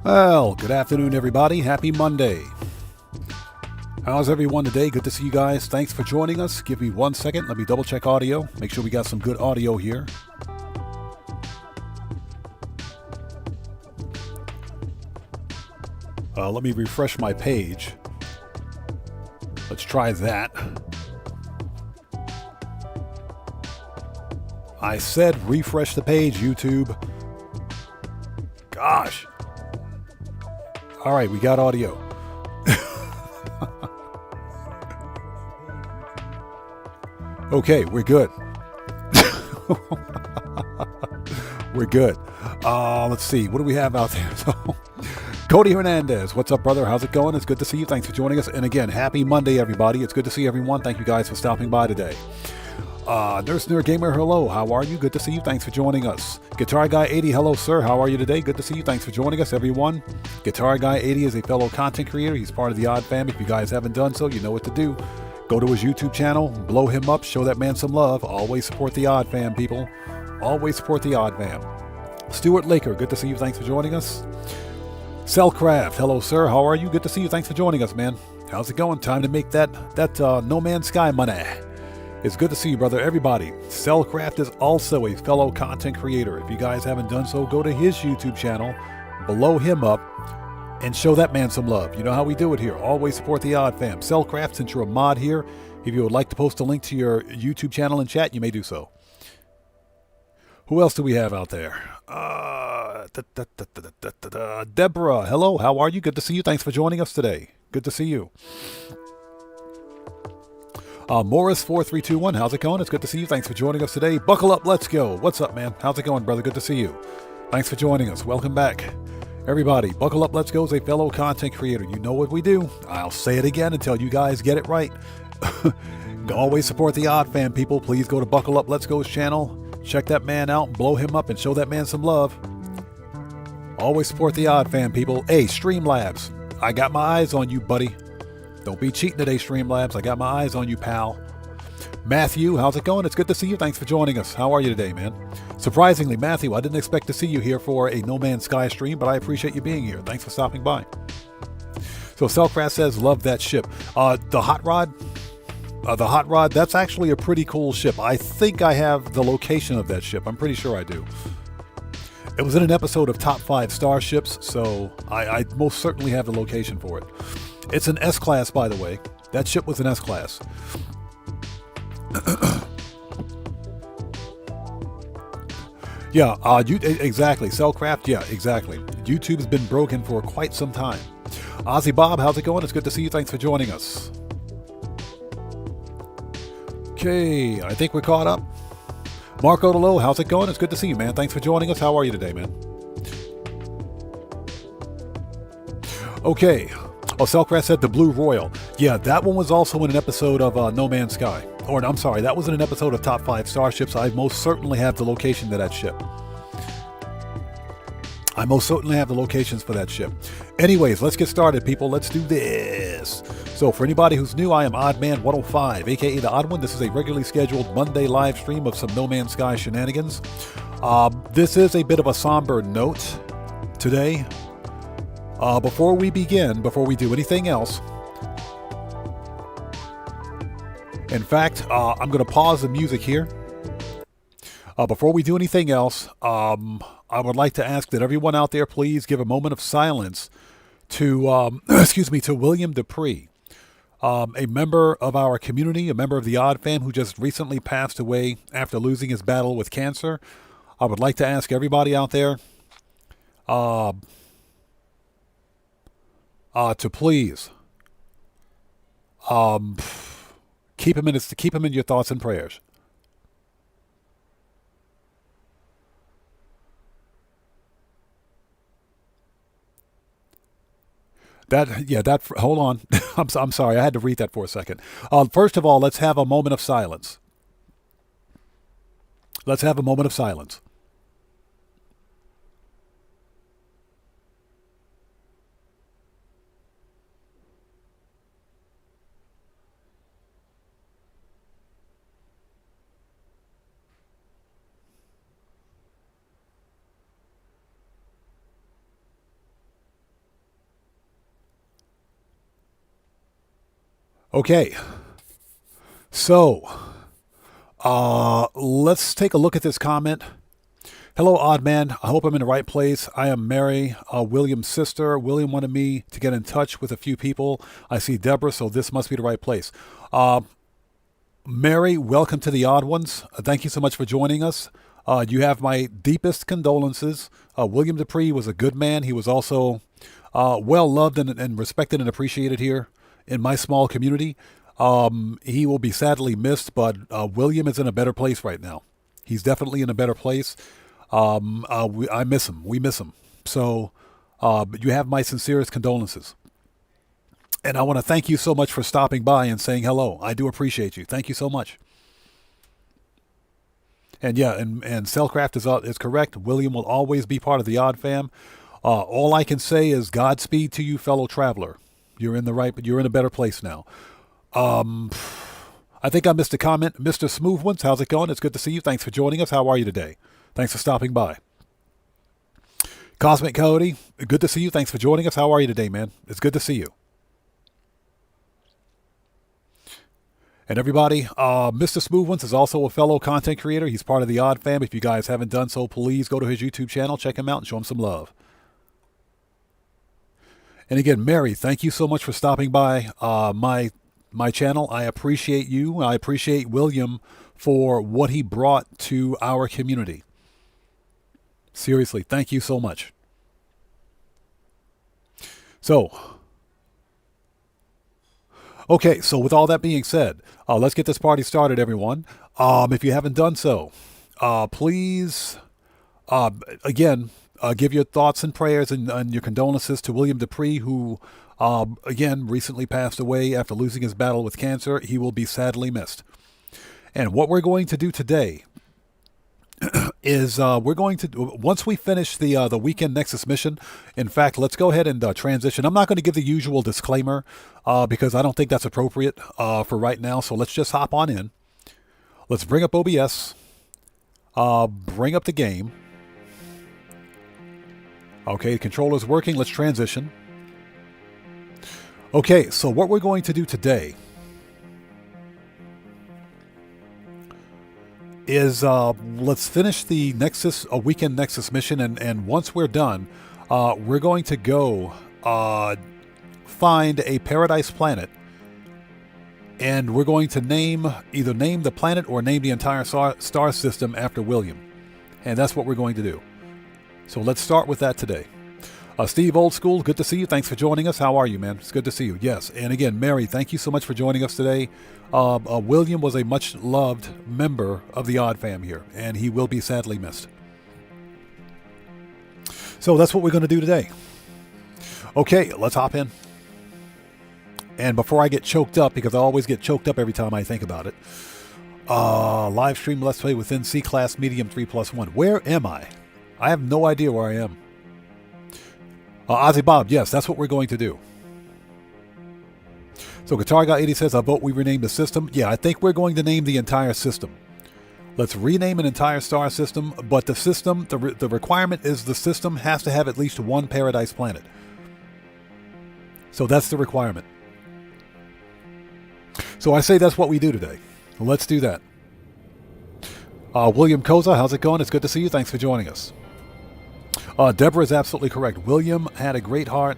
Well, good afternoon, everybody. Happy Monday. How's everyone today? Good to see you guys. Thanks for joining us. Give me 1 second. Let me double check audio. Make sure we got some good audio here. Let me refresh my page. Let's try that. I said refresh the page, YouTube. Gosh. All right, we got audio. Okay, we're good. We're good. Let's see. What do we have out there? So, Cody Hernandez, what's up, brother? How's it going? It's good to see you. Thanks for joining us. And again, happy Monday, everybody. It's good to see everyone. Thank you guys for stopping by today. Nurse Nerd Gamer, hello. How are you? Good to see you. Thanks for joining us. Guitar Guy 80, hello, sir. How are you today? Good to see you. Thanks for joining us, everyone. Guitar Guy 80 is a fellow content creator. He's part of the Odd Fam. If you guys haven't done so, you know what to do. Go to his YouTube channel, blow him up, show that man some love. Always support the Odd Fam, people. Always support the Odd Fam. Stuart Laker, good to see you. Thanks for joining us. Cellcraft, hello, sir. How are you? Good to see you. Thanks for joining us, man. How's it going? Time to make that No Man's Sky money. It's good to see you, brother. Everybody, Cellcraft is also a fellow content creator. If you guys haven't done so, go to his YouTube channel, blow him up, and show that man some love. You know how we do it here. Always support the Odd Fam. Cellcraft, since you're a mod here, if you would like to post a link to your YouTube channel in chat, you may do so. Who else do we have out there? Deborah, hello. How are you? Good to see you. Thanks for joining us today. Good to see you. Morris4321, how's it going? It's good to see you. Thanks for joining us today. Buckle up, let's go. What's up, man? How's it going, brother? Good to see you. Thanks for joining us. Welcome back. Everybody, Buckle Up Let's Go is a fellow content creator. You know what we do. I'll say it again until you guys get it right. Always support the Odd Fam, people. Please go to Buckle Up Let's Go's channel. Check that man out, blow him up, and show that man some love. Always support the Odd Fam, people. Hey, Streamlabs, I got my eyes on you, buddy. Don't be cheating today, Streamlabs. I got my eyes on you, pal. Matthew, how's it going? It's good to see you. Thanks for joining us. How are you today, man? Surprisingly, Matthew, I didn't expect to see you here for a No Man's Sky stream, but I appreciate you being here. Thanks for stopping by. So Cellcraft says, love that ship. The Hot Rod, that's actually a pretty cool ship. I think I have the location of that ship. I'm pretty sure I do. It was in an episode of Top 5 Starships, so I most certainly have the location for it. It's an S-Class, by the way. That ship was an S-Class. Yeah, exactly. Cellcraft, yeah, exactly. YouTube's been broken for quite some time. Ozzy Bob, how's it going? It's good to see you. Thanks for joining us. Okay, I think we're caught up. Marco DeLo, how's it going? It's good to see you, man. Thanks for joining us. How are you today, man? Okay. Oh, Cellcraft said the Blue Royal. Yeah, that one was also in an episode of No Man's Sky. Or, I'm sorry, that was in an episode of Top 5 Starships. I most certainly have the location to that ship. I most certainly have the locations for that ship. Anyways, let's get started, people. Let's do this. So, for anybody who's new, I am Oddman105, aka The Odd One. This is a regularly scheduled Monday live stream of some No Man's Sky shenanigans. This is a bit of a somber note today. Before we begin, before we do anything else, in fact, I'm going to pause the music here. Before we do anything else, I would like to ask that everyone out there please give a moment of silence to, to William Dupree, a member of our community, a member of the Odd Fam who just recently passed away after losing his battle with cancer. I would like to ask everybody out there to please keep him in your thoughts and prayers. Hold on. I'm sorry. I had to read that for a second. First of all, let's have a moment of silence. Let's have a moment of silence. Okay, so let's take a look at this comment. Hello, odd man. I hope I'm in the right place. I am Mary, William's sister. William wanted me to get in touch with a few people. I see Deborah, so this must be the right place. Mary, welcome to the Odd Ones. Thank you so much for joining us. You have my deepest condolences. William Dupree was a good man. He was also well loved and respected and appreciated here in my small community. He will be sadly missed, but William is in a better place right now. He's definitely in a better place. I miss him. We miss him. So you have my sincerest condolences. And I want to thank you so much for stopping by and saying hello. I do appreciate you. Thank you so much. And yeah, and Cellcraft is correct. William will always be part of the Odd Fam. All I can say is Godspeed to you, fellow traveler. You're in a better place now. I think I missed a comment. Mr. Smooth Ones, how's it going? It's good to see you. Thanks for joining us. How are you today? Thanks for stopping by. Cosmic Coyote, good to see you. Thanks for joining us. How are you today, man? It's good to see you. And everybody, Mr. Smooth Ones is also a fellow content creator. He's part of the Odd Fam. If you guys haven't done so, please go to his YouTube channel, check him out, and show him some love. And again, Mary, thank you so much for stopping by my channel. I appreciate you. I appreciate William for what he brought to our community. Seriously, thank you so much. So, okay, so with all that being said, let's get this party started, everyone. If you haven't done so, please, again, give your thoughts and prayers and your condolences to William Dupree, who, again, recently passed away after losing his battle with cancer. He will be sadly missed. And what we're going to do today is we're going to, once we finish the weekend Nexus mission, in fact, let's go ahead and transition. I'm not going to give the usual disclaimer because I don't think that's appropriate for right now. So let's just hop on in. Let's bring up OBS, bring up the game. Okay, the controller's working. Let's transition. Okay, so what we're going to do today is let's finish the Nexus, a weekend Nexus mission, and once we're done, we're going to go find a paradise planet, and we're going to either name the planet or name the entire star system after William, and that's what we're going to do. So let's start with that today. Steve Old School, good to see you. Thanks for joining us. How are you, man? It's good to see you. Yes, and again, Mary, thank you so much for joining us today. William was a much-loved member of the Odd Fam here, and he will be sadly missed. So that's what we're going to do today. Okay, let's hop in. And before I get choked up, because I always get choked up every time I think about it, live stream Let's Play within C-Class Medium 3+1. Where am I? I have no idea where I am. Ozzy Bob, yes, that's what we're going to do. So Guitar Guy 80 says, I vote we rename the system. Yeah, I think we're going to name the entire system. Let's rename an entire star system, but the system, the requirement is the system has to have at least one paradise planet. So that's the requirement. So I say that's what we do today. Let's do that. William Koza, how's it going? It's good to see you. Thanks for joining us. Deborah is absolutely correct. William had a great heart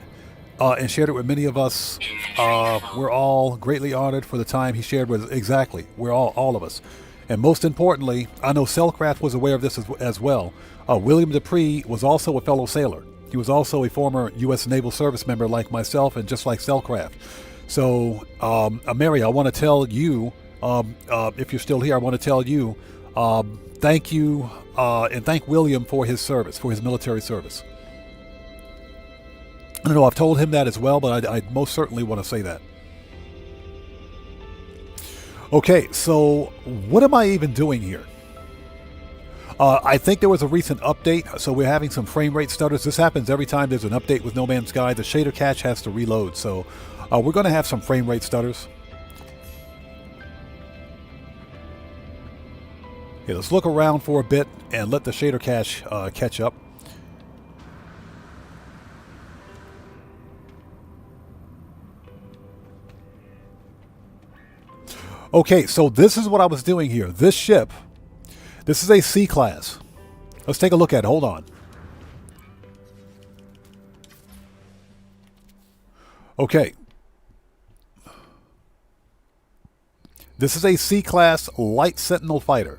and shared it with many of us. We're all greatly honored for the time he shared with us. Exactly. We're all of us. And most importantly, I know Cellcraft was aware of this as well. William Dupree was also a fellow sailor. He was also a former U.S. Naval Service member like myself and just like Cellcraft. So, Mary, I want to tell you, if you're still here, I want to tell you, thank you and thank William for his service, for his military service. I don't know, I've told him that as well, but I most certainly want to say that. Okay, so what am I even doing here? I think there was a recent update, so we're having some frame rate stutters. This happens every time there's an update with No Man's Sky. The shader cache has to reload, so we're going to have some frame rate stutters. Okay, let's look around for a bit and let the shader cache catch up. Okay, so this is what I was doing here. This ship, this is a C class. Let's take a look at it. Hold on. Okay. This is a C class light sentinel fighter.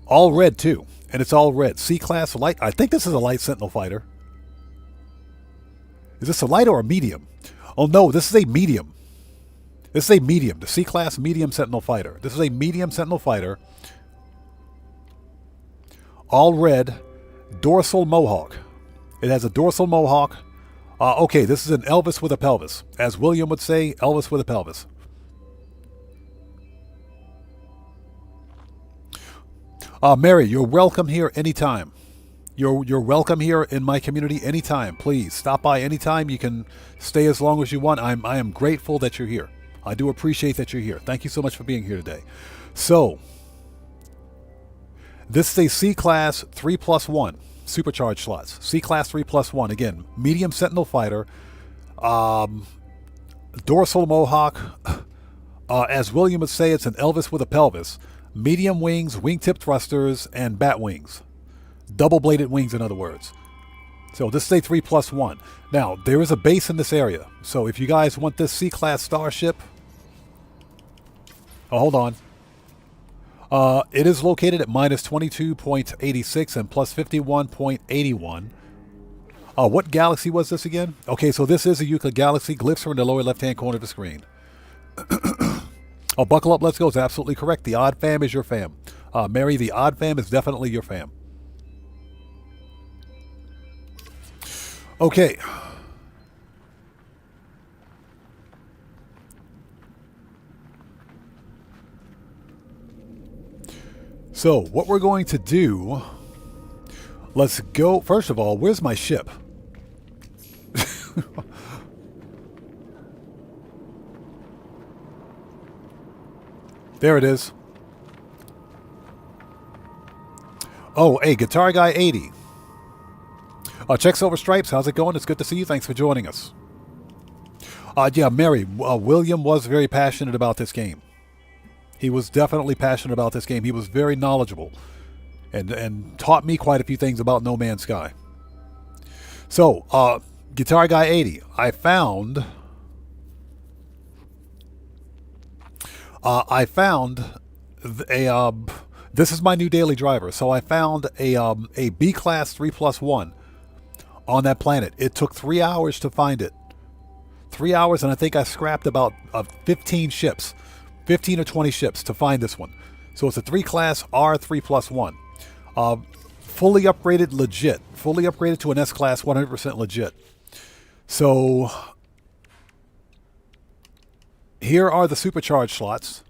All red too. And it's all red. C class light. I think this is a light sentinel fighter. Is this a light or a medium? Oh no, this is a medium. This is a medium. The C class medium sentinel fighter. This is a medium sentinel fighter. All red. Dorsal mohawk. It has a dorsal mohawk. Okay, this is an Elvis with a pelvis. As William would say, Elvis with a pelvis. Mary, you're welcome here anytime. You're welcome here in my community anytime. Please stop by anytime. You can stay as long as you want. I am grateful that you're here. I do appreciate that you're here. Thank you so much for being here today. So, this is a C-Class 3+1 supercharged slots. C-Class 3+1. Again, medium sentinel fighter. Dorsal mohawk. As William would say, it's an Elvis with a pelvis. Medium wings, wingtip thrusters, and bat wings. Double-bladed wings, in other words. So this is a 3+1. Now, there is a base in this area. So if you guys want this C-Class Starship... Oh, hold on. It is located at minus 22.86 and plus 51.81. What galaxy was this again? Okay, so this is a Euclid galaxy. Glyphs are in the lower left-hand corner of the screen. Oh, buckle up, let's go is absolutely correct. The odd fam is your fam. Mary, the odd fam is definitely your fam. Okay. So, what we're going to do... Let's go... First of all, where's my ship? There it is. Oh, hey, Guitar Guy 80. Check Silver Stripes, how's it going? It's good to see you. Thanks for joining us. Yeah, Mary, William was very passionate about this game. He was definitely passionate about this game. He was very knowledgeable and taught me quite a few things about No Man's Sky. So, Guitar Guy 80, I found this is my new daily driver. So I found a B-Class 3+1 on that planet. It took 3 hours to find it. 3 hours, and I think I scrapped about 15 ships. 15 or 20 ships to find this one. So it's a 3-class R3+1. Fully upgraded legit. Fully upgraded to an S-Class 100% legit. So here are the supercharged slots.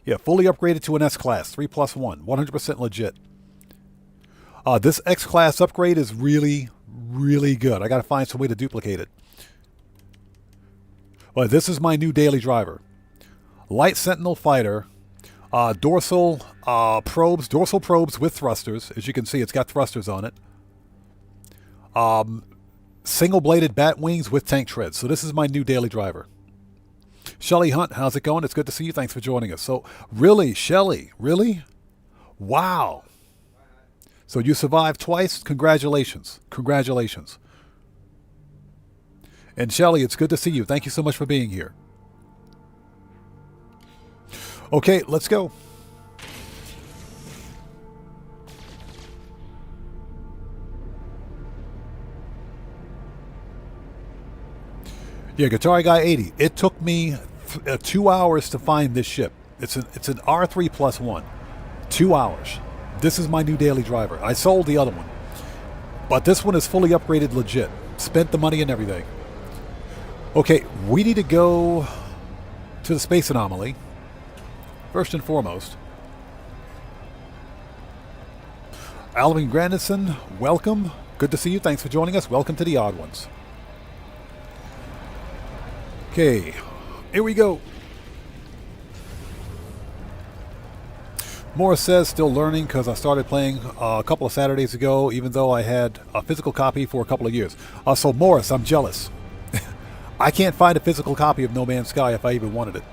Yeah, fully upgraded to an S-Class 3+1. 100% legit. This X-Class upgrade is really, really good. I got to find some way to duplicate it. But this is my new daily driver. Light Sentinel Fighter. Dorsal probes with thrusters. As you can see, it's got thrusters on it. Single-bladed bat wings with tank treads. So this is my new daily driver. Shelly Hunt, how's it going? It's good to see you. Thanks for joining us. So, really, Shelly? Really? Wow. So you survived twice? Congratulations. Congratulations. And Shelly, it's good to see you. Thank you so much for being here. Okay, let's go. Yeah, Guitar Guy 80. It took me 2 hours to find this ship. It's an R3+1. 2 hours. This is my new daily driver. I sold the other one. But this one is fully upgraded legit. Spent the money and everything. Okay, we need to go to the space anomaly. First and foremost. Alvin Grandison, welcome. Good to see you. Thanks for joining us. Welcome to the Odd Ones. Okay, here we go. Morris says, still learning because I started playing a couple of Saturdays ago, even though I had a physical copy for a couple of years. So Morris, I'm jealous. I can't find a physical copy of No Man's Sky if I even wanted it.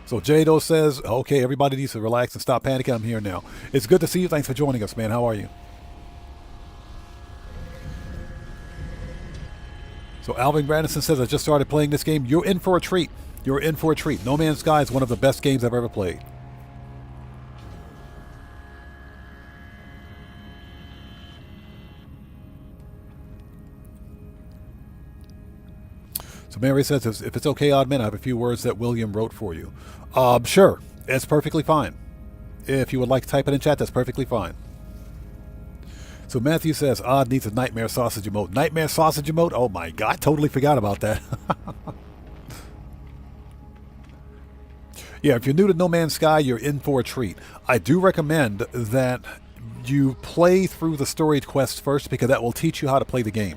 So Jado says, okay, everybody needs to relax and stop panicking. I'm here now. It's good to see you. Thanks for joining us, man. How are you? So Alvin Grandison says, I just started playing this game. You're in for a treat. You're in for a treat. No Man's Sky is one of the best games I've ever played. So Mary says, if it's okay, Oddman, I have a few words that William wrote for you. Sure. It's perfectly fine. If you would like to type it in chat, that's perfectly fine. So Matthew says, Odd needs a Nightmare Sausage emote. Nightmare Sausage emote? Oh my God, totally forgot about that. Yeah, if you're new to No Man's Sky, you're in for a treat. I do recommend that you play through the story quests first, because that will teach you how to play the game.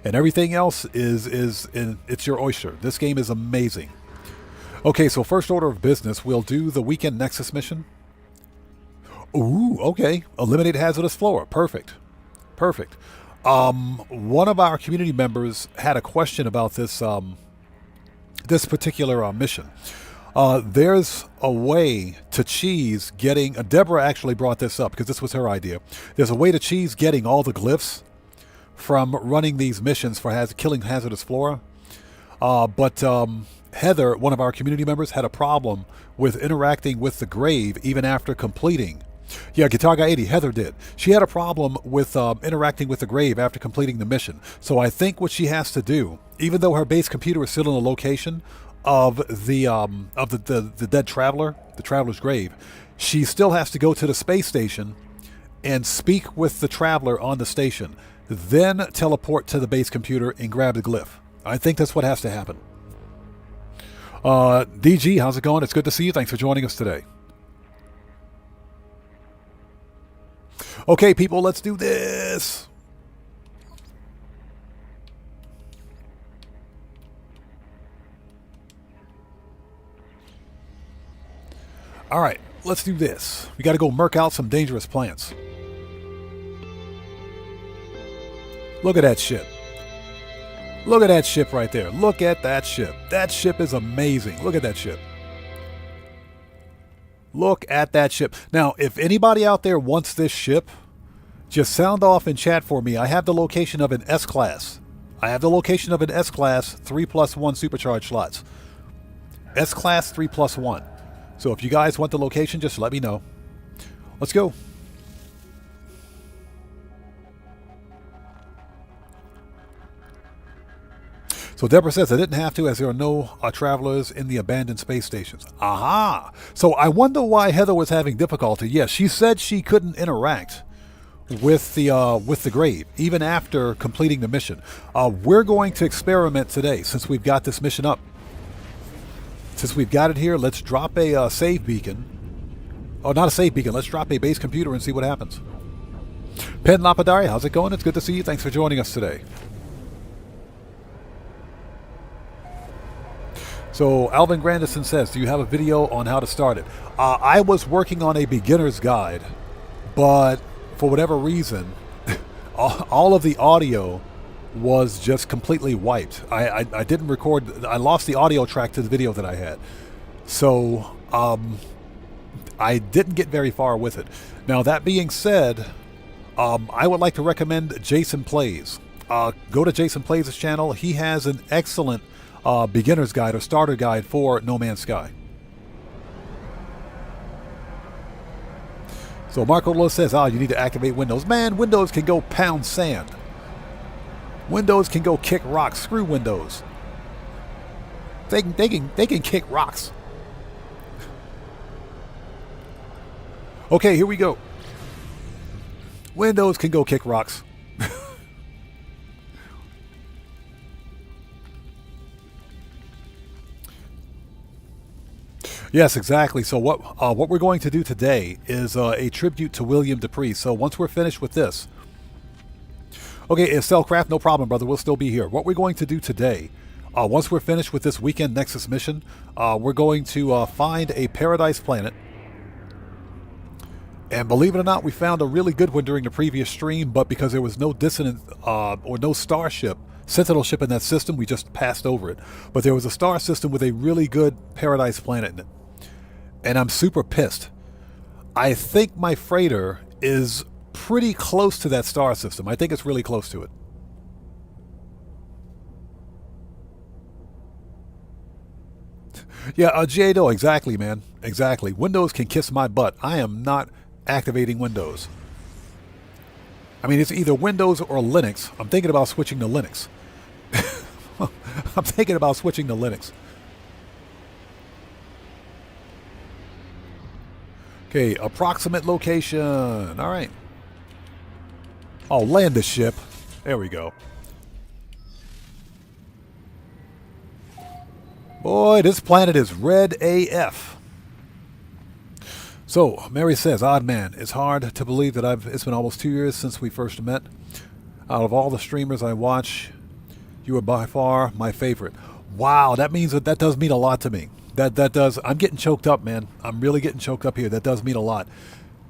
And everything else it's your oyster. This game is amazing. Okay, so first order of business, we'll do the weekend Nexus mission. Ooh, okay. Eliminate hazardous flora. Perfect. Perfect. One of our community members had a question about this this particular mission. There's a way to cheese getting... Deborah actually brought this up because this was her idea. There's a way to cheese getting all the glyphs from running these missions for killing hazardous flora. But Heather, one of our community members, had a problem with interacting with the grave even after completing. Yeah, Guitar Guy 80, Heather did. She had a problem with interacting with the grave after completing the mission. So I think what she has to do, even though her base computer is still in the location of the dead traveler, the traveler's grave, she still has to go to the space station and speak with the traveler on the station, then teleport to the base computer and grab the glyph. I think that's what has to happen. DG, how's it going? It's good to see you. Thanks for joining us today. Okay, people, let's do this. All right, let's do this. We got to go murk out some dangerous plants. Look at that ship. Look at that ship right there. Look at that ship. That ship is amazing. Look at that ship. Look at that ship. Now, if anybody out there wants this ship, just sound off in chat for me. I have the location of an S-Class. I have the location of an S-Class 3+1 supercharged slots. S-Class 3+1. So if you guys want the location, just let me know. Let's go. So Deborah says, I didn't have to, as there are no travelers in the abandoned space stations. Aha! So I wonder why Heather was having difficulty. Yes, she said she couldn't interact with the grave, even after completing the mission. We're going to experiment today, since we've got this mission up. Since we've got it here, let's drop a save beacon. Oh, not a save beacon. Let's drop a base computer and see what happens. Pen Lapidari, how's it going? It's good to see you. Thanks for joining us today. So Alvin Grandison says, do you have a video on how to start it? I was working on a beginner's guide, but for whatever reason, all of the audio was just completely wiped. I didn't record. I lost the audio track to the video that I had. So I didn't get very far with it. Now, that being said, I would like to recommend Jason Plays. Go to Jason Plays' channel. He has an excellent beginner's guide or starter guide for No Man's Sky. So Marco Lewis says, you need to activate Windows. Man, Windows can go pound sand. Windows can go kick rocks. Screw Windows. They can kick rocks. Okay, here we go. Windows can go kick rocks. Yes, exactly. So what we're going to do today is a tribute to William Dupree. So once we're finished with this, okay, Cellcraft, no problem, brother. We'll still be here. What we're going to do today, once we're finished with this weekend Nexus mission, we're going to find a paradise planet, And believe it or not, we found a really good one during the previous stream, but because there was no dissonant or no Starship, Sentinel ship in that system, we just passed over it. But there was a star system with a really good Paradise planet in it. And I'm super pissed. I think my freighter is pretty close to that star system. I think it's really close to it. Yeah, Jado, exactly, man. Exactly. Windows can kiss my butt. I am not activating Windows. I mean, it's either Windows or Linux. I'm thinking about switching to Linux. I'm thinking about switching to Linux. Okay, approximate location. All right. Oh, land the ship. There we go. Boy, this planet is red AF. So, Mary says, odd man, it's hard to believe that it's been almost 2 years since we first met. Out of all the streamers I watch, you are by far my favorite. Wow, that means that does mean a lot to me. That does. I'm getting choked up, man. I'm really getting choked up here. That does mean a lot.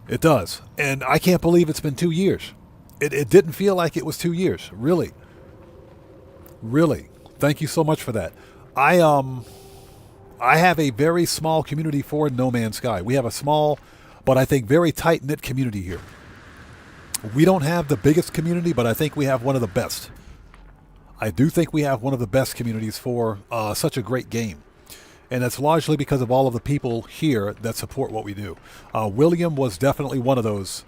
It does. And I can't believe it's been 2 years. It didn't feel like it was 2 years. Really. Really. Thank you so much for that. I have a very small community for No Man's Sky. We have a small, but I think very tight-knit community here. We don't have the biggest community, but I think we have one of the best. I do think we have one of the best communities for such a great game. And that's largely because of all of the people here that support what we do. William was definitely one of those.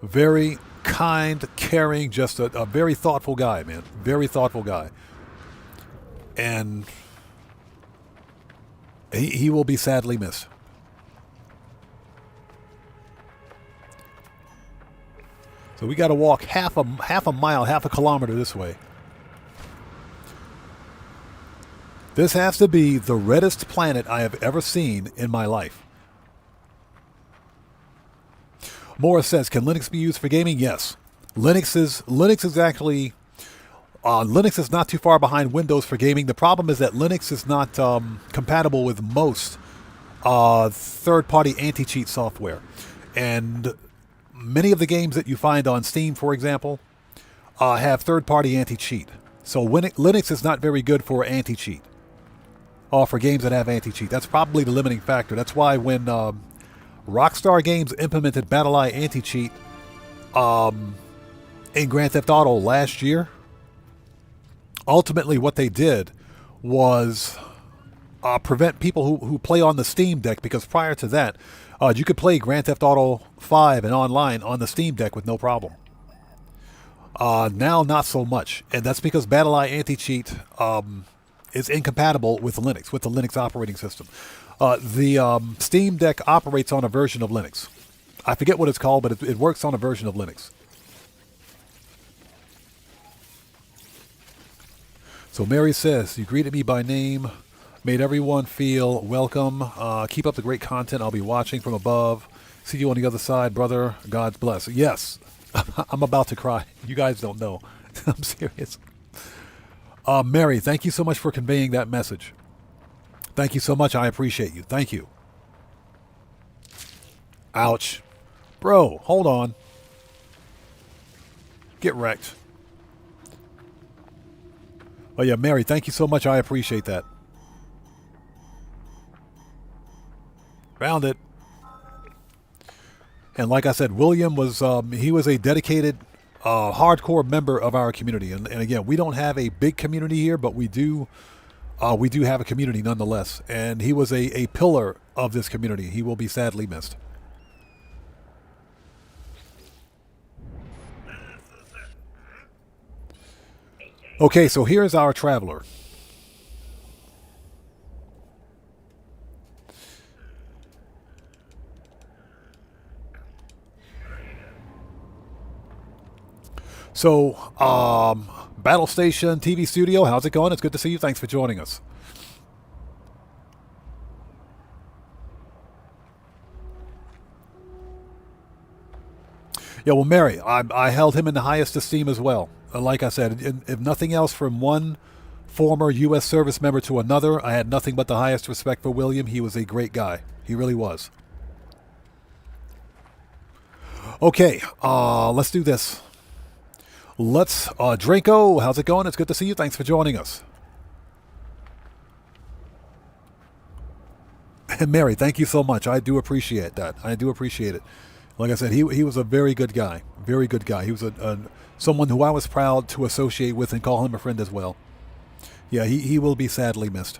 Very kind, caring, just a very thoughtful guy, man. Very thoughtful guy. And he will be sadly missed. So we got to walk half a mile, half a kilometer this way. This has to be the reddest planet I have ever seen in my life. Morris says, can Linux be used for gaming? Yes. Linux is actually Linux is not too far behind Windows for gaming. The problem is that Linux is not compatible with most third-party anti-cheat software. And many of the games that you find on Steam, for example, have third-party anti-cheat. So Linux is not very good for anti-cheat. For games that have anti-cheat. That's probably the limiting factor. That's why when Rockstar Games implemented BattlEye anti-cheat in Grand Theft Auto last year, ultimately what they did was prevent people who play on the Steam Deck, because prior to that, you could play Grand Theft Auto 5 and online on the Steam Deck with no problem. Now, not so much. And that's because BattlEye anti-cheat is incompatible with Linux, with the Linux operating system. The Steam Deck operates on a version of Linux. I forget what it's called, but it works on a version of Linux. So Mary says, you greeted me by name, made everyone feel welcome. Keep up the great content. I'll be watching from above. See you on the other side, brother. God's bless. Yes, I'm about to cry. You guys don't know. I'm serious. Mary, thank you so much for conveying that message. Thank you so much. I appreciate you. Thank you. Ouch. Bro, hold on. Get wrecked. Oh, yeah, Mary, thank you so much. I appreciate that. Found it. And like I said, William was, he was a dedicated, hardcore member of our community. And again, we don't have a big community here, but we do have a community nonetheless. And he was a pillar of this community. He will be sadly missed. Okay, so here's our traveler. So, Battle Station TV Studio, how's it going? It's good to see you. Thanks for joining us. Yeah, well, Mary, I held him in the highest esteem as well. Like I said, if nothing else, from one former U.S. service member to another. I had nothing but the highest respect for William. He was a great guy. He really was. Okay, let's do this. Let's, Draco, how's it going? It's good to see you. Thanks for joining us. And Mary, thank you so much. I do appreciate that. I do appreciate it. Like I said, he was a very good guy. Very good guy. He was someone who I was proud to associate with and call him a friend as well. Yeah, he will be sadly missed.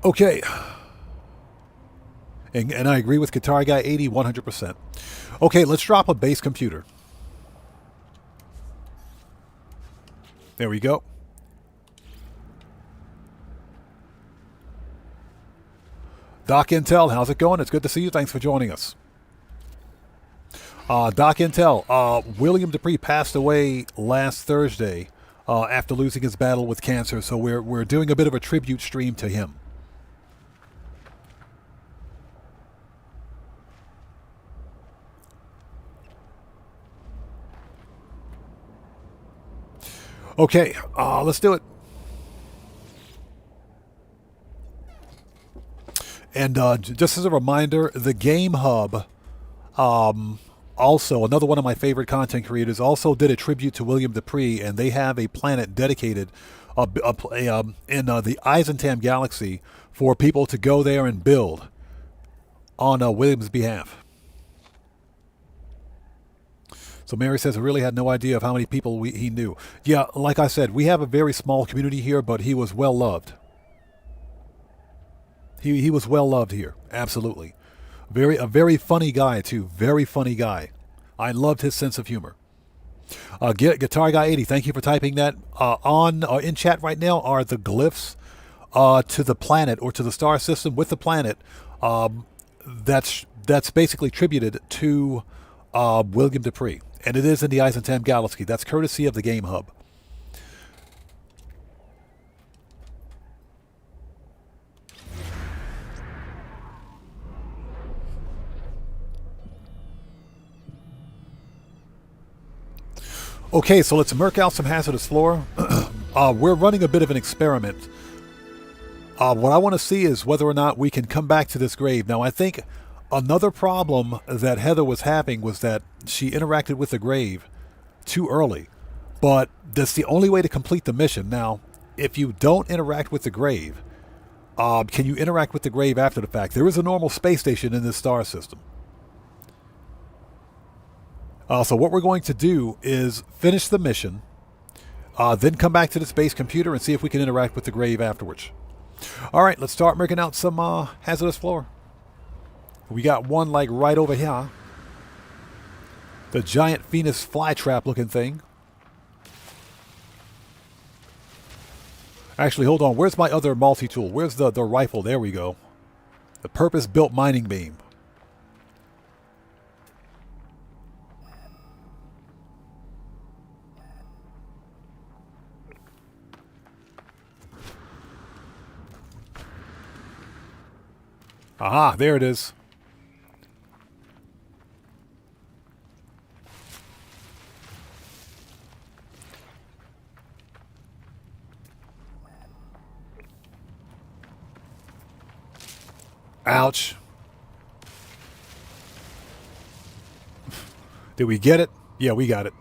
Okay. And I agree with Guitar Guy 80, 100%. Okay, let's drop a base computer. There we go. Doc Intel, how's it going? It's good to see you. Thanks for joining us. Doc Intel, William Dupree passed away last Thursday after losing his battle with cancer, so we're doing a bit of a tribute stream to him. Okay, let's do it. And just as a reminder, the Game Hub, also another one of my favorite content creators, also did a tribute to William Dupree, and they have a planet dedicated in the Eisentam Galaxy for people to go there and build on William's behalf. So Mary says, I really had no idea of how many people he knew. Yeah, like I said, we have a very small community here, but he was well loved. He was well loved here, absolutely. A very funny guy too, very funny guy. I loved his sense of humor. Guitar Guy 80, thank you for typing that. In chat right now are the glyphs to the planet or to the star system with the planet. That's basically tributed to William Dupree. And it is in the Eisentam Galaxy. That's courtesy of the Game Hub. Okay, so let's murk out some hazardous flora. We're running a bit of an experiment. What I want to see is whether or not we can come back to this grave. Now, I think another problem that Heather was having was that she interacted with the grave too early. But that's the only way to complete the mission. Now, if you don't interact with the grave, can you interact with the grave after the fact? There is a normal space station in this star system. So what we're going to do is finish the mission, then come back to the space computer and see if we can interact with the grave afterwards. All right, let's start making out some hazardous flora. We got one like right over here. The giant Venus flytrap looking thing. Actually, hold on. Where's my other multi-tool? Where's the rifle? There we go. The purpose-built mining beam. Aha, there it is. Ouch. Did we get it? Yeah, we got it.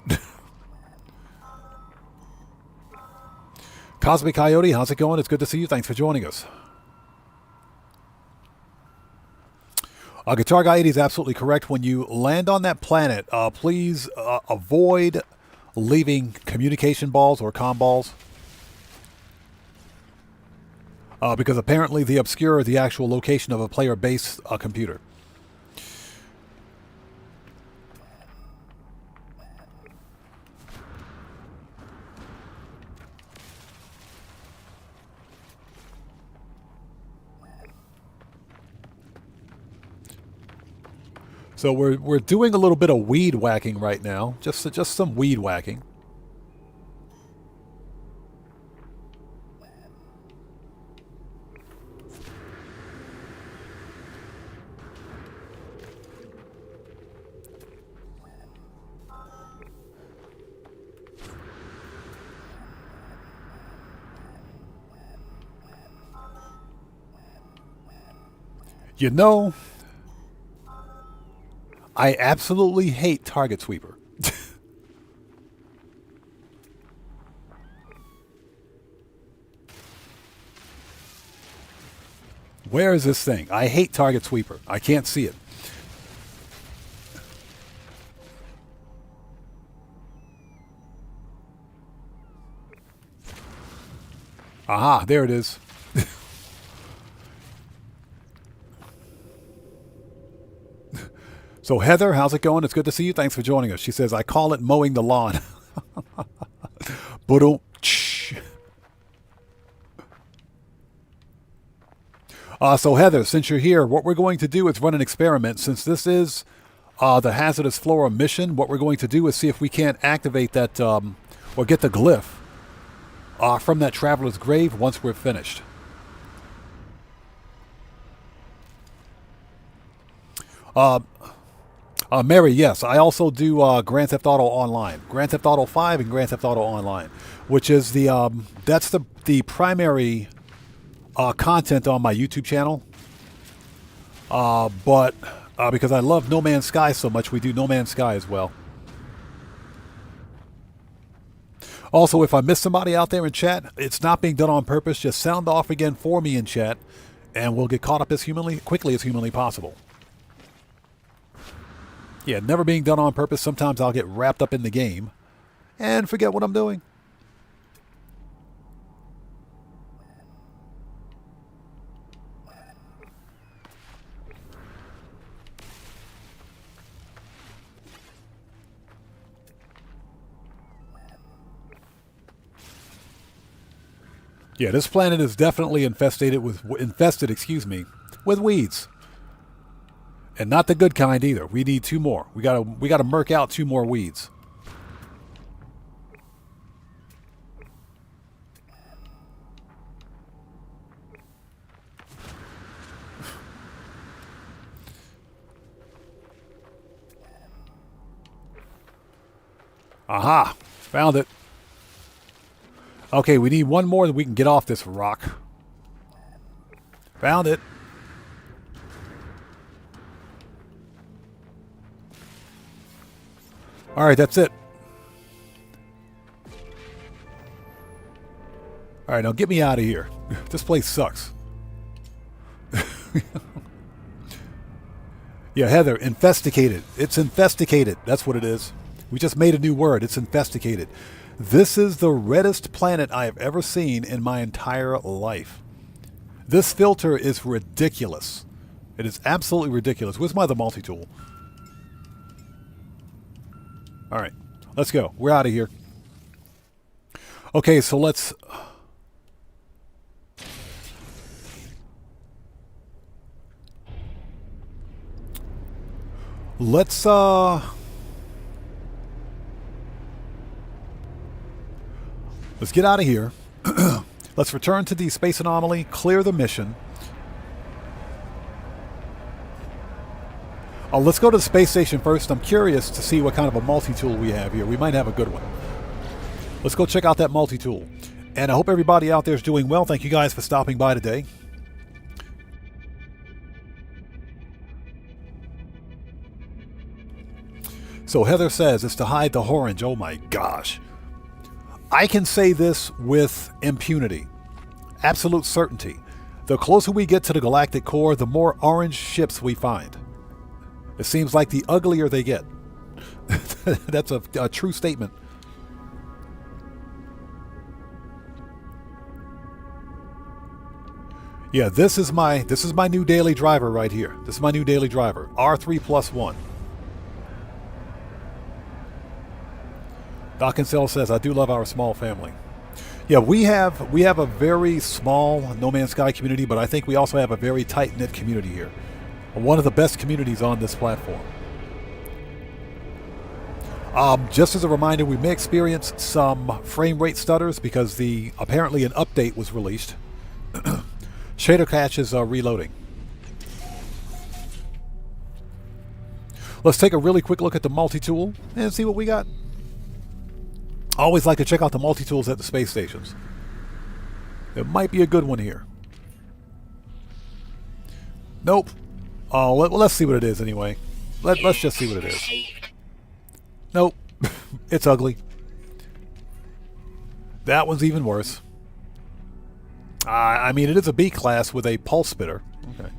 Cosmic Coyote, how's it going? It's good to see you. Thanks for joining us. Guitar Guy 80 is absolutely correct. When you land on that planet, please avoid leaving communication balls or comm balls. Because apparently they obscure the actual location of a player base computer. So we're doing a little bit of weed whacking right now, just some weed whacking. You know, I absolutely hate Target Sweeper. Where is this thing? I hate Target Sweeper. I can't see it. Aha, there it is. So Heather, how's it going? It's good to see you. Thanks for joining us. She says, I call it mowing the lawn. So Heather, since you're here, what we're going to do is run an experiment. Since this is the Hazardous Flora mission, what we're going to do is see if we can't activate that or get the glyph from that Traveler's Grave once we're finished. Mary, yes, I also do Grand Theft Auto Online, Grand Theft Auto 5 and Grand Theft Auto Online, which is that's the primary content on my YouTube channel. But because I love No Man's Sky so much, we do No Man's Sky as well. Also, if I miss somebody out there in chat, it's not being done on purpose. Just sound off again for me in chat, and we'll get caught up as quickly as humanly possible. Yeah, never being done on purpose. Sometimes I'll get wrapped up in the game and forget what I'm doing. Yeah, this planet is definitely infested with weeds. And not the good kind either. We need 2 more. We gotta murk out 2 more weeds. Aha! Found it. Okay, we need 1 more that we can get off this rock. Found it. All right, that's it. All right, now get me out of here. This place sucks. Yeah, Heather, infesticated. It's infesticated. That's what it is. We just made a new word. It's infesticated. This is the reddest planet I have ever seen in my entire life. This filter is ridiculous. It is absolutely ridiculous. Where's my other multi-tool? All right, let's go. We're out of here. Okay, so let's get out of here. Let's return to the space anomaly, clear the mission. Oh, let's go to the space station first. I'm curious to see what kind of a multi-tool we have here. We might have a good one. Let's go check out that multi-tool. And I hope everybody out there is doing well. Thank you guys for stopping by today. So Heather says it's to hide the orange. Oh my gosh. I can say this with impunity. Absolute certainty. The closer we get to the galactic core, the more orange ships we find. It seems like the uglier they get. That's a true statement. Yeah, this is my new daily driver right here. This is my new daily driver, R3+1. Doc and Cell says, I do love our small family. Yeah, we have a very small No Man's Sky community, but I think we also have a very tight-knit community here. One of the best communities on this platform. Just as a reminder, we may experience some frame rate stutters because apparently an update was released. Shader cache is reloading. Let's take a really quick look at the multi-tool and see what we got. I always like to check out the multi-tools at the space stations. There might be a good one here. Nope. Oh, let's see what it is anyway. Let's just see what it is. Nope. It's ugly. That one's even worse. I mean, it is a B class with a pulse spitter. Okay.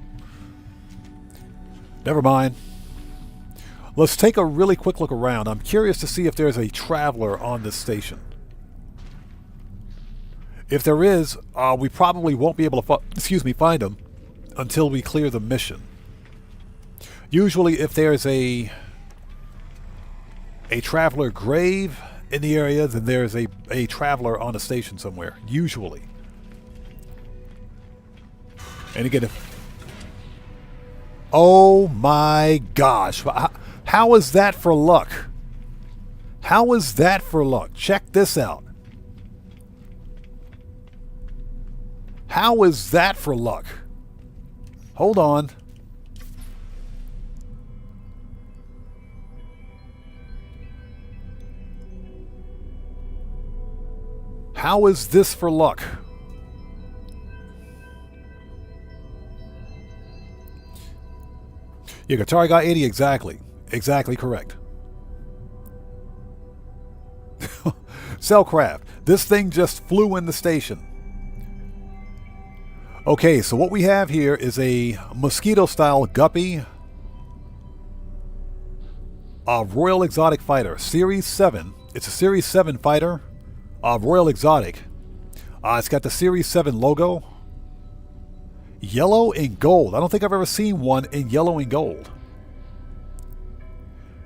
Never mind. Let's take a really quick look around. I'm curious to see if there's a traveler on this station. If there is, we probably won't be able to find him until we clear the mission. Usually if there's a traveler grave in the area, then there's a traveler on a station somewhere. Usually. And again, oh my gosh. How is that for luck? How is that for luck? Check this out. How is that for luck? Hold on. How is this for luck? Yeah, Guitar Guy 80, exactly. Exactly correct. Cellcraft. This thing just flew in the station. Okay, so what we have here is a mosquito-style guppy Royal Exotic Fighter. Series 7. It's a Series 7 fighter. Royal Exotic. It's got the Series 7 logo. Yellow and gold. I don't think I've ever seen one in yellow and gold.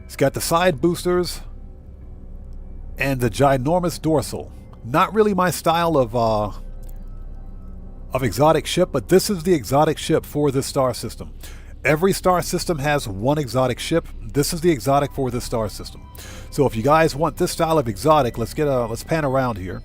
It's got the side boosters and the ginormous dorsal. Not really my style of exotic ship, but this is the exotic ship for this star system. Every star system has one exotic ship. This is the exotic for this star system. So if you guys want this style of exotic, let's pan around here.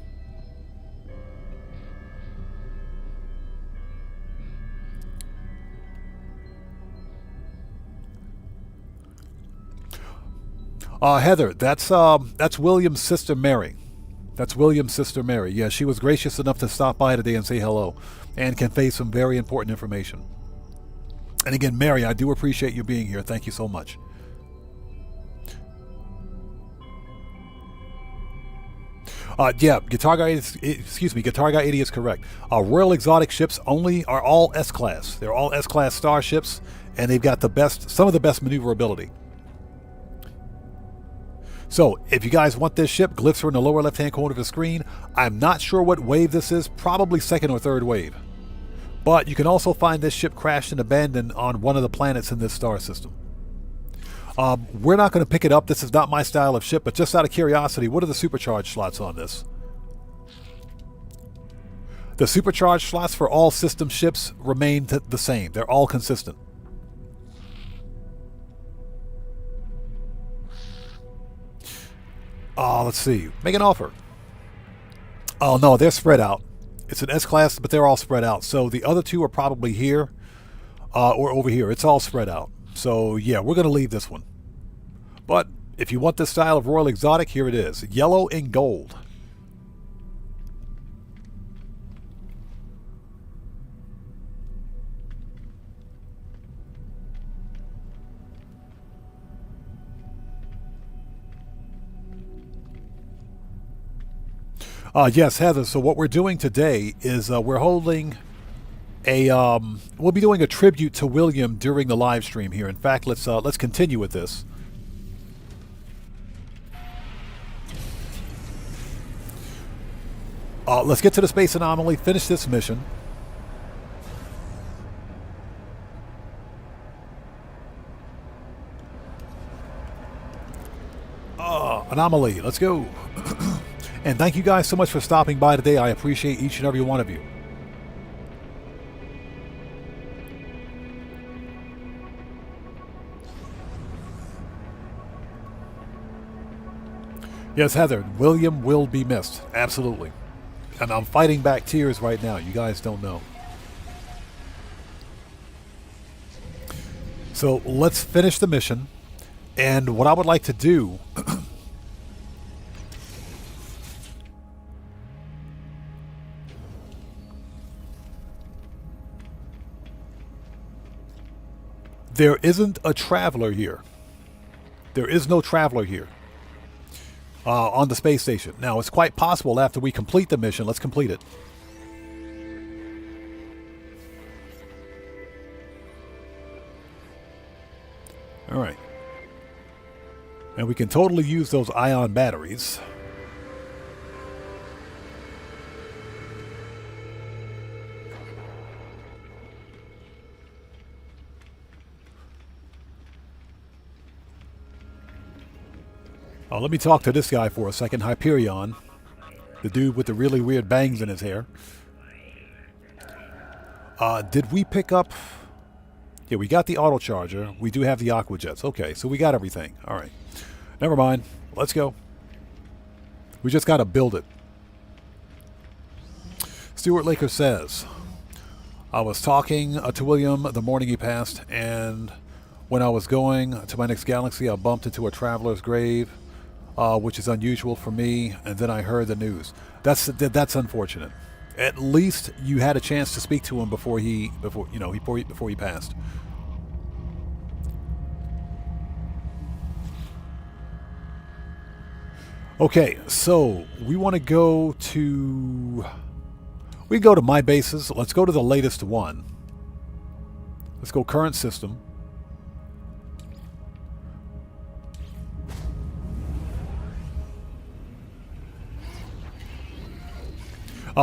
Heather, that's William's sister Mary. That's William's sister Mary. Yeah, she was gracious enough to stop by today and say hello and convey some very important information. And again, Mary, I do appreciate you being here. Thank you so much. Yeah, Guitar Guy 80 is correct. Royal Exotic ships are all S-Class. They're all S-Class starships, and they've got some of the best maneuverability. So, if you guys want this ship, glyphs are in the lower left-hand corner of the screen. I'm not sure what wave this is, probably second or third wave. But you can also find this ship crashed and abandoned on one of the planets in this star system. We're not going to pick it up. This is not my style of ship, but just out of curiosity, what are the supercharged slots on this? The supercharged slots for all system ships remain the same. They're all consistent. Let's see. Make an offer. Oh, no, they're spread out. It's an S-Class, but they're all spread out. So the other two are probably here or over here. It's all spread out. So, yeah, we're going to leave this one. But if you want this style of Royal Exotic, here it is. Yellow and gold. Yes, Heather. So what we're doing today is we're holding we'll be doing a tribute to William during the live stream here. In fact, let's continue with this. Let's get to the space anomaly, finish this mission. Anomaly, let's go. And thank you guys so much for stopping by today. I appreciate each and every one of you. Yes, Heather, William will be missed. Absolutely. And I'm fighting back tears right now. You guys don't know. So let's finish the mission. And what I would like to do... There isn't a traveler here. There is no traveler here on the space station. Now, it's quite possible after we complete the mission. Let's complete it. All right. And we can totally use those ion batteries. Let me talk to this guy for a second, Hyperion, the dude with the really weird bangs in his hair. Did we pick up... Yeah, we got the auto charger. We do have the aqua jets. Okay, so we got everything. All right. Never mind. Let's go. We just got to build it. Stuart Laker says, I was talking to William the morning he passed, and when I was going to my next galaxy, I bumped into a traveler's grave, which is unusual for me, and then I heard the news. That's unfortunate. At least you had a chance to speak to him before he passed. Okay, so we want to go to... We go to my bases. Let's go to the latest one. Let's go current system.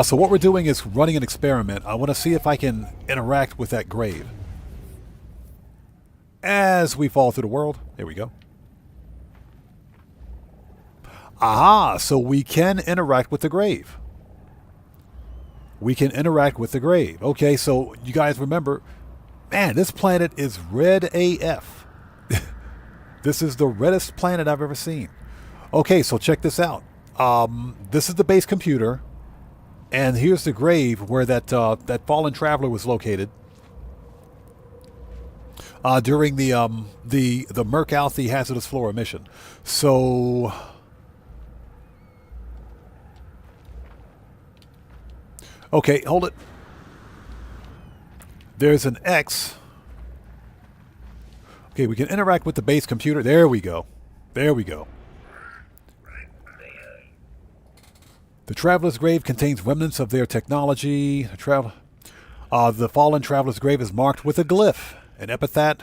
So what we're doing is running an experiment. I want to see if I can interact with that grave. As we fall through the world. There we go. Aha! So we can interact with the grave. We can interact with the grave. Okay, so you guys remember, man, this planet is red AF. This is the reddest planet I've ever seen. Okay, so check this out. This is the base computer. And here's the grave where that fallen traveler was located during the Mercalthi hazardous flora mission. So, okay, hold it. There's an X. Okay, we can interact with the base computer. There we go. There we go. The traveler's grave contains remnants of their technology. The fallen traveler's grave is marked with a glyph, an epithet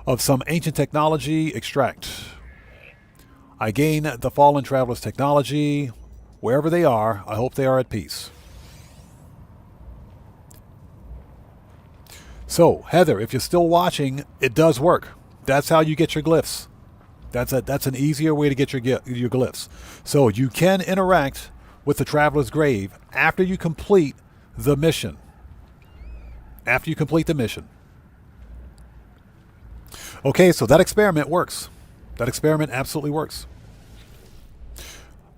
of some ancient technology. Extract. I gain the fallen traveler's technology. Wherever they are, I hope they are at peace. So, Heather, if you're still watching, it does work. That's how you get your glyphs. That's an easier way to get your glyphs. So you can interact with the traveler's grave after you complete the mission. After you complete the mission. Okay, so that experiment works. That experiment absolutely works.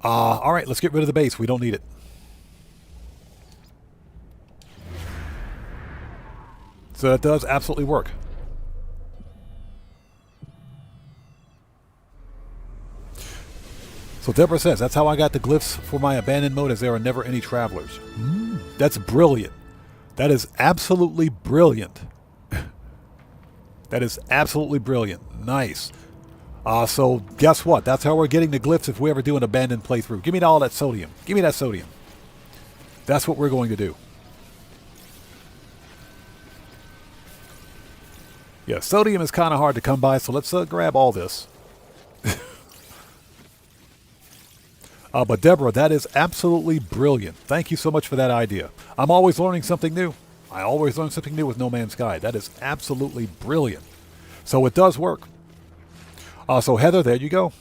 All right, let's get rid of the base. We don't need it. So that does absolutely work. So Deborah says, that's how I got the glyphs for my abandoned mode, as there are never any travelers. That's brilliant. That is absolutely brilliant. That is absolutely brilliant. Nice. So guess what? That's how we're getting the glyphs if we ever do an abandoned playthrough. Give me all that sodium. Give me that sodium. That's what we're going to do. Yeah, sodium is kind of hard to come by, so let's grab all this. But Deborah, that is absolutely brilliant. Thank you so much for that idea. I'm always learning something new. I always learn something new with No Man's Sky. That is absolutely brilliant. So it does work. So Heather, there you go.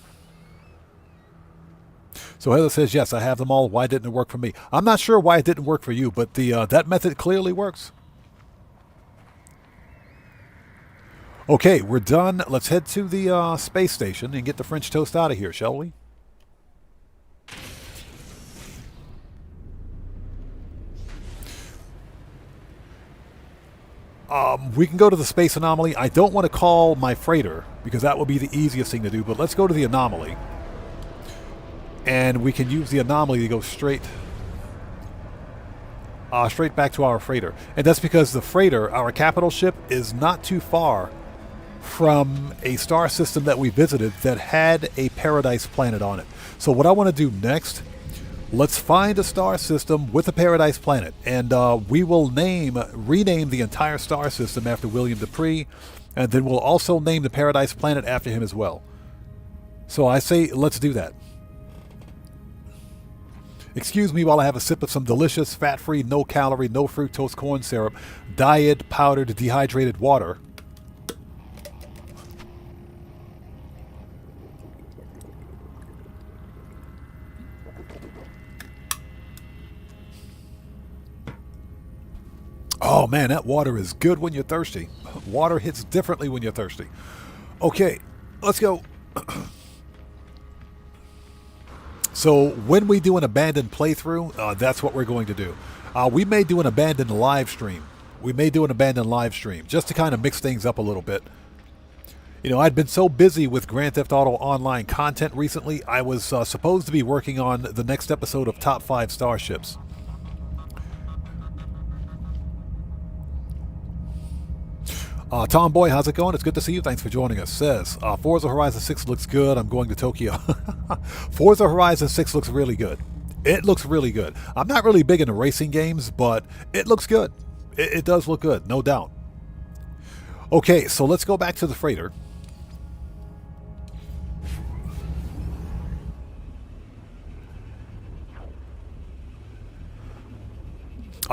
So Heather says, yes, I have them all. Why didn't it work for me? I'm not sure why it didn't work for you, but that method clearly works. Okay, we're done. Let's head to the space station and get the French toast out of here, shall we? We can go to the space anomaly. I don't want to call my freighter because that would be the easiest thing to do, but let's go to the anomaly. And we can use the anomaly to go straight straight back to our freighter. And that's because the freighter, our capital ship, is not too far from a star system that we visited that had a paradise planet on it. So what I want to do next, let's find a star system with a paradise planet, and we will rename the entire star system after William Dupree, and then we'll also name the paradise planet after him as well. So I say let's do that. Excuse me while I have a sip of some delicious, fat-free, no-calorie, no-fructose corn syrup, diet powdered dehydrated water. Oh man, that water is good when you're thirsty. Water hits differently when you're thirsty. Okay, let's go. So when we do an abandoned playthrough, that's what we're going to do. We may do an abandoned live stream. Just to kind of mix things up a little bit. You know, I'd been so busy with Grand Theft Auto Online content recently, I was supposed to be working on the next episode of Top 5 Starships. Tomboy, how's it going? It's good to see you. Thanks for joining us. Says, Forza Horizon 6 looks good. I'm going to Tokyo. Forza Horizon 6 looks really good. It looks really good. I'm not really big into racing games, but it looks good. It does look good, no doubt. Okay, so let's go back to the freighter.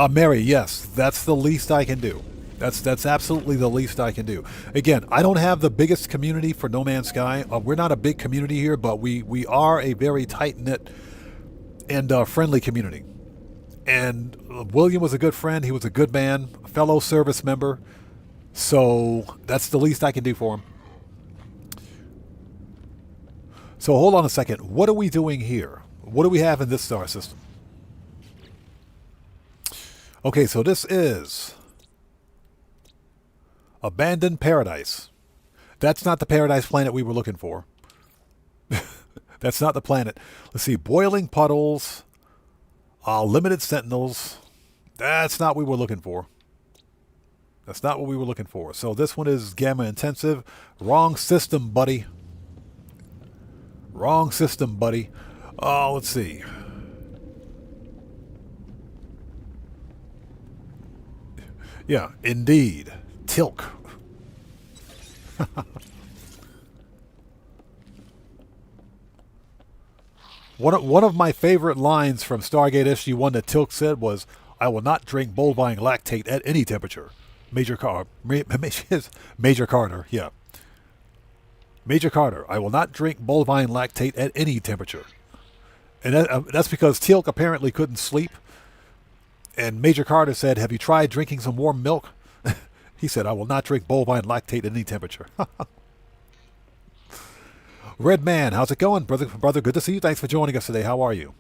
Mary, yes, that's the least I can do. That's absolutely the least I can do. Again, I don't have the biggest community for No Man's Sky. We're not a big community here, but we are a very tight-knit and friendly community. And William was a good friend. He was a good man, a fellow service member. So that's the least I can do for him. So hold on a second. What are we doing here? What do we have in this star system? Okay, so this is Abandoned Paradise. That's not the paradise planet we were looking for. That's not the planet. Let's see. Boiling Puddles. Limited Sentinels. That's not what we were looking for. That's not what we were looking for. So this one is Gamma Intensive. Wrong system, buddy. Wrong system, buddy. Let's see. Yeah, indeed. Tilk. One of my favorite lines from Stargate SG-1 that Tilk said was, "I will not drink bovine lactate at any temperature." Major Carter, yeah. Major Carter, I will not drink bovine lactate at any temperature. And that's because Tilk apparently couldn't sleep. And Major Carter said, "Have you tried drinking some warm milk?" He said, "I will not drink bovine lactate at any temperature." Red Man, how's it going? Brother, good to see you. Thanks for joining us today. How are you?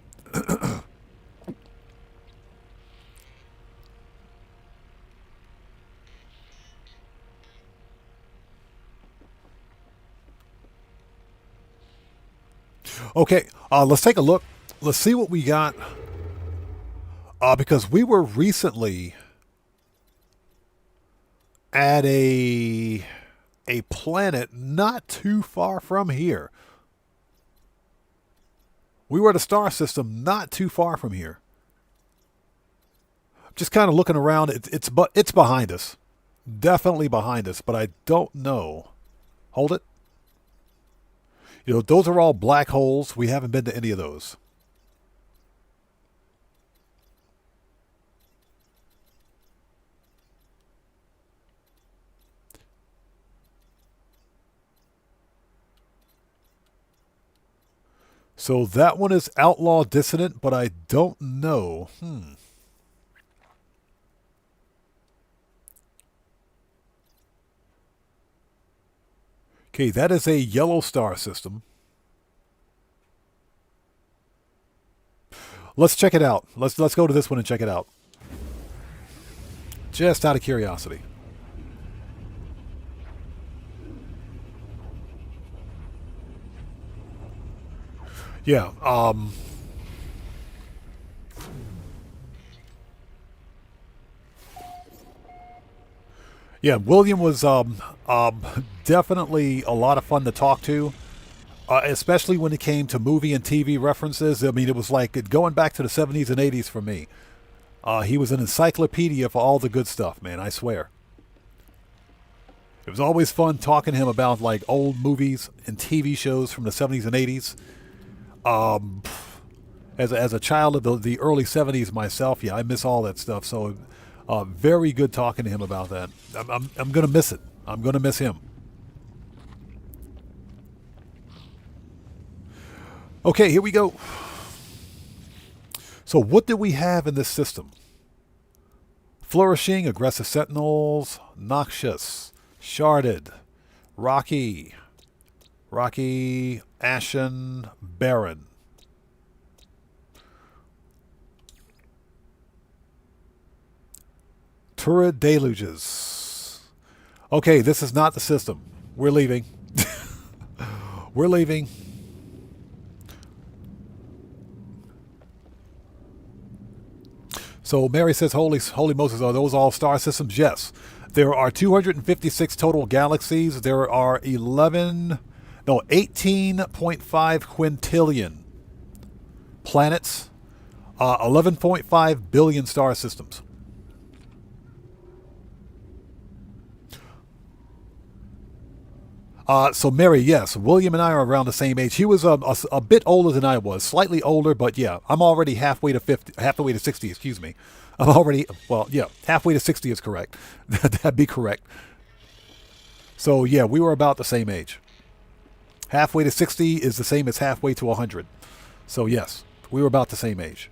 Okay, let's take a look. Let's see what we got. Because we were recently at a planet not too far from here. We were at a star system not too far from here. Just kind of looking around. It's behind us. Definitely behind us, but I don't know. Hold it. You know, those are all black holes. We haven't been to any of those. So that one is Outlaw Dissident, but I don't know. Okay, that is a yellow star system. Let's check it out. Let's go to this one and check it out. Just out of curiosity. Yeah, Yeah, William was definitely a lot of fun to talk to, especially when it came to movie and TV references. I mean, it was like going back to the 70s and 80s for me. He was an encyclopedia for all the good stuff, man, I swear. It was always fun talking to him about like old movies and TV shows from the 70s and 80s. Um, as a child of the early 70s myself, yeah, I miss all that stuff. So very good talking to him about that. I'm going to miss it. I'm going to miss him. Okay, here we go. So what do we have in this system? Flourishing, aggressive sentinels, noxious, sharded, rocky, ashen, barren. Turret deluges. Okay, this is not the system. We're leaving. We're leaving. So Mary says, holy Moses, are those all star systems? Yes. There are 256 total galaxies. There are 18.5 quintillion planets, 11.5 billion star systems. So Mary, yes, William and I are around the same age. He was a bit older than I was, slightly older, but yeah, I'm already halfway to 60. Excuse me, I'm already halfway to 60 is correct. That'd be correct. So yeah, we were about the same age. Halfway to 60 is the same as halfway to 100. So yes, we were about the same age.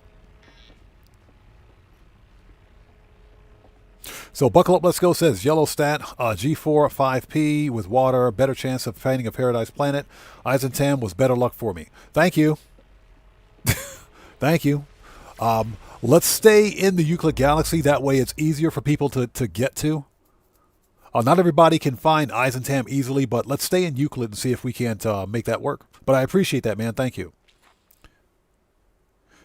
So Buckle Up, Let's Go says, Yellow Stat, G4 5P with water, better chance of finding a paradise planet. Eisentam was better luck for me. Thank you. Thank you. Let's stay in the Euclid Galaxy. That way it's easier for people to get to. Not everybody can find Eisentam easily, but let's stay in Euclid and see if we can't make that work. But I appreciate that, man. Thank you.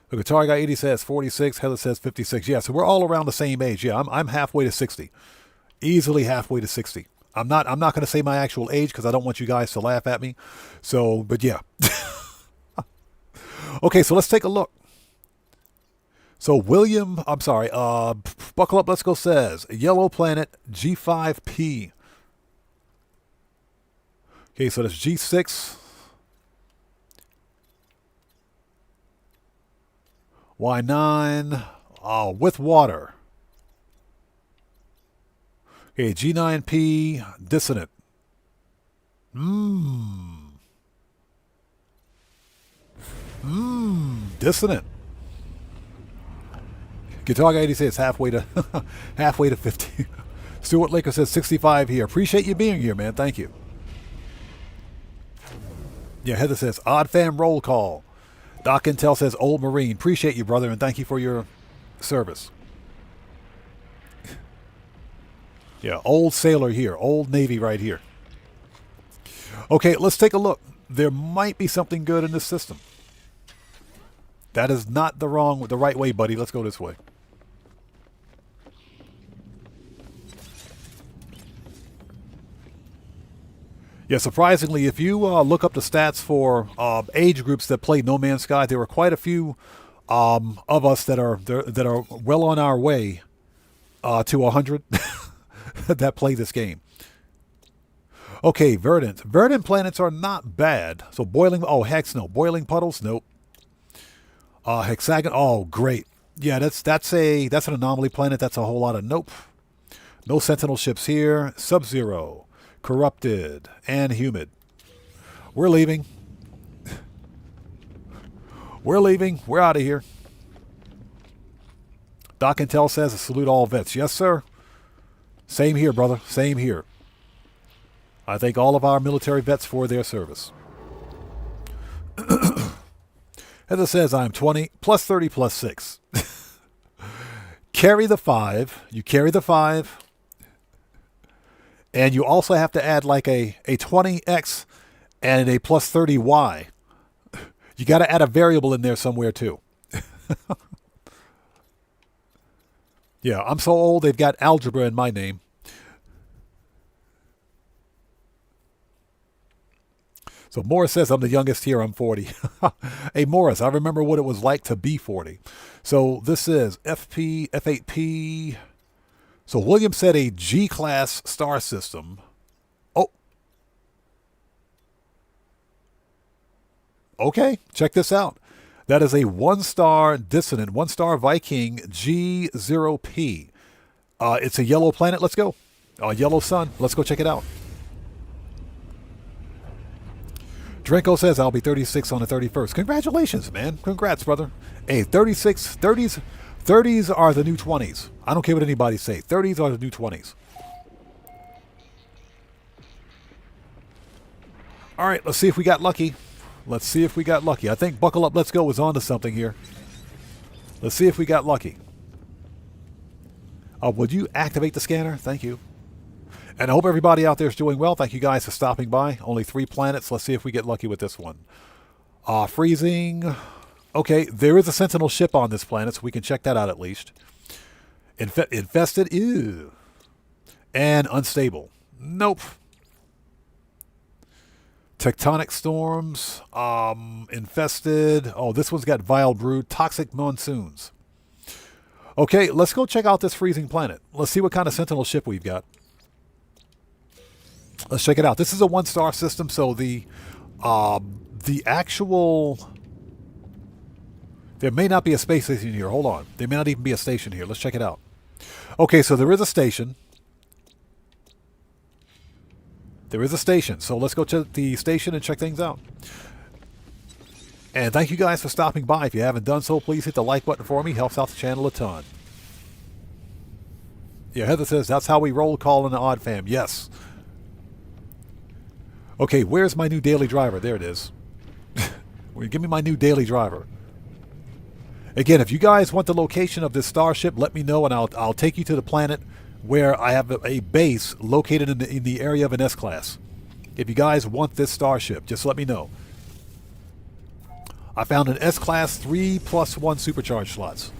The Guitar Guy 80 says 46. Heather says 56. Yeah, so we're all around the same age. Yeah, I'm halfway to 60. Easily halfway to 60. I'm not going to say my actual age because I don't want you guys to laugh at me. So, but yeah. Okay, so let's take a look. So Buckle Up, Let's Go says, Yellow Planet, G5P. Okay, so that's G6. Y9 with water. Okay, G9P dissonant. Dissonant. Guitar Guy 80 says halfway to 50. Stuart Laker says 65 here. Appreciate you being here, man. Thank you. Yeah, Heather says odd fam roll call. Doc Intel says Old Marine. Appreciate you, brother, and thank you for your service. Yeah, old sailor here. Old Navy right here. Okay, let's take a look. There might be something good in this system. That is not the right way, buddy. Let's go this way. Yeah, surprisingly, if you look up the stats for age groups that play No Man's Sky, there are quite a few of us that are well on our way to 100 that play this game. Okay, verdant. Verdant planets are not bad. So boiling. Oh, hex no. Boiling puddles. Nope. Hexagon. Oh, great. Yeah, that's an anomaly planet. That's a whole lot of nope. No sentinel ships here. Sub-Zero. Corrupted and humid. We're leaving. We're leaving. We're out of here. Doc Intel says, salute all vets. Yes, sir. Same here, brother. Same here. I thank all of our military vets for their service. Heather says, I'm 20, plus 30, plus 6. Carry the 5. You carry the 5. And you also have to add like a 20x and a plus 30y. You got to add a variable in there somewhere too. Yeah, I'm so old they've got algebra in my name. So Morris says, I'm the youngest here, I'm 40. Hey, Morris, I remember what it was like to be 40. So this is FP, F8P. So William said a G-class star system. Oh. Okay, check this out. That is a one-star dissonant, one-star Viking G0P. It's a yellow planet. Let's go. Yellow sun. Let's go check it out. Drenko says, I'll be 36 on the 31st. Congratulations, man. Congrats, brother. Hey, 36, 30s are the new 20s. I don't care what anybody say. 30s are the new 20s. All right, let's see if we got lucky. Let's see if we got lucky. I think Buckle Up, Let's Go was on to something here. Let's see if we got lucky. Would you activate the scanner? Thank you. And I hope everybody out there is doing well. Thank you guys for stopping by. Only 3 planets. Let's see if we get lucky with this one. Freezing. Okay, there is a Sentinel ship on this planet, so we can check that out at least. Infested. Ew. And unstable. Nope. Tectonic storms. Infested. Oh, this one's got vile brood. Toxic monsoons. Okay, let's go check out this freezing planet. Let's see what kind of Sentinel ship we've got. Let's check it out. This is a 1-star system, so the actual... There may not be a space station here. Hold on. There may not even be a station here. Let's check it out. Okay, so there is a station. There is a station. So let's go to the station and check things out. And thank you guys for stopping by. If you haven't done so, please hit the like button for me. Helps out the channel a ton. Yeah, Heather says, that's how we roll, call in the Odd Fam. Yes. Okay, where's my new daily driver? There it is. Give me my new daily driver. Again, if you guys want the location of this starship, let me know, and I'll take you to the planet where I have a base located in the area of an S-class. If you guys want this starship, just let me know. I found an S-class 3+1 supercharged slots.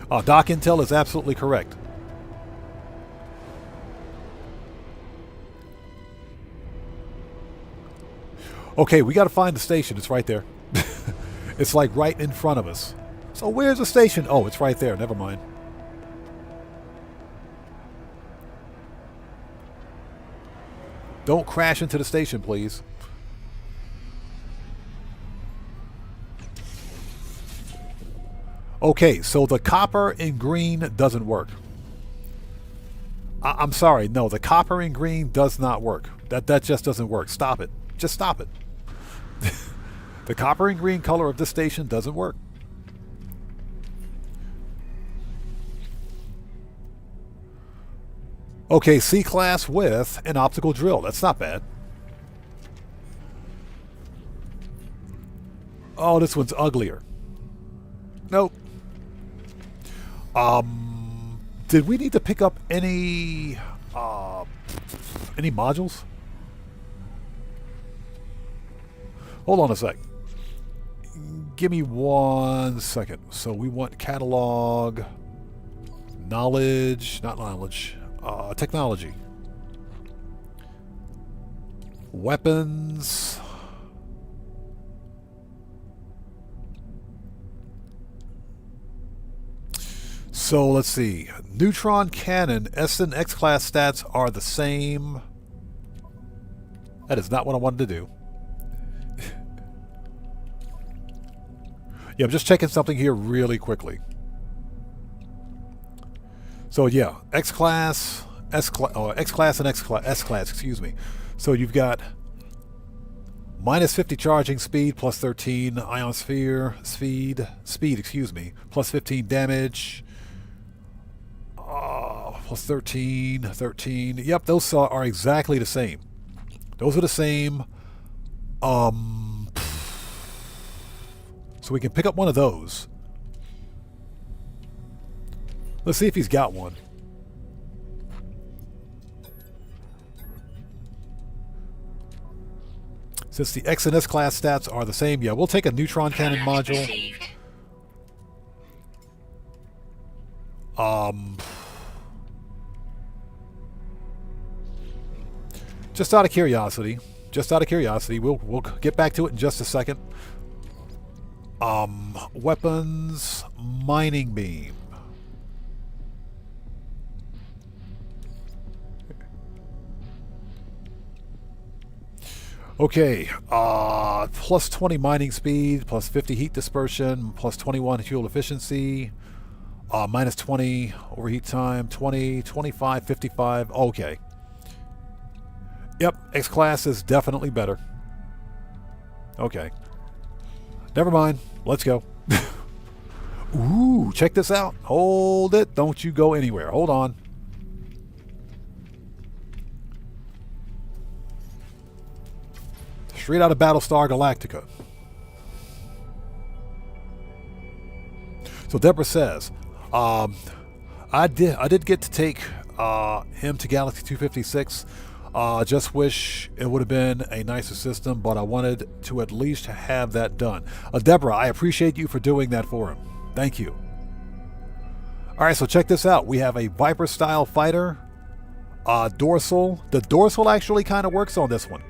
Doc Intel is absolutely correct. Okay, we got to find the station. It's right there. It's like right in front of us. So where's the station? Oh, it's right there. Never mind. Don't crash into the station, please. Okay, so the copper in green doesn't work. I'm sorry. No, the copper in green does not work. That just doesn't work. Stop it. Just stop it. The copper and green color of this station doesn't work. Okay, C-class with an optical drill. That's not bad. Oh, this one's uglier. Nope. Did we need to pick up any modules? Hold on a sec. Give me 1 second. So we want catalog, knowledge, not knowledge, technology, weapons, so let's see. Neutron cannon, S and X class stats are the same. That is not what I wanted to do. Yeah, I'm just checking something here really quickly. So yeah, X-Class, X-Class and S-Class, excuse me. So you've got minus 50 charging speed, plus 13 ionosphere speed, excuse me, plus 15 damage, plus 13. Yep, those are exactly the same. Those are the same. So we can pick up one of those. Let's see if he's got one. Since the X and S class stats are the same, yeah, we'll take a neutron cannon module. Just out of curiosity. Just out of curiosity. We'll get back to it in just a second. Weapons, mining beam. Okay, plus 20 mining speed, plus 50 heat dispersion, plus 21 fuel efficiency, minus 20 overheat time, 20, 25, 55. Okay. Yep, X-Class is definitely better. Okay. Never mind. Let's go. Ooh, check this out. Hold it. Don't you go anywhere. Hold on. Straight out of Battlestar Galactica. So Deborah says, I did get to take him to Galaxy 256. Just wish it would have been a nicer system, but I wanted to at least have that done. Deborah, I appreciate you for doing that for him. Thank you. All right, so check this out. We have a Viper-style fighter, dorsal. The dorsal actually kind of works on this one.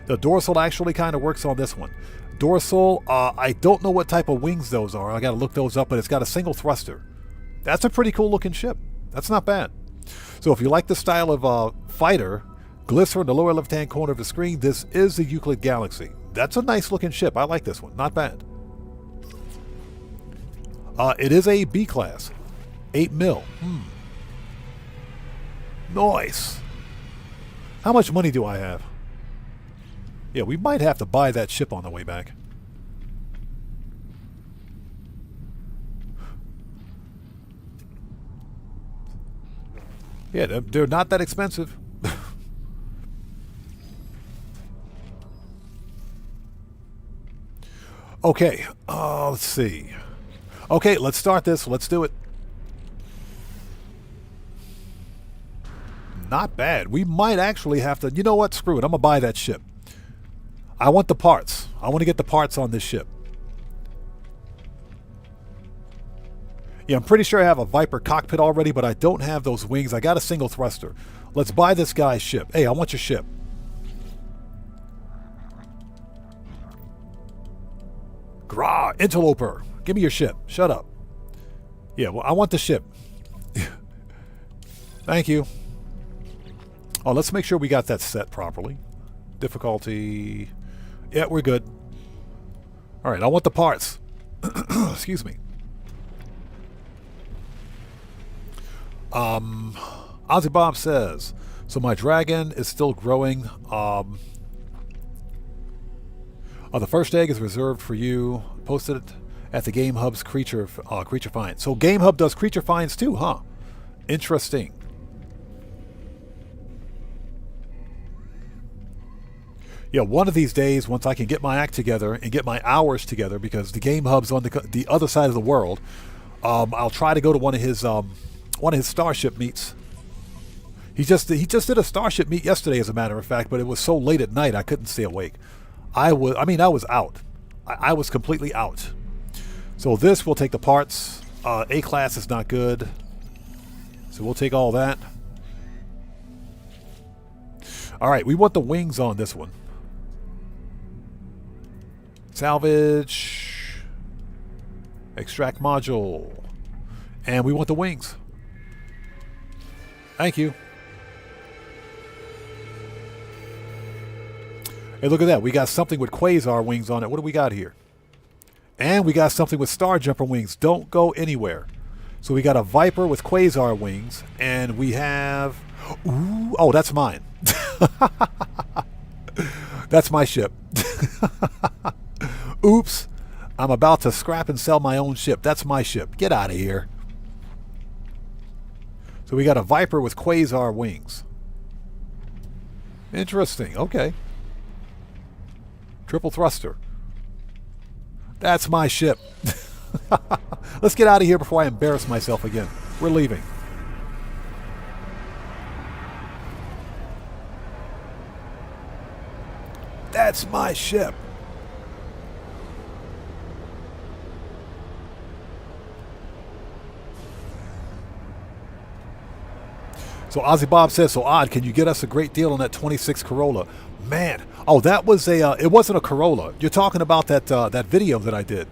Dorsal, I don't know what type of wings those are. I got to look those up, but it's got a single thruster. That's a pretty cool looking ship. That's not bad. So if you like the style of fighter, glister in the lower left-hand corner of the screen, this is the Euclid Galaxy. That's a nice looking ship. I like this one. Not bad. It is a B class. 8 mil. Nice. How much money do I have? Yeah, we might have to buy that ship on the way back. Yeah, they're not that expensive. Okay, let's see. Okay, let's start this. Let's do it. Not bad. We might actually have to... You know what? Screw it. I'm going to buy that ship. I want the parts. I want to get the parts on this ship. Yeah, I'm pretty sure I have a Viper cockpit already, but I don't have those wings. I got a single thruster. Let's buy this guy's ship. Hey, I want your ship. Grah, interloper. Give me your ship. Shut up. Yeah, well, I want the ship. Thank you. Oh, let's make sure we got that set properly. Difficulty. Yeah, we're good. All right, I want the parts. Excuse me. Ozzy Bob says, so my dragon is still growing. The first egg is reserved for you. Posted it at the Game Hub's creature finds. So Game Hub does creature finds too, huh? Interesting. Yeah, one of these days, once I can get my act together and get my hours together, because the Game Hub's on the other side of the world, I'll try to go to one of his Starship meets. He just did a Starship meet yesterday, as a matter of fact, but it was so late at night I couldn't stay awake. I was out. I was completely out. So this will take the parts. A class is not good, so we'll take all that. All right, we want the wings on this one. Salvage. Extract module. And we want the wings. Thank you. Hey, look at that. We got something with Quasar wings on it. What do we got here? And we got something with Star Jumper wings. Don't go anywhere. So we got a Viper with Quasar wings. And we have... Ooh, oh, that's mine. That's my ship. Oops. I'm about to scrap and sell my own ship. That's my ship. Get out of here. So we got a Viper with Quasar wings. Interesting. Okay. Triple thruster. That's my ship. Let's get out of here before I embarrass myself again. We're leaving. That's my ship. So Ozzy Bob says, so odd, can you get us a great deal on that 26 Corolla? Man, oh, that was a, it wasn't a Corolla. You're talking about that that video that I did.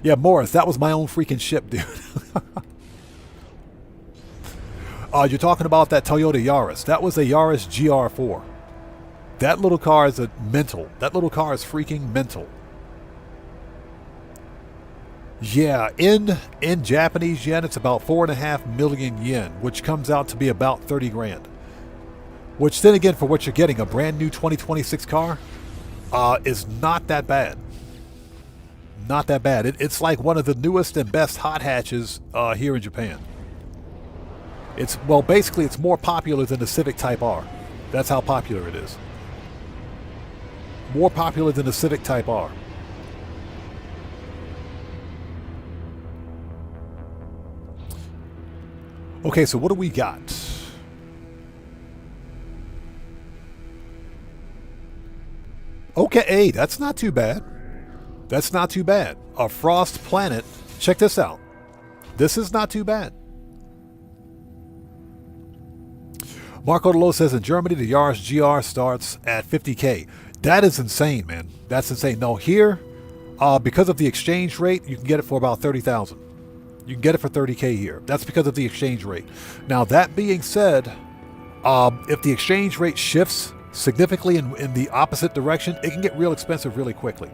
Yeah, Morris, that was my own freaking ship, dude. You're talking about that Toyota Yaris. That was a Yaris GR4. That little car is a mental. That little car is freaking mental. Yeah, in Japanese yen, it's about 4.5 million yen, which comes out to be about 30 grand. Which then again, for what you're getting, a brand new 2026 car, is not that bad. Not that bad. It's like one of the newest and best hot hatches here in Japan. It's, well, basically, it's more popular than the Civic Type R. That's how popular it is. More popular than the Civic Type R. Okay, so what do we got? Okay, hey, that's not too bad. That's not too bad. A Frost Planet. Check this out. This is not too bad. Marco Delo says in Germany, the Yaris GR starts at 50K. That is insane, man. That's insane. No, here, because of the exchange rate, you can get it for about 30,000. You can get it for 30K here. That's because of the exchange rate. Now, that being said, if the exchange rate shifts significantly in the opposite direction, it can get real expensive really quickly.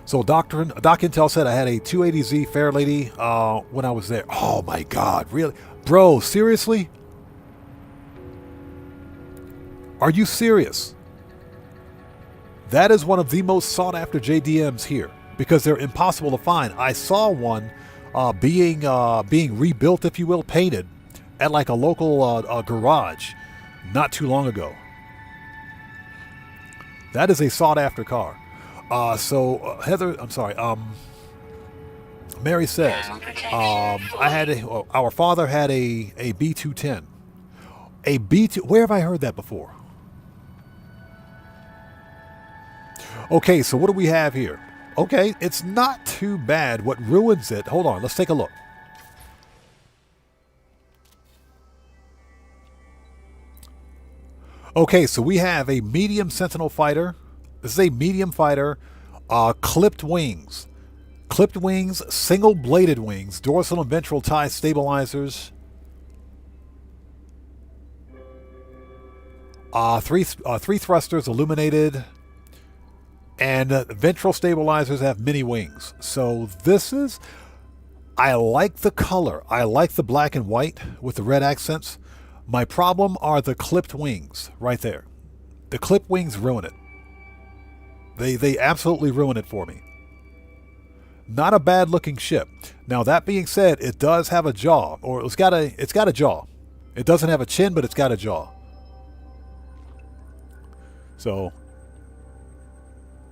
So Doc Intel said I had a 280Z Fairlady when I was there. Oh my God, really? Bro, seriously? Are you serious? That is one of the most sought after JDMs here because they're impossible to find. I saw one being rebuilt, if you will, painted at like a local garage not too long ago. That is a sought after car. Heather, I'm sorry. Mary says, our father had a B210. A B2, where have I heard that before? Okay, so what do we have here? Okay, it's not too bad. What ruins it, hold on, let's take a look. Okay, so we have a medium Sentinel fighter. This is a medium fighter, clipped wings. Clipped wings, single-bladed wings, dorsal and ventral tie stabilizers. Three thrusters illuminated. And ventral stabilizers have mini wings. So this is... I like the color. I like the black and white with the red accents. My problem are the clipped wings right there. The clipped wings ruin it. They absolutely ruin it for me. Not a bad looking ship. Now that being said, it does have a jaw, or it's got a jaw. It doesn't have a chin, but it's got a jaw. So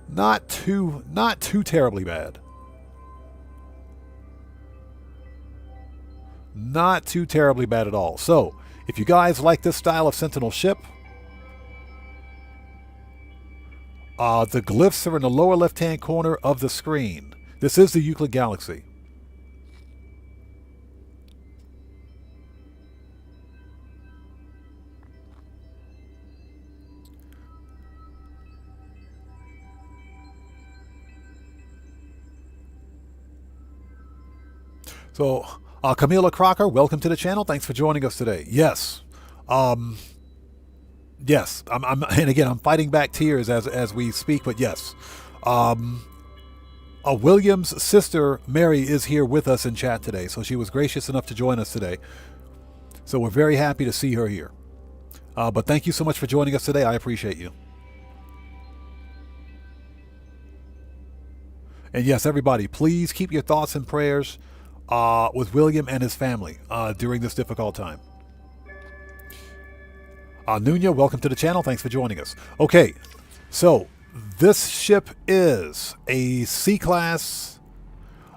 not too terribly bad. Not too terribly bad at all. So if you guys like this style of Sentinel ship, the glyphs are in the lower left-hand corner of the screen. This is the Euclid Galaxy. So, Camila Crocker, welcome to the channel. Thanks for joining us today. Yes. Yes, and again, I'm fighting back tears as we speak, but yes. William's sister, Mary, is here with us in chat today, so she was gracious enough to join us today. So we're very happy to see her here. But thank you so much for joining us today. I appreciate you. And yes, everybody, please keep your thoughts and prayers with William and his family during this difficult time. Nunya, welcome to the channel. Thanks for joining us. Okay, so this ship is a C-Class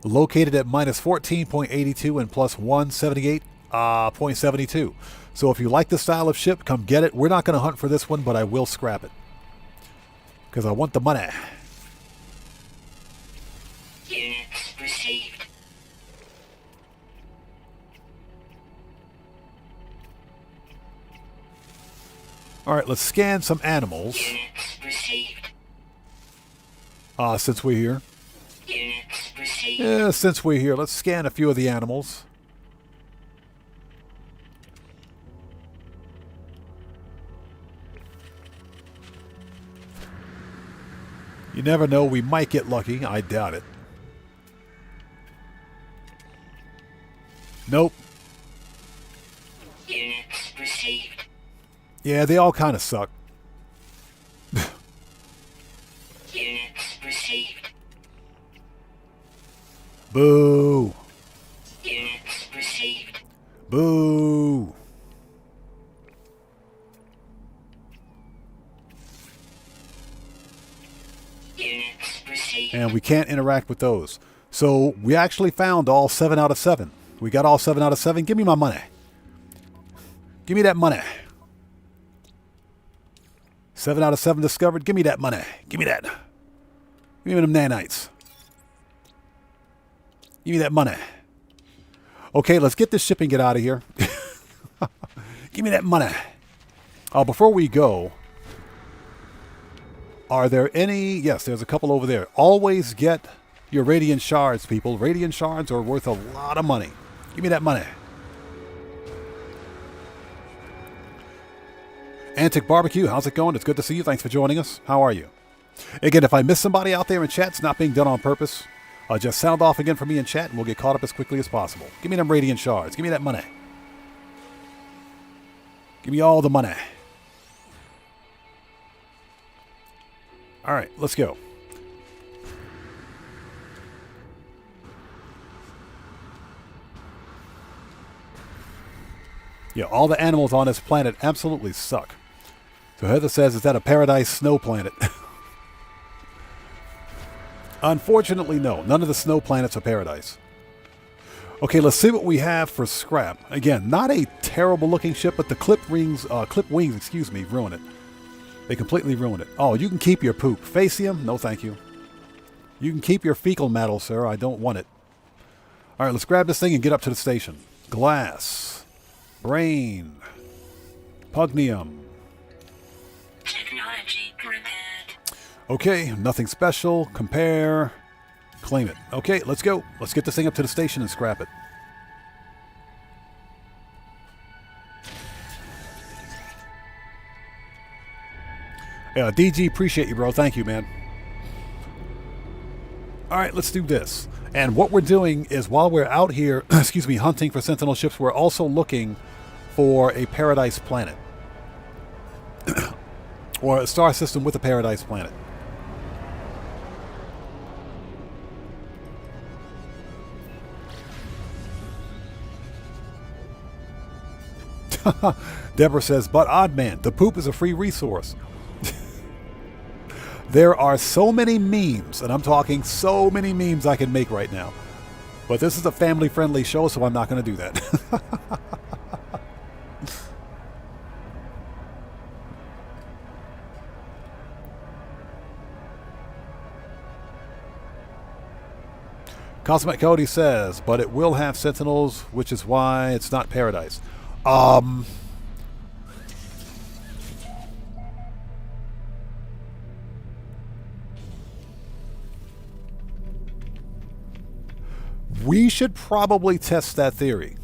located at minus 14.82 and plus 178.72. So if you like this style of ship, come get it. We're not going to hunt for this one, but I will scrap it because I want the money. Units received. All right, let's scan some animals. Since we're here. Yeah, since we're here, let's scan a few of the animals. You never know, we might get lucky. I doubt it. Nope. Yeah, they all kind of suck. Boo. Boo. And we can't interact with those. So we actually found all 7 out of 7. We got all 7 out of 7. Give me my money. Give me that money. 7 out of 7 discovered. Give me that money. Give me that. Give me them nanites. Give me that money. Okay, let's get this ship and get out of here. Give me that money. Before we go, are there any... Yes, there's a couple over there. Always get your radiant shards, people. Radiant shards are worth a lot of money. Give me that money. Antic Barbecue, how's it going? It's good to see you. Thanks for joining us. How are you? Again, if I miss somebody out there in chat, it's not being done on purpose. Just sound off again for me in chat, and we'll get caught up as quickly as possible. Give me them radiant shards. Give me that money. Give me all the money. All right, let's go. Yeah, all the animals on this planet absolutely suck. So Heather says, is that a paradise snow planet? Unfortunately, no. None of the snow planets are paradise. Okay, let's see what we have for scrap. Again, not a terrible looking ship, but the clip wings, ruin it. They completely ruin it. Oh, you can keep your poop. Facium? No, thank you. You can keep your fecal matter, sir. I don't want it. All right, let's grab this thing and get up to the station. Glass. Brain. Pugnium. Technology repaired. Okay, nothing special. Compare. Claim it. Okay, let's go. Let's get this thing up to the station and scrap it. Yeah, DG, appreciate you, bro. Thank you, man. All right, let's do this. And what we're doing is while we're out here, hunting for Sentinel ships, we're also looking for a paradise planet. Or a star system with a paradise planet. Deborah says, but odd man, the poop is a free resource. There are so many memes, and I'm talking so many memes I can make right now. But this is a family-friendly show, so I'm not going to do that. Cosmic Cody says, but it will have sentinels, which is why it's not paradise. We should probably test that theory.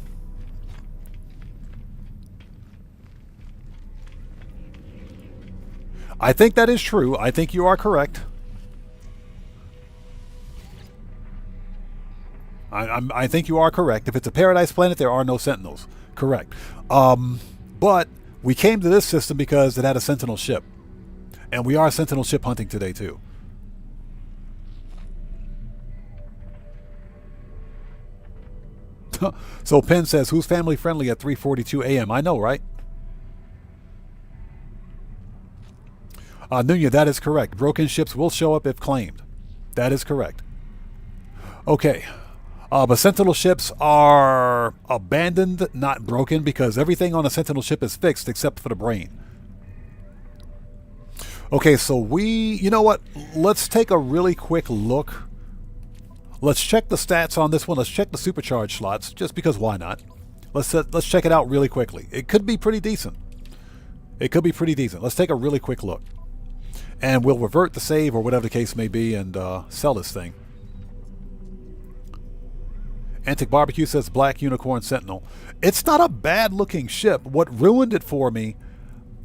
I think that is true. I think you are correct. I think you are correct. If it's a paradise planet, there are no sentinels. Correct. But we came to this system because it had a sentinel ship. And we are sentinel ship hunting today, too. So Penn says, who's family friendly at 3:42 a.m.? I know, right? Nunya, that is correct. Broken ships will show up if claimed. That is correct. Okay. But Sentinel ships are abandoned, not broken, because everything on a Sentinel ship is fixed except for the brain. Okay, so you know what? Let's take a really quick look. Let's check the stats on this one. Let's check the supercharged slots, just because why not? Let's check it out really quickly. It could be pretty decent. It could be pretty decent. Let's take a really quick look. And we'll revert the save or whatever the case may be and sell this thing. Antic Barbecue says Black Unicorn Sentinel. It's not a bad looking ship. What ruined it for me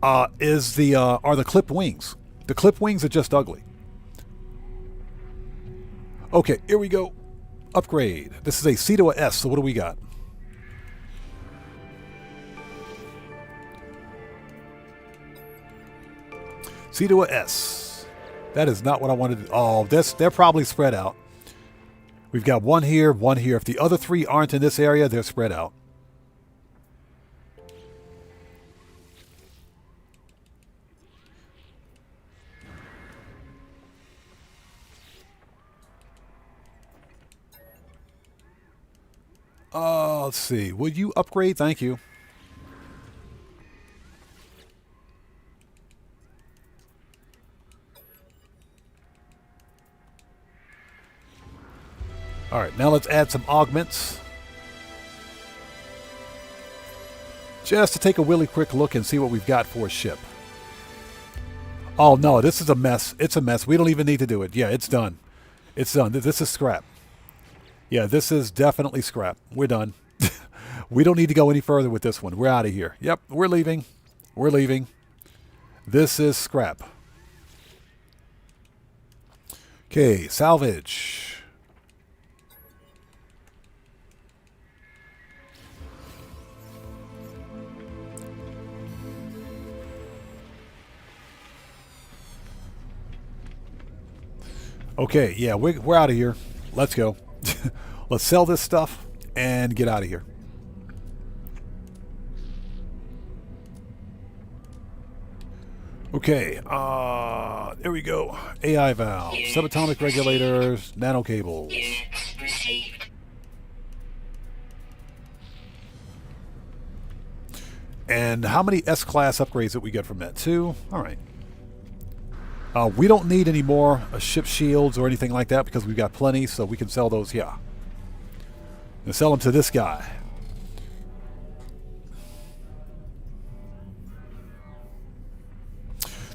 are the clipped wings. The clipped wings are just ugly. Okay, here we go. Upgrade. This is a C to a S, so what do we got? C to a S. That is not what I wanted to... Oh, they're probably spread out. We've got one here, one here. If the other three aren't in this area, they're spread out. Let's see. Would you upgrade? Thank you. All right, now let's add some augments. Just to take a really quick look and see what we've got for a ship. Oh, no, this is a mess. It's a mess. We don't even need to do it. Yeah, it's done. It's done. This is scrap. Yeah, this is definitely scrap. We're done. We don't need to go any further with this one. We're out of here. Yep, we're leaving. We're leaving. This is scrap. Okay, salvage. Okay, yeah, we're out of here. Let's go. Let's sell this stuff and get out of here. Okay, there we go. AI valves, subatomic regulators, nano cables. And how many S-class upgrades that we get from that? 2? All right. We don't need any more ship shields or anything like that because we've got plenty, so we can sell those here. And sell them to this guy.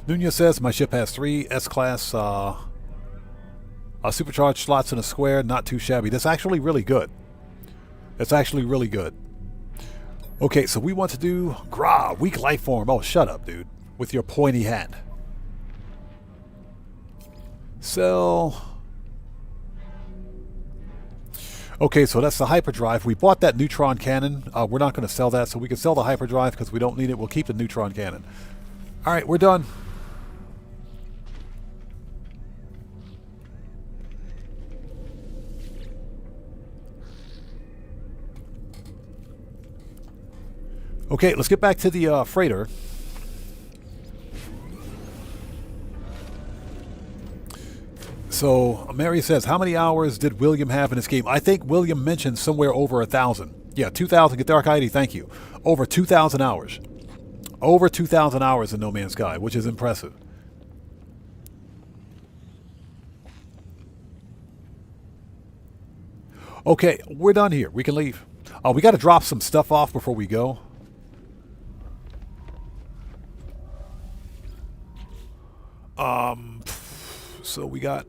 Nunez says, my ship has 3 S-class supercharged slots in a square. Not too shabby. That's actually really good. That's actually really good. Okay, so we want to do Gra, weak life form. Oh, shut up, dude. With your pointy hat. Sell. Okay, so that's the hyperdrive. We bought that neutron cannon. We're not going to sell that, so we can sell the hyperdrive because we don't need it. We'll keep the neutron cannon. All right, we're done. Okay, let's get back to the freighter. So Mary says, how many hours did William have in this game? I think William mentioned somewhere over 1,000. Yeah, 2,000. Get Dark Heidi, thank you. Over 2,000 hours. Over 2,000 hours in No Man's Sky, which is impressive. Okay, we're done here. We can leave. We got to drop some stuff off before we go. So we got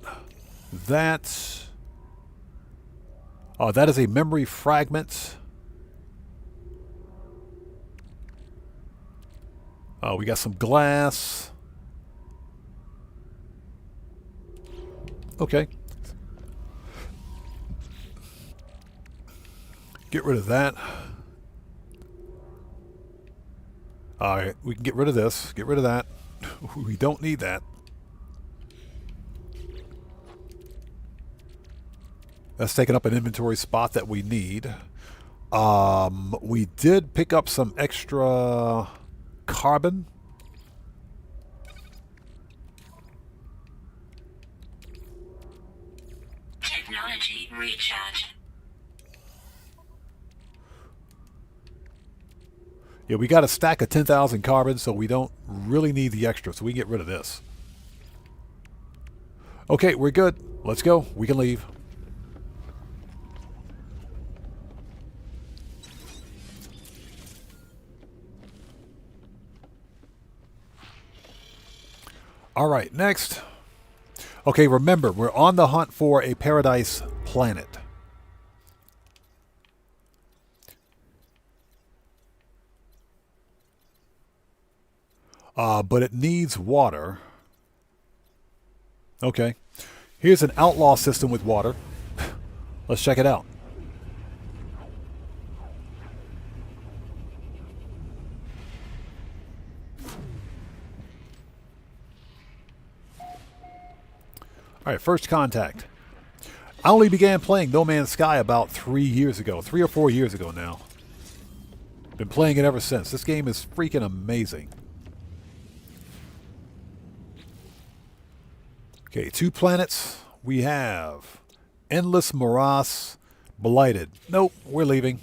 that. That is a memory fragment. We got some glass. Okay. Get rid of that. All right, we can get rid of this. Get rid of that. We don't need that. That's taking up an inventory spot that we need. We did pick up some extra carbon. Technology recharge. Yeah, we got a stack of 10,000 carbon, so we don't really need the extra, so we can get rid of this. Okay, we're good. Let's go. We can leave. All right, next. Okay, remember, we're on the hunt for a paradise planet. But it needs water. Okay. Here's an outlaw system with water. Let's check it out. All right, first contact. I only began playing No Man's Sky about 3 years ago. 3 or 4 years ago now. Been playing it ever since. This game is freaking amazing. Okay, 2 planets. We have Endless Morass, Blighted. Nope, we're leaving.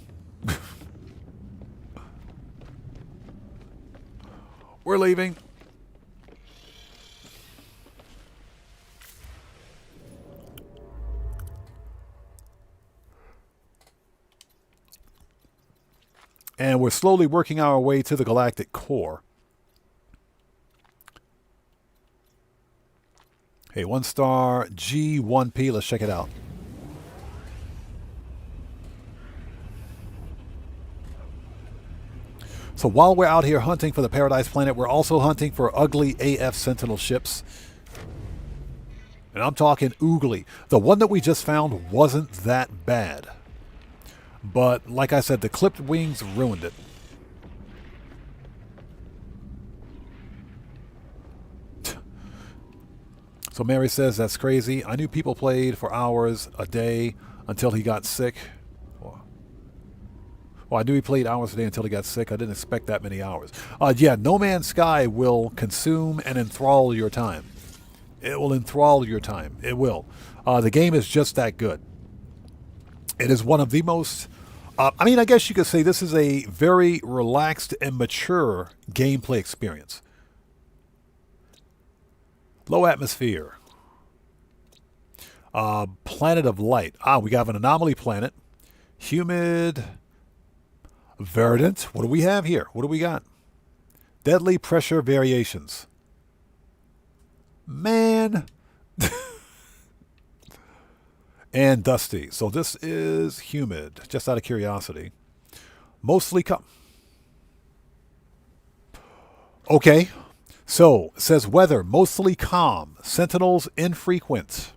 We're leaving. And we're slowly working our way to the galactic core. Hey, 1 star G1P. Let's check it out. So while we're out here hunting for the Paradise Planet, we're also hunting for ugly AF Sentinel ships. And I'm talking oogly. The one that we just found wasn't that bad. But, like I said, the clipped wings ruined it. So Mary says, that's crazy. I knew people played for hours a day until he got sick. Well, I knew he played hours a day until he got sick. I didn't expect that many hours. Yeah, No Man's Sky will consume and enthrall your time. It will enthrall your time. It will. The game is just that good. It is one of the most... I mean, I guess you could say this is a very relaxed and mature gameplay experience. Low atmosphere. Planet of light. We got an anomaly planet. Humid. Verdant. What do we have here? What do we got? Deadly pressure variations. Man. And dusty. So this is humid, just out of curiosity. Mostly okay. So, it says weather, mostly calm. Sentinels infrequent.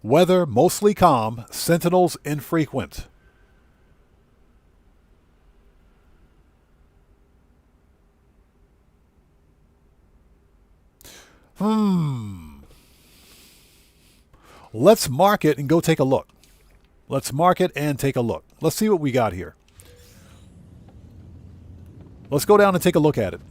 Weather, mostly calm. Sentinels infrequent. Let's mark it and go take a look. Let's mark it and take a look. Let's see what we got here. Let's go down and take a look at it.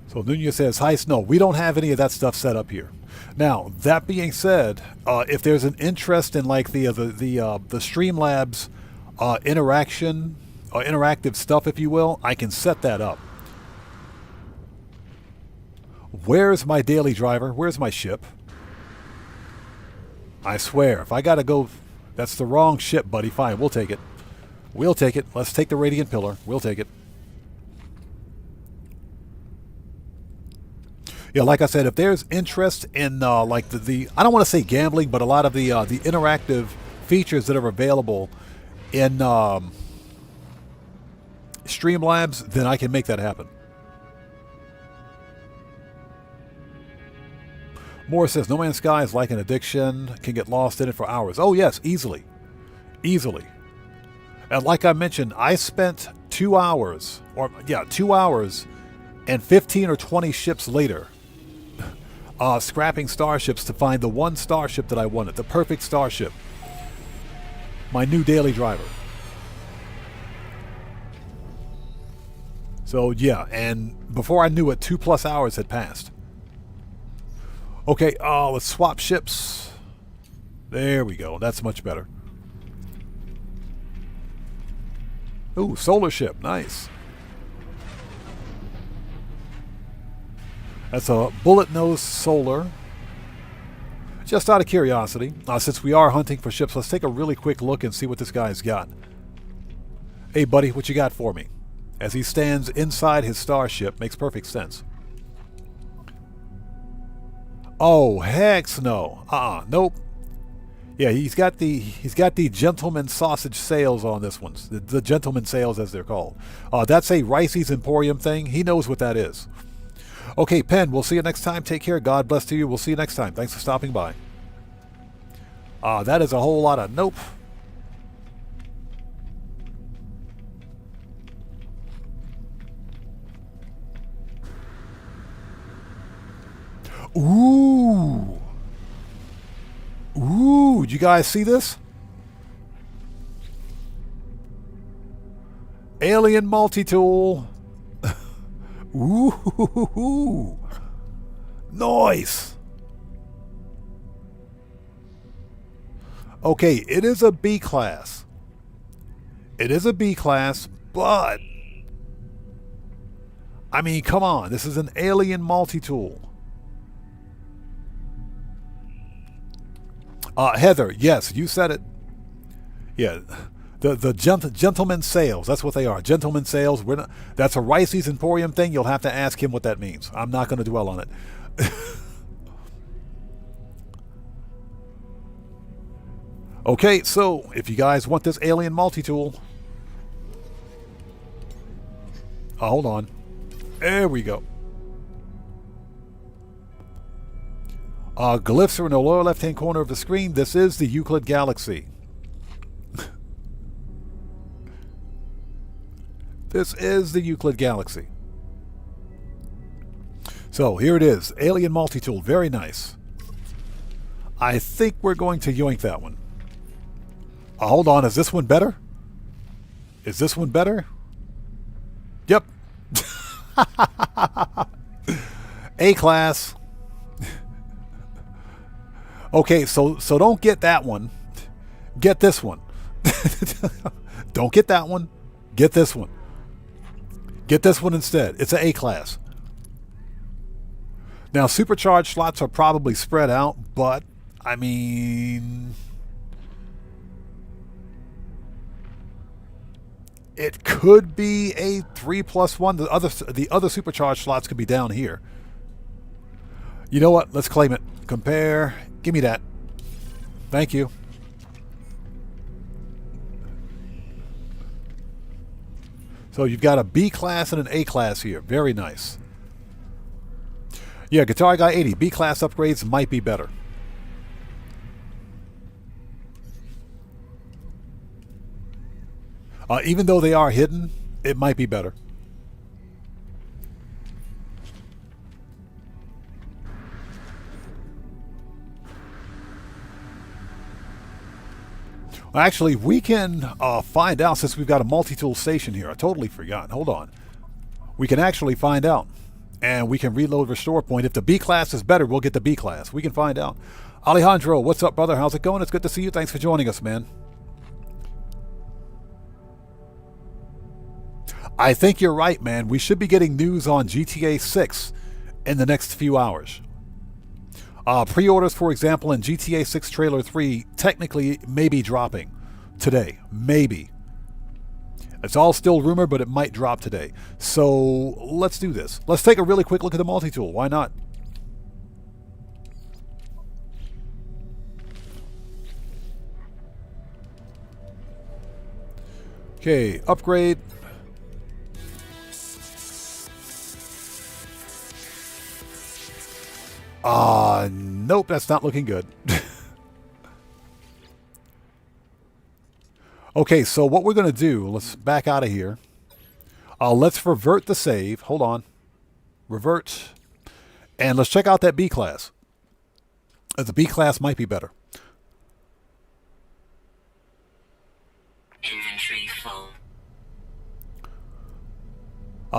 So Nunez says, hi, Snow. We don't have any of that stuff set up here. Now, that being said, if there's an interest in like the Streamlabs interactive stuff, if you will, I can set that up. Where's my daily driver? Where's my ship? I swear, if I gotta go, that's the wrong ship, buddy. Fine, we'll take it. We'll take it. Let's take the Radiant Pillar. We'll take it. Yeah, like I said, if there's interest in like the I don't want to say gambling, but a lot of the interactive features that are available in Streamlabs, then I can make that happen. Morris says, No Man's Sky is like an addiction, can get lost in it for hours. Oh yes, easily. Easily. And like I mentioned, I spent 2 hours, 2 hours and 15 or 20 ships later scrapping starships to find the one starship that I wanted, the perfect starship. My new daily driver. So yeah, and before I knew it, 2+ hours had passed. Okay, let's swap ships. There we go. That's much better. Ooh, solar ship. Nice. That's a bullet nose solar. Just out of curiosity, since we are hunting for ships, let's take a really quick look and see what this guy's got. Hey, buddy, what you got for me? As he stands inside his starship, makes perfect sense. Oh, heck no. Nope. Yeah, he's got the gentleman sausage sails on this one. The gentleman sails, as they're called. That's a Ricey's Emporium thing. He knows what that is. Okay, Penn, we'll see you next time. Take care. God bless to you. We'll see you next time. Thanks for stopping by. That is a whole lot of nope. Ooh. Ooh, did you guys see this? Alien multi-tool. Ooh. Nice. Okay, it is a B class. It is a B class, but I mean, come on. This is an alien multi-tool. Heather, yes, you said it. Yeah, the gentleman sales. That's what they are. Gentleman sales. We're not. That's a Ricey's Emporium thing. You'll have to ask him what that means. I'm not going to dwell on it. Okay, so if you guys want this alien multi-tool, hold on. There we go. Glyphs are in the lower left-hand corner of the screen. This is the Euclid Galaxy. This is the Euclid Galaxy. So here it is. Alien multi-tool. Very nice. I think we're going to yoink that one. Hold on. Is this one better? Is this one better? Yep. A-class. Okay, so don't get that one. Get this one. Don't get that one. Get this one. Get this one instead. It's an A-class. Now, supercharged slots are probably spread out, but, I mean, it could be a 3+1. The other supercharged slots could be down here. You know what? Let's claim it. Compare. Give me that. Thank you. So you've got a B class and an A class here. Very nice. Yeah, Guitar Guy 80. B class upgrades might be better. Even though they are hidden, it might be better. Actually, we can find out, since we've got a multi-tool station here. I totally forgot. Hold on. We can actually find out. And we can reload restore point. If the B class is better, we'll get the B class. We can find out. Alejandro, what's up, brother? How's it going? It's good to see you. Thanks for joining us, man. I think you're right, man. We should be getting news on GTA 6 in the next few hours. Pre-orders, for example, in GTA 6 Trailer 3 technically may be dropping today. Maybe. It's all still rumor, but it might drop today. So let's do this. Let's take a really quick look at the multi-tool. Why not? Okay, upgrade. Nope, that's not looking good. Okay, so what we're going to do, let's back out of here. Let's revert the save. Hold on. Revert. And let's check out that B class. The B class might be better. Inventory full.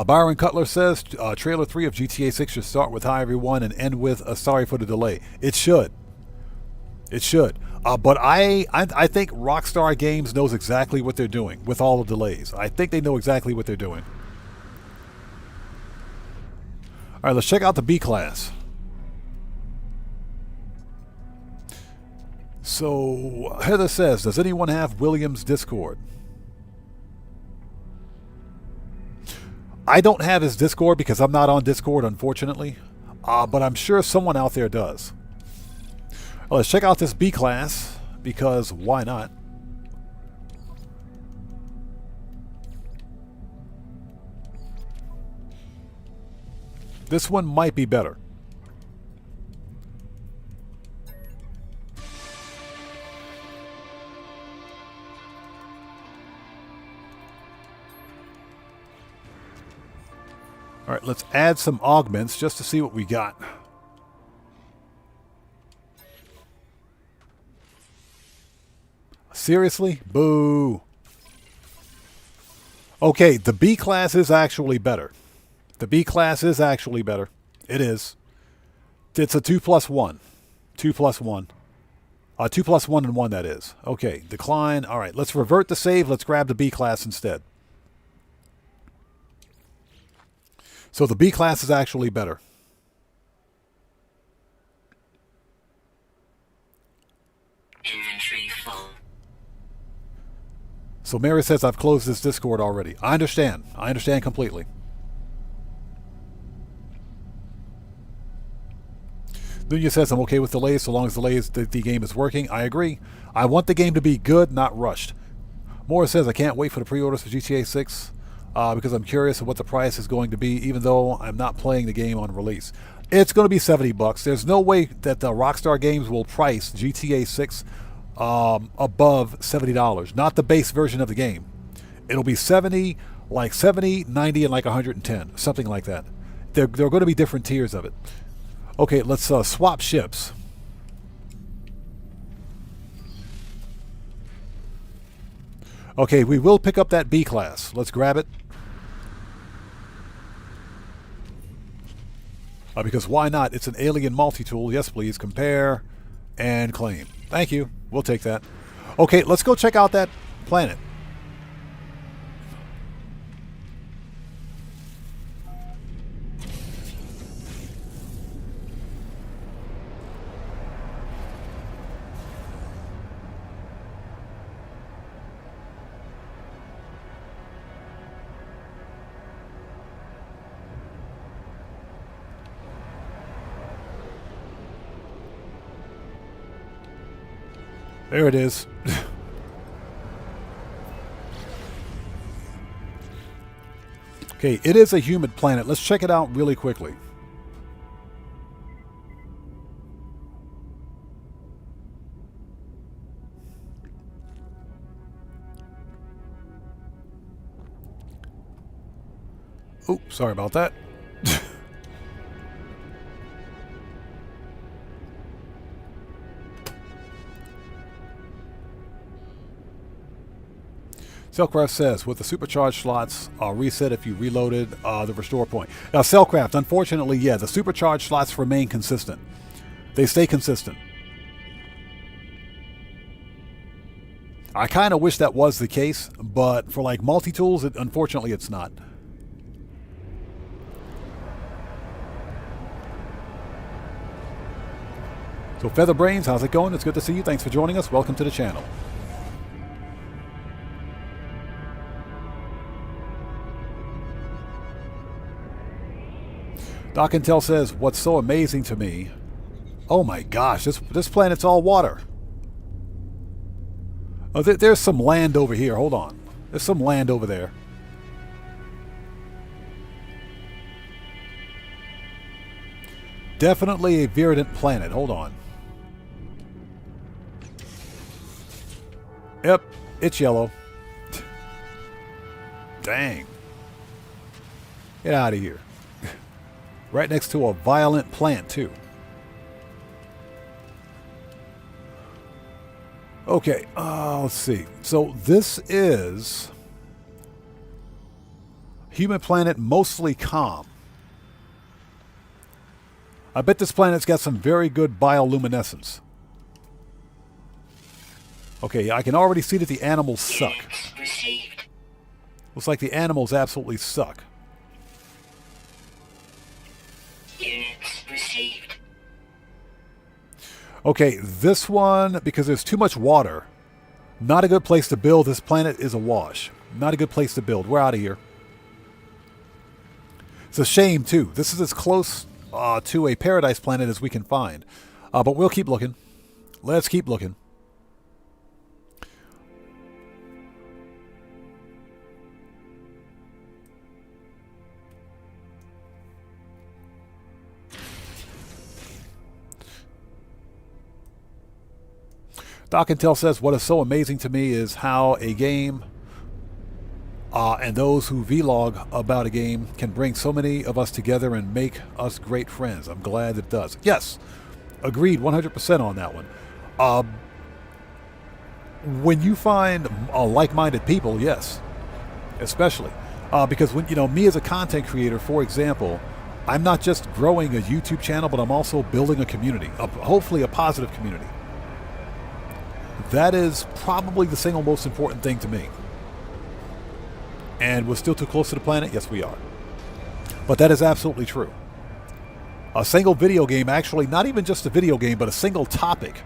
Byron Cutler says, Trailer 3 of GTA 6 should start with Hi Everyone and end with Sorry for the Delay. It should. It should. But I think Rockstar Games knows exactly what they're doing with all the delays. I think they know exactly what they're doing. All right, let's check out the B class. So Heather says, does anyone have William's Discord? I don't have his Discord because I'm not on Discord, unfortunately. But I'm sure someone out there does. Well, let's check out this B class, because why not? This one might be better. All right, let's add some augments just to see what we got. Seriously? Boo. Okay, the B class is actually better. The B class is actually better. It is. It's a 2+1. 2+1. 2+1 and 1, that is. Okay, decline. All right, let's revert the save. Let's grab the B class instead. So the B class is actually better. Inventory full. So Mary says, I've closed this Discord already. I understand. I understand completely. Nunya says, I'm okay with delays so long as the game is working. I agree. I want the game to be good, not rushed. Morris says, I can't wait for the pre-orders for GTA 6 because I'm curious of what the price is going to be, even though I'm not playing the game on release. It's going to be $70. There's no way that the Rockstar Games will price GTA 6 above $70. Not the base version of the game. It'll be 70, like 70, 90, and like 110. Something like that. There are going to be different tiers of it. Okay, let's swap ships. Okay, we will pick up that B class. Let's grab it. Because why not? It's an alien multi-tool. Yes, please. Compare and claim. Thank you. We'll take that. Okay, let's go check out that planet. There it is. Okay, it is a humid planet. Let's check it out really quickly. Oh, sorry about that. Cellcraft says, with the supercharged slots reset if you reloaded the restore point. Now, Cellcraft, unfortunately, yeah, the supercharged slots remain consistent. They stay consistent. I kind of wish that was the case, but for like multi-tools, unfortunately, it's not. So, Featherbrains, how's it going? It's good to see you. Thanks for joining us. Welcome to the channel. Doc Intel says, what's so amazing to me... Oh my gosh, this planet's all water. Oh, there's some land over here. Hold on. There's some land over there. Definitely a verdant planet. Hold on. Yep, it's yellow. Dang. Get out of here. Right next to a violent plant, too. Okay, let's see. So this is human planet, mostly calm. I bet this planet's got some very good bioluminescence. Okay, I can already see that the animals suck. Units received. Looks like the animals absolutely suck. Units received. Okay, this one, because there's too much water, not a good place to build. This planet is awash. Not a good place to build. We're out of here. It's a shame, too. This is as close to a paradise planet as we can find. But we'll keep looking. Let's keep looking. Doc Intel says, what is so amazing to me is how a game and those who vlog about a game can bring so many of us together and make us great friends. I'm glad it does. Yes, agreed 100% on that one. When you find like-minded people, yes, especially. Because when me as a content creator, for example, I'm not just growing a YouTube channel, but I'm also building a community, hopefully a positive community. That is probably the single most important thing to me. And we're still too close to the planet? Yes, we are. But that is absolutely true. A single video game, actually, not even just a video game, but a single topic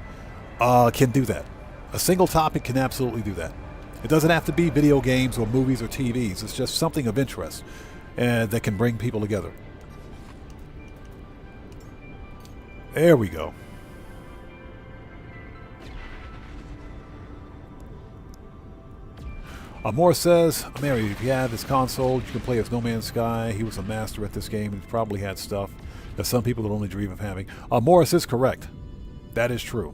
can do that. A single topic can absolutely do that. It doesn't have to be video games or movies or TVs. It's just something of interest that can bring people together. There we go. Morris says, Mary, if you have this console, you can play as No Man's Sky. He was a master at this game. He probably had stuff that some people would only dream of having. Morris is correct. That is true.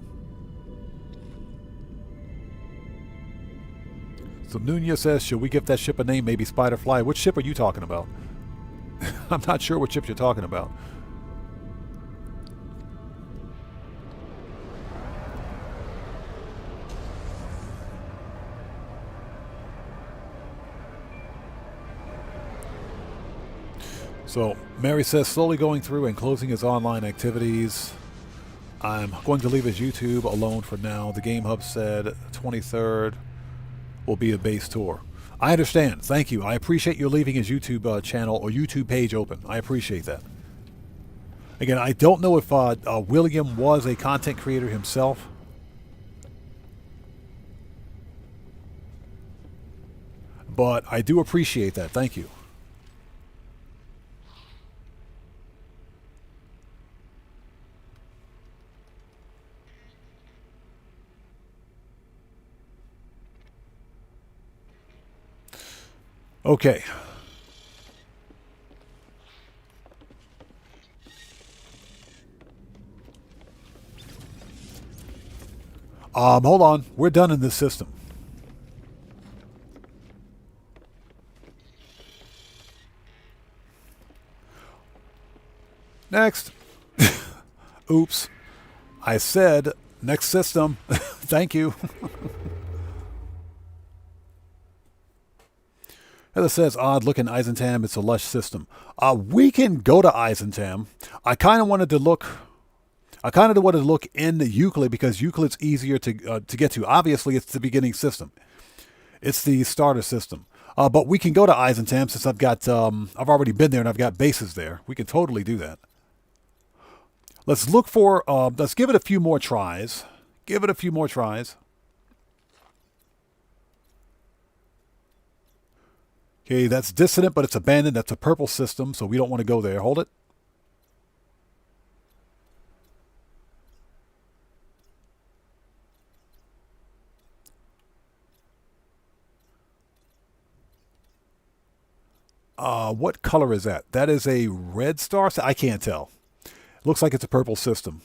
So Nunya says, should we give that ship a name? Maybe Spiderfly. Which ship are you talking about? I'm not sure what ship you're talking about. So Mary says, slowly going through and closing his online activities. I'm going to leave his YouTube alone for now. The Game Hub said 23rd will be a base tour. I understand. Thank you. I appreciate you leaving his YouTube channel or YouTube page open. I appreciate that. Again, I don't know if William was a content creator himself. But I do appreciate that. Thank you. Okay. Hold on. We're done in this system. Next. Oops. I said next system. Thank you. As it says, odd looking Eisentam, it's a lush system. We can go to Eisentam. I kind of wanted to look in Euclid because Euclid's easier to get to. Obviously, it's the beginning system. It's the starter system. But we can go to Eisentam since I've already been there and I've got bases there. We can totally do that. Let's look for, let's give it a few more tries. Give it a few more tries. Okay, that's Dissident, but it's abandoned. That's a purple system, so we don't want to go there. Hold it. What color is that? That is a red star? I can't tell. Looks like it's a purple system.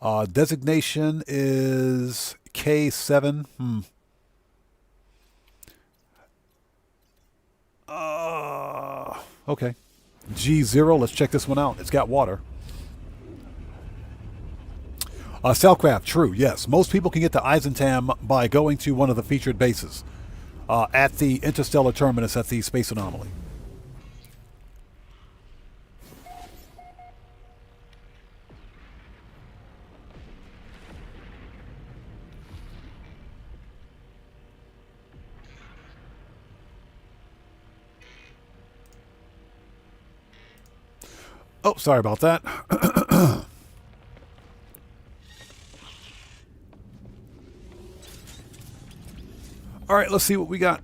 Designation is K7. Okay. G0, let's check this one out. It's got water. Cellcraft, true, yes. Most people can get to Eisentam by going to one of the featured bases at the interstellar terminus at the Space Anomaly. Oh, sorry about that. All right, let's see what we got.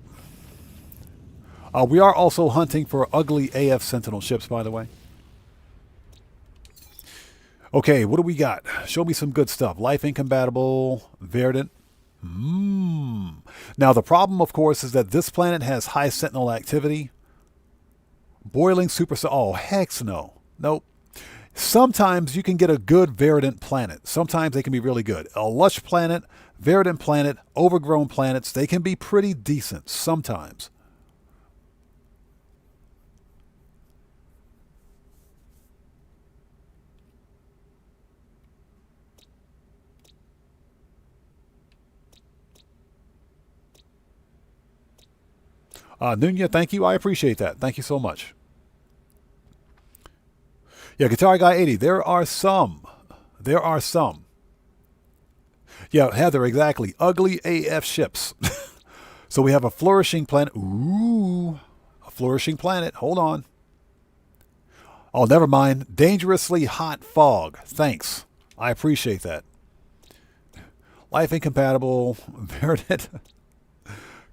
We are also hunting for ugly AF Sentinel ships, by the way. Okay, what do we got? Show me some good stuff. Life incompatible, Verdant. Now, the problem, of course, is that this planet has high Sentinel activity. Boiling super... Oh, heck no. Nope. Sometimes you can get a good Verdant planet. Sometimes they can be really good. A lush planet, Verdant planet, overgrown planets, they can be pretty decent sometimes. Nunya, thank you. I appreciate that. Thank you so much. Yeah, Guitar Guy 80. There are some. There are some. Yeah, Heather, exactly. Ugly AF ships. So we have a flourishing planet. Ooh, a flourishing planet. Hold on. Oh, never mind. Dangerously hot fog. Thanks. I appreciate that. Life incompatible. Verdant.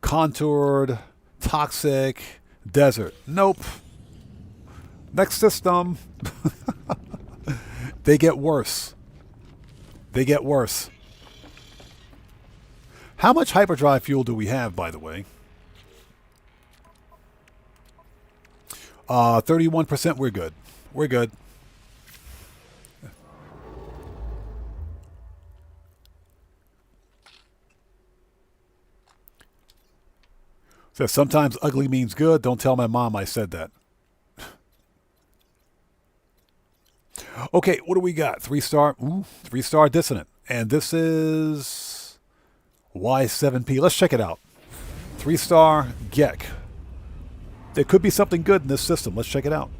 Contoured. Toxic. Desert. Nope. Next system. They get worse. They get worse. How much hyperdrive fuel do we have, by the way? 31%. We're good. We're good. So sometimes ugly means good. Don't tell my mom I said that. Okay, what do we got? 3-star. Ooh, 3-star dissonant. And this is Y7P. Let's check it out. 3-star Gek. There could be something good in this system. Let's check it out.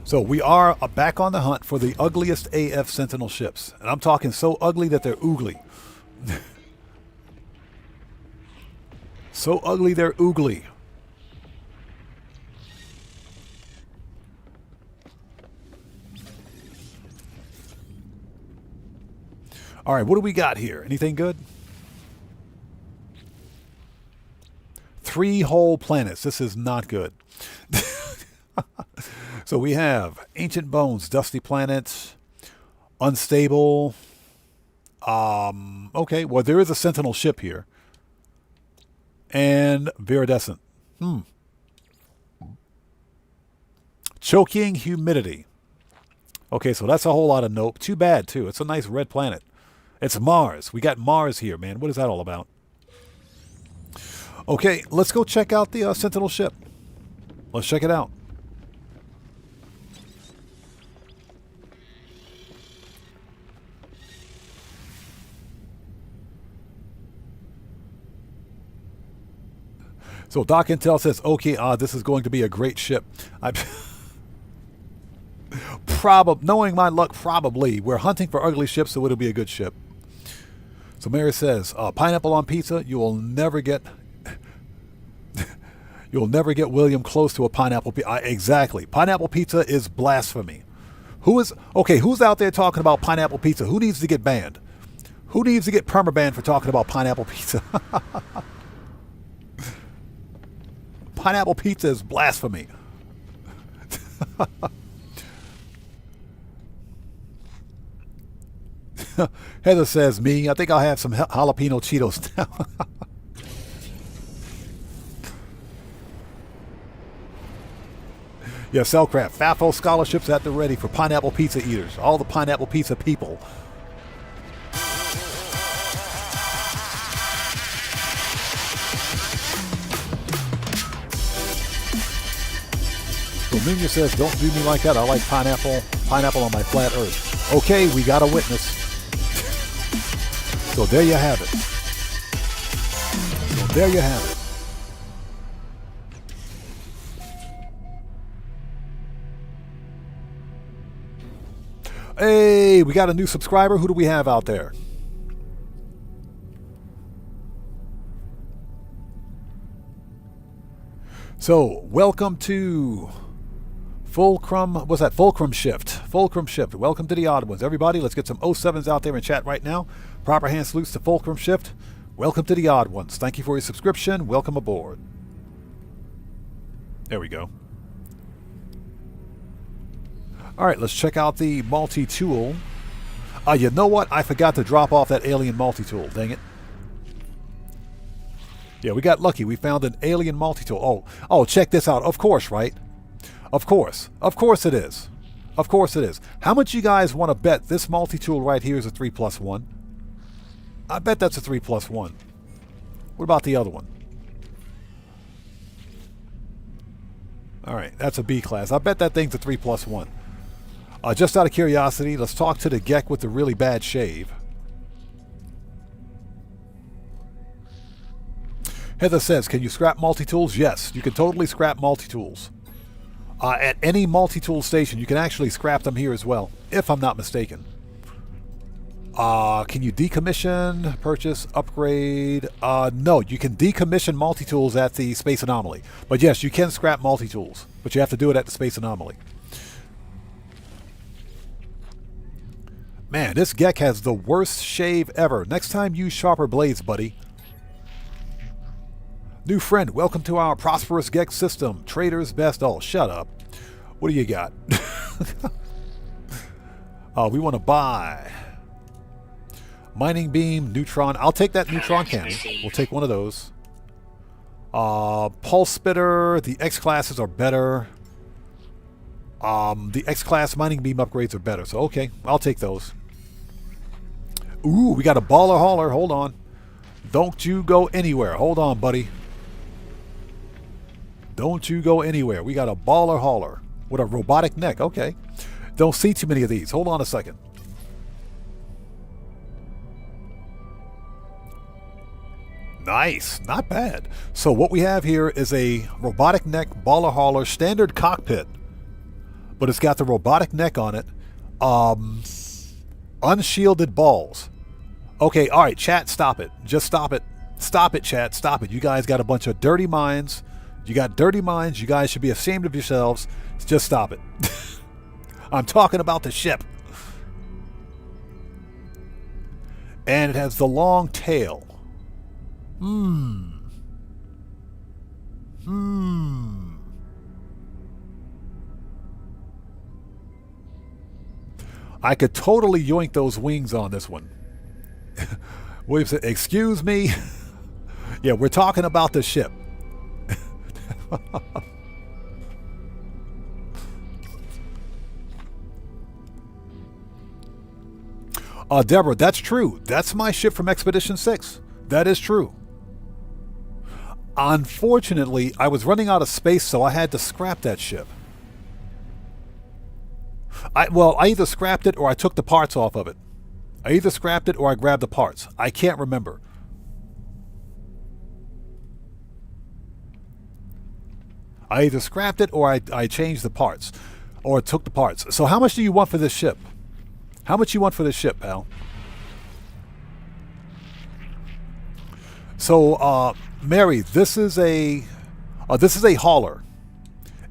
So we are back on the hunt for the ugliest AF Sentinel ships. And I'm talking so ugly that they're oogly. So ugly they're oogly. All right, what do we got here? Anything good? 3 whole planets. This is not good. So we have Ancient Bones, Dusty Planets, Unstable. Okay, well, there is a Sentinel ship here. And Viridescent. Choking Humidity. Okay, so that's a whole lot of nope. Too bad, too. It's a nice red planet. It's Mars. We got Mars here, man. What is that all about? Okay, let's go check out the Sentinel ship. Let's check it out. So Doc Intel says, okay, this is going to be a great ship. Knowing my luck, probably. We're hunting for ugly ships, so it'll be a good ship. So Mary says, pineapple on pizza, you will never get William close to a pineapple pizza. Exactly. Pineapple pizza is blasphemy. Who's out there talking about pineapple pizza? Who needs to get banned? Who needs to get permabanned for talking about pineapple pizza? Pineapple pizza is blasphemy. Heather says, me, I think I'll have some jalapeno Cheetos now. Yeah, Cellcraft. FAFO scholarships at the ready for pineapple pizza eaters. All the pineapple pizza people. So Nunya says, don't do me like that. I like pineapple on my flat earth. Okay, we got a witness. So there you have it. So there you have it. Hey, we got a new subscriber. Who do we have out there? So, welcome to Fulcrum, what's that? Fulcrum Shift. Fulcrum Shift. Welcome to the odd ones. Everybody, let's get some 07s out there in chat right now. Proper hand salutes to Fulcrum Shift. Welcome to the odd ones. Thank you for your subscription. Welcome aboard. There we go. All right, let's check out the multi-tool. You know what? I forgot to drop off that alien multi-tool. Dang it. Yeah, we got lucky. We found an alien multi-tool. Oh, check this out. Of course, right? Of course. Of course it is. Of course it is. How much you guys want to bet this multi-tool right here is a 3+1? I bet that's a 3+1. What about the other one? All right, that's a B class. I bet that thing's a 3+1. Just out of curiosity, let's talk to the Gek with the really bad shave. Heather says, can you scrap multi-tools? Yes, you can totally scrap multi-tools. At any multi-tool station, you can actually scrap them here as well, if I'm not mistaken. Can you decommission, purchase, upgrade? No, you can decommission multi-tools at the Space Anomaly. But yes, you can scrap multi-tools, but you have to do it at the Space Anomaly. Man, this Gek has the worst shave ever. Next time, use sharper blades, buddy. New friend, welcome to our prosperous Gek system. Trader's best. Oh, shut up. What do you got? We want to buy mining beam, neutron. I'll take that neutron cannon. We'll take one of those. Pulse spitter. The X classes are better. The X class mining beam upgrades are better. So okay, I'll take those. Ooh, we got a baller hauler. Hold on. Don't you go anywhere. Hold on, buddy. Don't you go anywhere. We got a baller hauler with a robotic neck. Okay. Don't see too many of these. Hold on a second. Nice. Not bad. So what we have here is a robotic neck baller hauler standard cockpit. But it's got the robotic neck on it. Unshielded balls. Okay, all right, chat, stop it. Just stop it. Stop it, chat. Stop it. You guys got a bunch of dirty minds. You got dirty minds. You guys should be ashamed of yourselves. Just stop it. I'm talking about the ship. And it has the long tail. I could totally yoink those wings on this one. William said, excuse me? Yeah, we're talking about the ship. Deborah, that's true. That's my ship from Expedition 6. That is true. Unfortunately, I was running out of space, so I had to scrap that ship. I either scrapped it or I took the parts off of it. I either scrapped it or I grabbed the parts. I can't remember. I either scrapped it or I changed the parts. Or took the parts. So how much do you want for this ship? How much you want for this ship, pal? So, Mary, this is a hauler.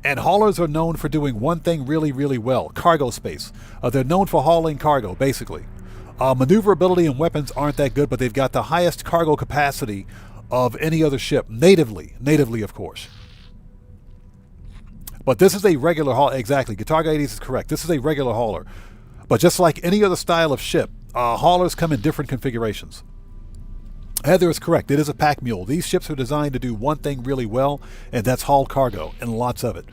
And haulers are known for doing one thing really, really well. Cargo space. They're known for hauling cargo, basically. Maneuverability and weapons aren't that good, but they've got the highest cargo capacity of any other ship. Natively, of course. But this is a regular haul. Exactly. Guitar Guy 80s is correct. This is a regular hauler. But just like any other style of ship, haulers come in different configurations. Heather is correct. It is a pack mule. These ships are designed to do one thing really well, and that's haul cargo, and lots of it.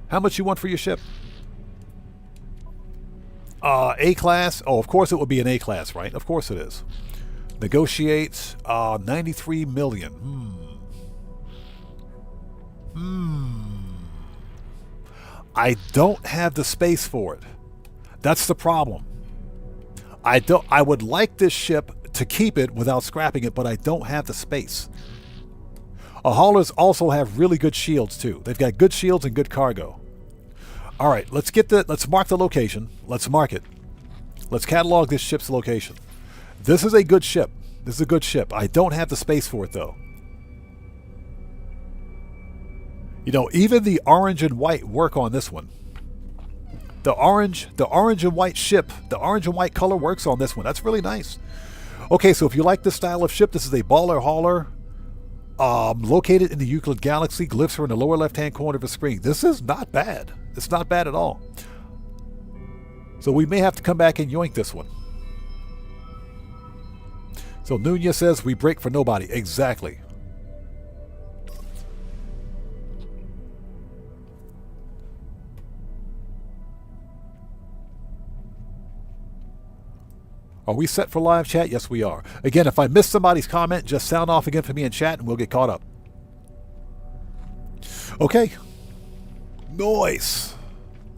How much you want for your ship? A-class? Oh, of course it would be an A-class, right? Of course it is. Negotiate 93 million. I don't have the space for it. That's the problem. I would like this ship to keep it without scrapping it, but I don't have the space. Haulers also have really good shields too. They've got good shields and good cargo. All right, let's mark the location. Let's mark it. Let's catalog this ship's location. This is a good ship. This is a good ship. I don't have the space for it though. You know, even the orange and white work on this one. The orange and white ship, the orange and white color works on this one. That's really nice. Okay, so if you like this style of ship, this is a baller hauler. Located in the Euclid Galaxy. Glyphs are in the lower left-hand corner of the screen. This is not bad. It's not bad at all. So we may have to come back and yoink this one. So Nunez says we break for nobody. Exactly. Are we set for live chat? Yes, we are. Again, if I miss somebody's comment, just sound off again for me in chat and we'll get caught up. Okay. Noise.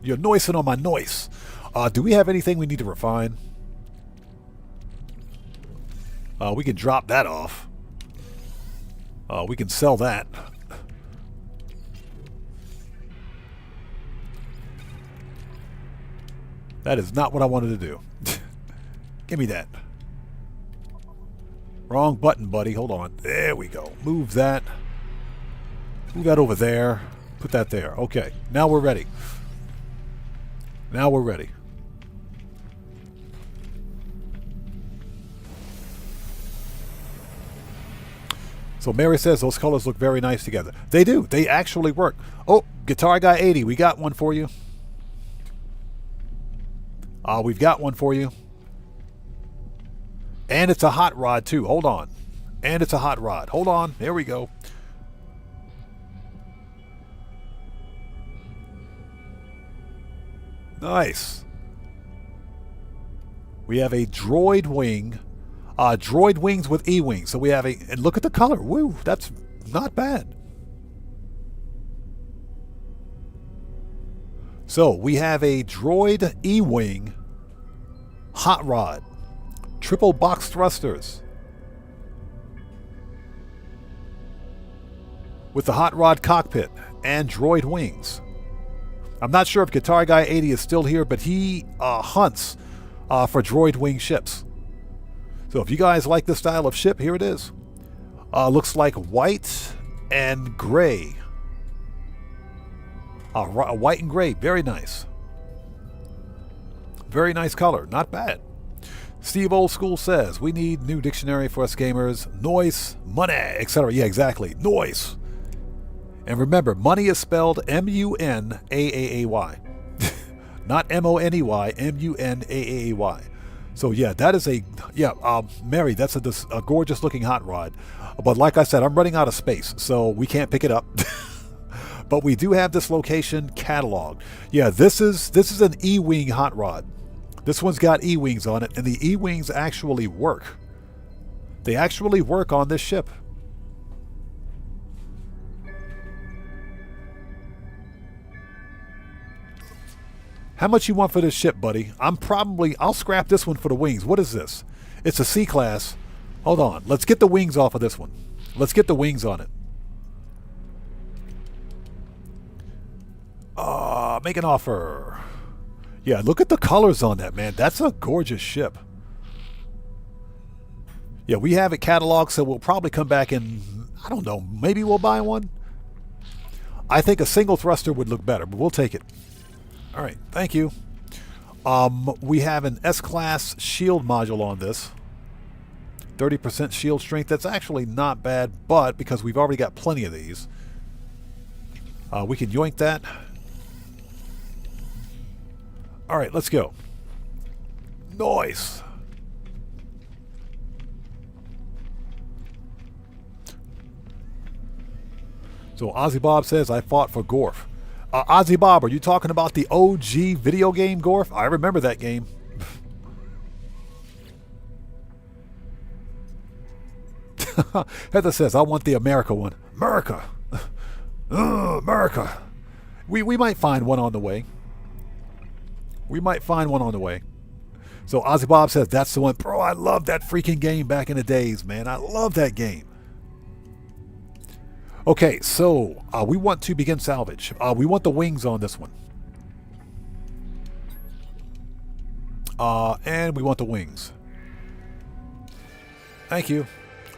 You're noising on my noise. Do we have anything we need to refine? We can drop that off. We can sell that. That is not what I wanted to do. Give me that. Wrong button, buddy. Hold on. There we go. Move that. Move that over there. Put that there. Okay. Now we're ready. Now we're ready. So Mary says those colors look very nice together. They do. They actually work. Oh, Guitar Guy 80. We got one for you. We've got one for you. And it's a hot rod too. Hold on. And it's a hot rod. Hold on. There we go. Nice. We have a droid wing. Droid wings with E-wings. So we have a... And look at the color. Woo. That's not bad. So we have a droid E-wing hot rod. Triple box thrusters. With the hot rod cockpit and droid wings. I'm not sure if Guitar Guy 80 is still here, but he hunts for droid wing ships. So if you guys like this style of ship, here it is. Looks like white and gray. White and gray, very nice. Very nice color, not bad. Steve Old School says, we need new dictionary for us gamers. Noise, money, etc. Yeah, exactly. Noise. And remember, money is spelled M-U-N-A-A-A-Y. Not M-O-N-E-Y, M-U-N-A-A-A-Y. So yeah, that is a... Yeah, Mary, that's a gorgeous looking hot rod. But like I said, I'm running out of space, so we can't pick it up. But we do have this location cataloged. Yeah, this is an E-wing hot rod. This one's got E-wings on it, and the E-wings actually work. They actually work on this ship. How much you want for this ship, buddy? I'll scrap this one for the wings. What is this? It's a C-class. Hold on. Let's get the wings off of this one. Let's get the wings on it. Make an offer. Yeah, look at the colors on that, man. That's a gorgeous ship. Yeah, we have it cataloged, so we'll probably come back and, I don't know, maybe we'll buy one. I think a single thruster would look better, but we'll take it. All right, thank you. We have an S-Class shield module on this. 30% shield strength. That's actually not bad, but because we've already got plenty of these, we can yoink that. All right, let's go. Noise. So Ozzy Bob says, I fought for Gorf. Ozzy Bob, are you talking about the OG video game Gorf? I remember that game. Heather says, I want the America one. America. America. We might find one on the way. We might find one on the way. So Ozzy Bob says, that's the one. Bro, I love that freaking game back in the days, man. I love that game. Okay, so we want to begin salvage. We want the wings on this one. And we want the wings. Thank you.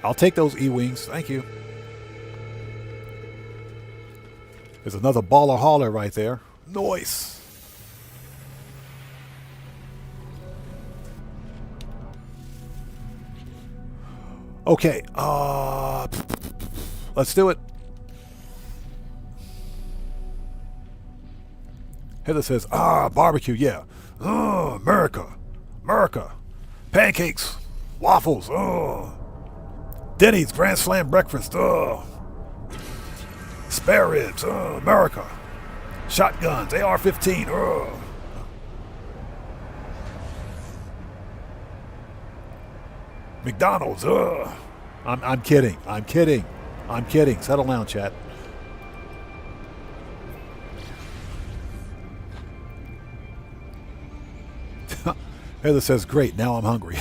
I'll take those E-wings. Thank you. There's another baller hauler right there. Nice. Okay, let's do it. Heather says, barbecue, yeah. America. America. Pancakes. Waffles. Denny's Grand Slam breakfast. Spare ribs. America. Shotguns. AR-15. McDonald's. I'm kidding. I'm kidding. I'm kidding. Settle down, chat. Heather says, great, now I'm hungry.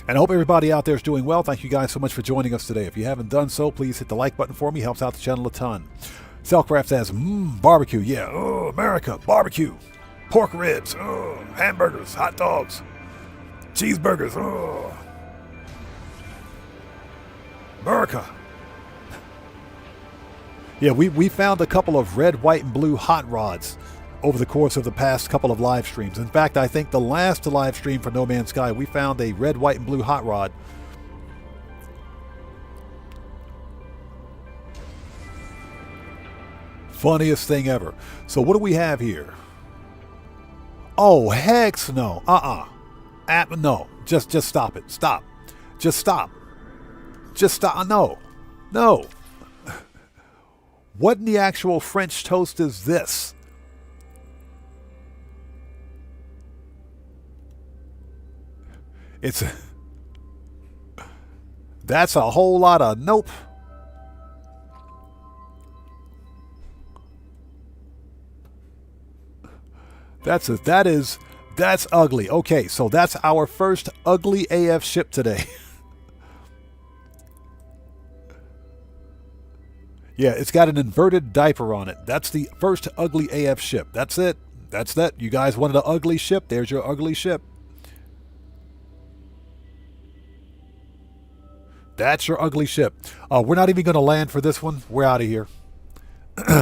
And I hope everybody out there is doing well. Thank you guys so much for joining us today. If you haven't done so, please hit the like button for me. Helps out the channel a ton. Cellcraft says, barbecue, yeah. America, barbecue. Pork ribs, hamburgers, hot dogs, cheeseburgers, America. Yeah, we found a couple of red, white, and blue hot rods over the course of the past couple of live streams. In fact, I think the last live stream for No Man's Sky, we found a red, white, and blue hot rod. Funniest thing ever. So what do we have here? Oh, heck no. No. Just stop it. Stop. Just stop. Just stop. No. No. What in the actual French toast is this? That's a whole lot of nope. That's ugly. Okay, so that's our first ugly AF ship today. Yeah, it's got an inverted diaper on it. That's the first ugly AF ship. That's it. That's that. You guys wanted an ugly ship. There's your ugly ship. That's your ugly ship. We're not even going to land for this one. We're out of here.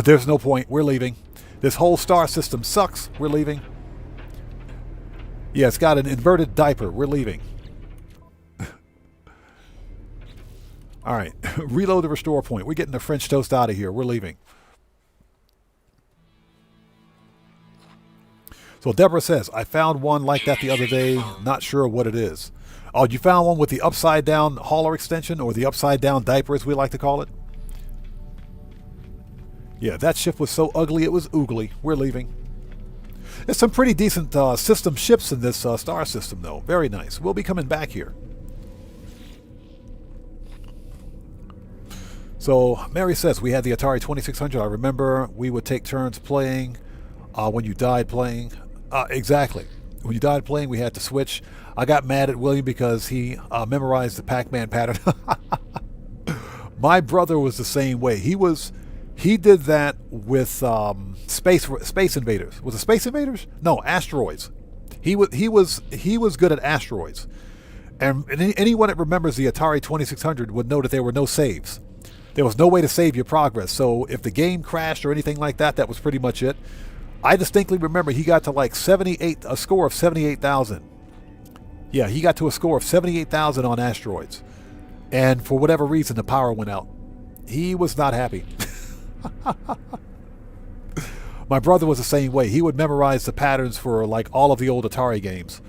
There's no point. We're leaving. This whole star system sucks. We're leaving. Yeah, it's got an inverted diaper. We're leaving. All right. Reload the restore point. We're getting the French toast out of here. We're leaving. So Deborah says, I found one like that the other day. Not sure what it is. Oh, you found one with the upside down hauler extension, or the upside down diaper as we like to call it? Yeah, that ship was so ugly it was oogly. We're leaving. There's some pretty decent system ships in this star system, though. Very nice. We'll be coming back here. So Mary says, we had the Atari 2600. I remember we would take turns playing when you died playing. Exactly. When you died playing, we had to switch. I got mad at William because he memorized the Pac-Man pattern. My brother was the same way. He did that with Space Invaders. Was it Space Invaders? No, Asteroids. He was good at Asteroids. And anyone that remembers the Atari 2600 would know that there were no saves. There was no way to save your progress. So if the game crashed or anything like that, that was pretty much it. I distinctly remember he got to like a score of 78,000. Yeah, he got to a score of 78,000 on Asteroids. And for whatever reason, the power went out. He was not happy. My brother was the same way. He would memorize the patterns for like all of the old Atari games.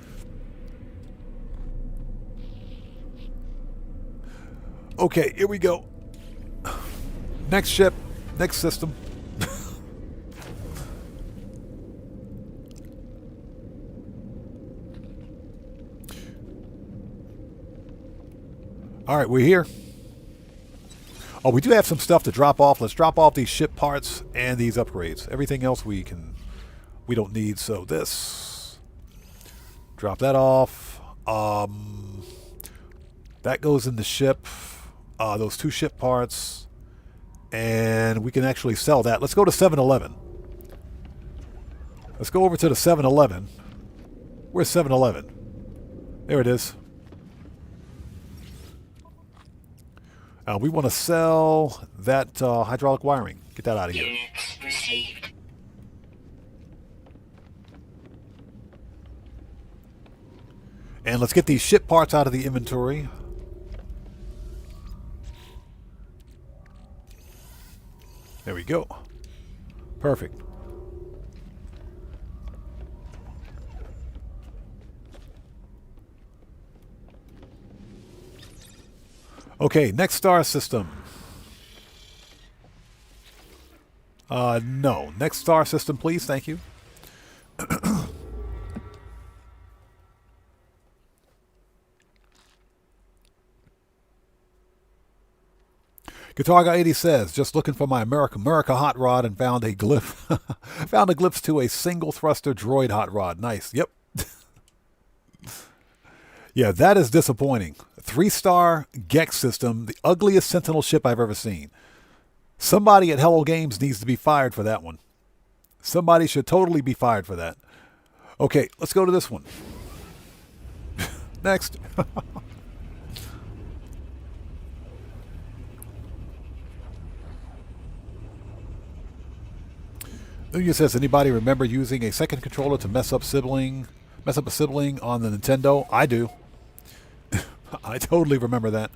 Okay, here we go. Next ship, next system. All right, we're here. Oh, we do have some stuff to drop off. Let's drop off these ship parts and these upgrades. Everything else we don't need. So this, drop that off. That goes in the ship. Those two ship parts, and we can actually sell that. Let's go to 7-Eleven. Let's go over to the 7-Eleven. Where's 7-Eleven? There it is. We want to sell that hydraulic wiring. Get that out of here. Units received. And let's get these ship parts out of the inventory. There we go. Perfect. Okay, next star system. No. Next star system, please. Thank you. Guitar Guy 80 says, just looking for my America hot rod and found a glyph. Found a glyph to a single thruster droid hot rod. Nice. Yep. Yeah, that is disappointing. 3-star Gex system, the ugliest Sentinel ship I've ever seen. Somebody at Hello Games needs to be fired for that one. Somebody should totally be fired for that. Okay, let's go to this one. Next. Nunya says, anybody remember using a second controller to mess up a sibling on the Nintendo? I do. I totally remember that.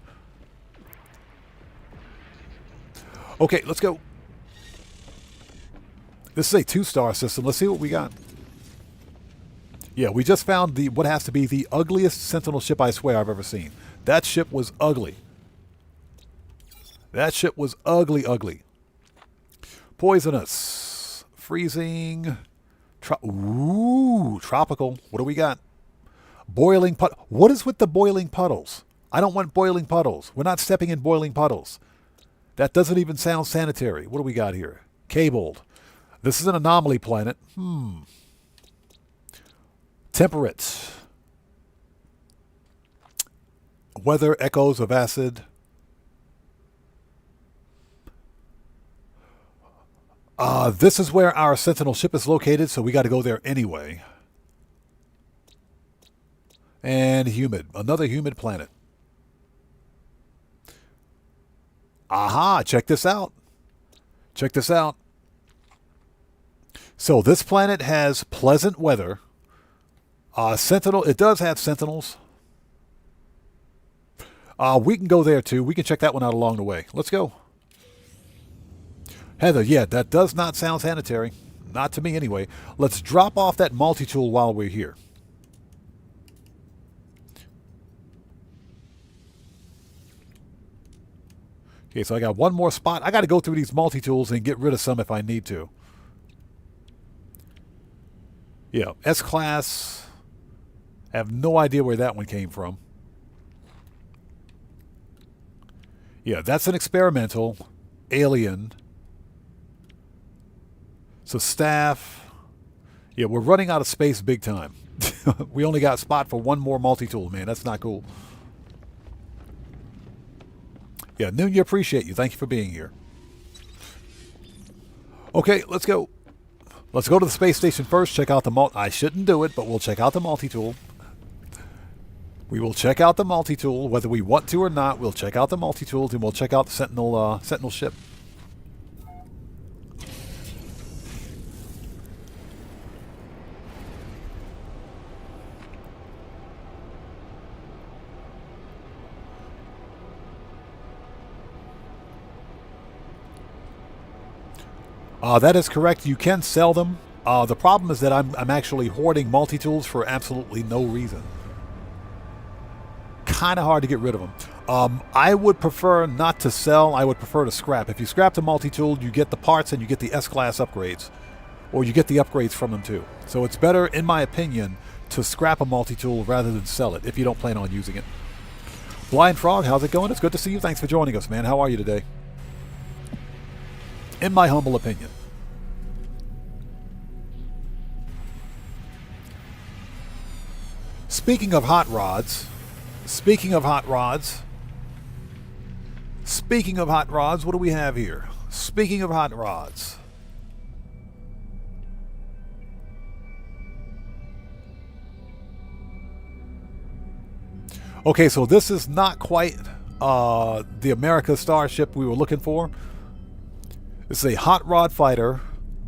Okay, let's go. This is a 2-star system. Let's see what we got. Yeah, we just found what has to be the ugliest Sentinel ship I swear I've ever seen. That ship was ugly. That ship was ugly, ugly. Poisonous. Freezing. Ooh, tropical. What do we got? Boiling puddle. What is with the boiling puddles? I don't want boiling puddles. We're not stepping in boiling puddles. That doesn't even sound sanitary. What do we got here? Cabled. This is an anomaly planet. Temperate. Weather echoes of acid. This is where our Sentinel ship is located, so we got to go there anyway. And humid. Another humid planet. Aha, check this out. Check this out. So this planet has pleasant weather. Sentinel, it does have Sentinels. We can go there too. We can check that one out along the way. Let's go. Heather, yeah, that does not sound sanitary. Not to me anyway. Let's drop off that multi-tool while we're here. Okay, so I got one more spot. I got to go through these multi-tools and get rid of some if I need to. Yeah, S-Class. I have no idea where that one came from. Yeah, that's an experimental. Alien. So staff. Yeah, we're running out of space big time. We only got a spot for one more multi-tool, man. That's not cool. Yeah, Nunya, appreciate you. Thank you for being here. Okay, let's go. Let's go to the space station first. Check out the I shouldn't do it, but we'll check out the multi-tool. We will check out the multi-tool, whether we want to or not. We'll check out the multi-tools, and we'll check out the Sentinel ship. That is correct. You can sell them. The problem is that I'm actually hoarding multi-tools for absolutely no reason. Kind of hard to get rid of them. I would prefer not to sell. I would prefer to scrap. If you scrap the multi-tool, you get the parts and you get the S-Class upgrades. Or you get the upgrades from them too. So it's better, in my opinion, to scrap a multi-tool rather than sell it if you don't plan on using it. Blind Frog, how's it going? It's good to see you. Thanks for joining us, man. How are you today? In my humble opinion. Speaking of hot rods, what do we have here? Speaking of hot rods. Okay, so this is not quite the America Starship we were looking for. This is a hot rod fighter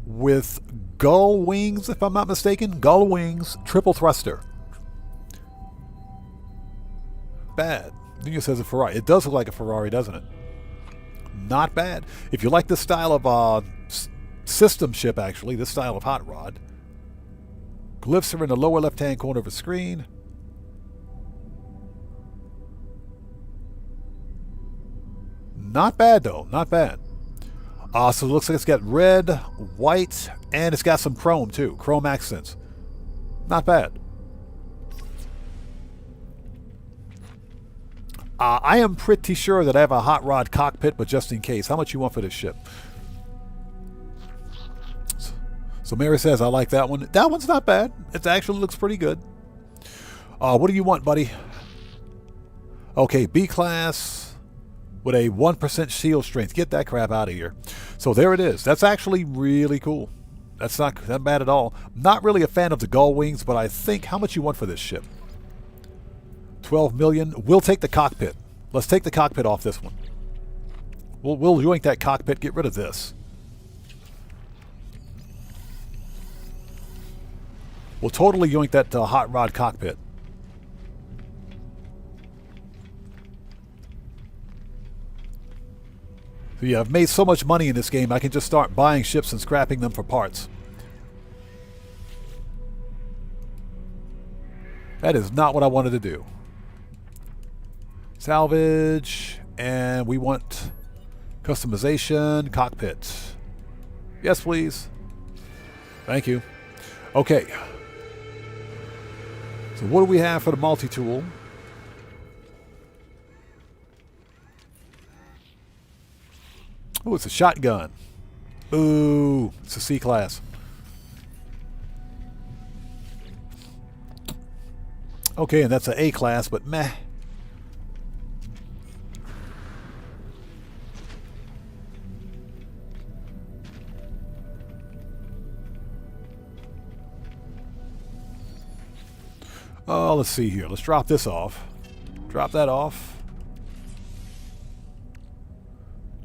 with gull wings, if I'm not mistaken. Gull wings, triple thruster. Bad. I think it says a Ferrari. It does look like a Ferrari, doesn't it? Not bad. If you like this style of system ship, actually, this style of hot rod. Glyphs are in the lower left-hand corner of the screen. Not bad, though. Not bad. So it looks like it's got red, white, and it's got some chrome, too. Chrome accents. Not bad. I am pretty sure that I have a hot rod cockpit, but just in case. How much you want for this ship? So Mary says, I like that one. That one's not bad. It actually looks pretty good. What do you want, buddy? Okay, B class with a 1% shield strength. Get that crap out of here. So there it is. That's actually really cool. That's not that bad at all. Not really a fan of the gull wings, but I think, how much you want for this ship? 12 million. We'll take the cockpit. Let's take the cockpit off this one. We'll yoink that cockpit. Get rid of this. We'll totally yoink that hot rod cockpit. So yeah, I've made so much money in this game, I can just start buying ships and scrapping them for parts. That is not what I wanted to do. Salvage, and we want customization, cockpit. Yes, please. Thank you. Okay. So what do we have for the multi-tool? Oh, it's a shotgun. Ooh, it's a C-class. Okay, and that's an A-class, but meh. Oh, let's see here. Let's drop this off. Drop that off.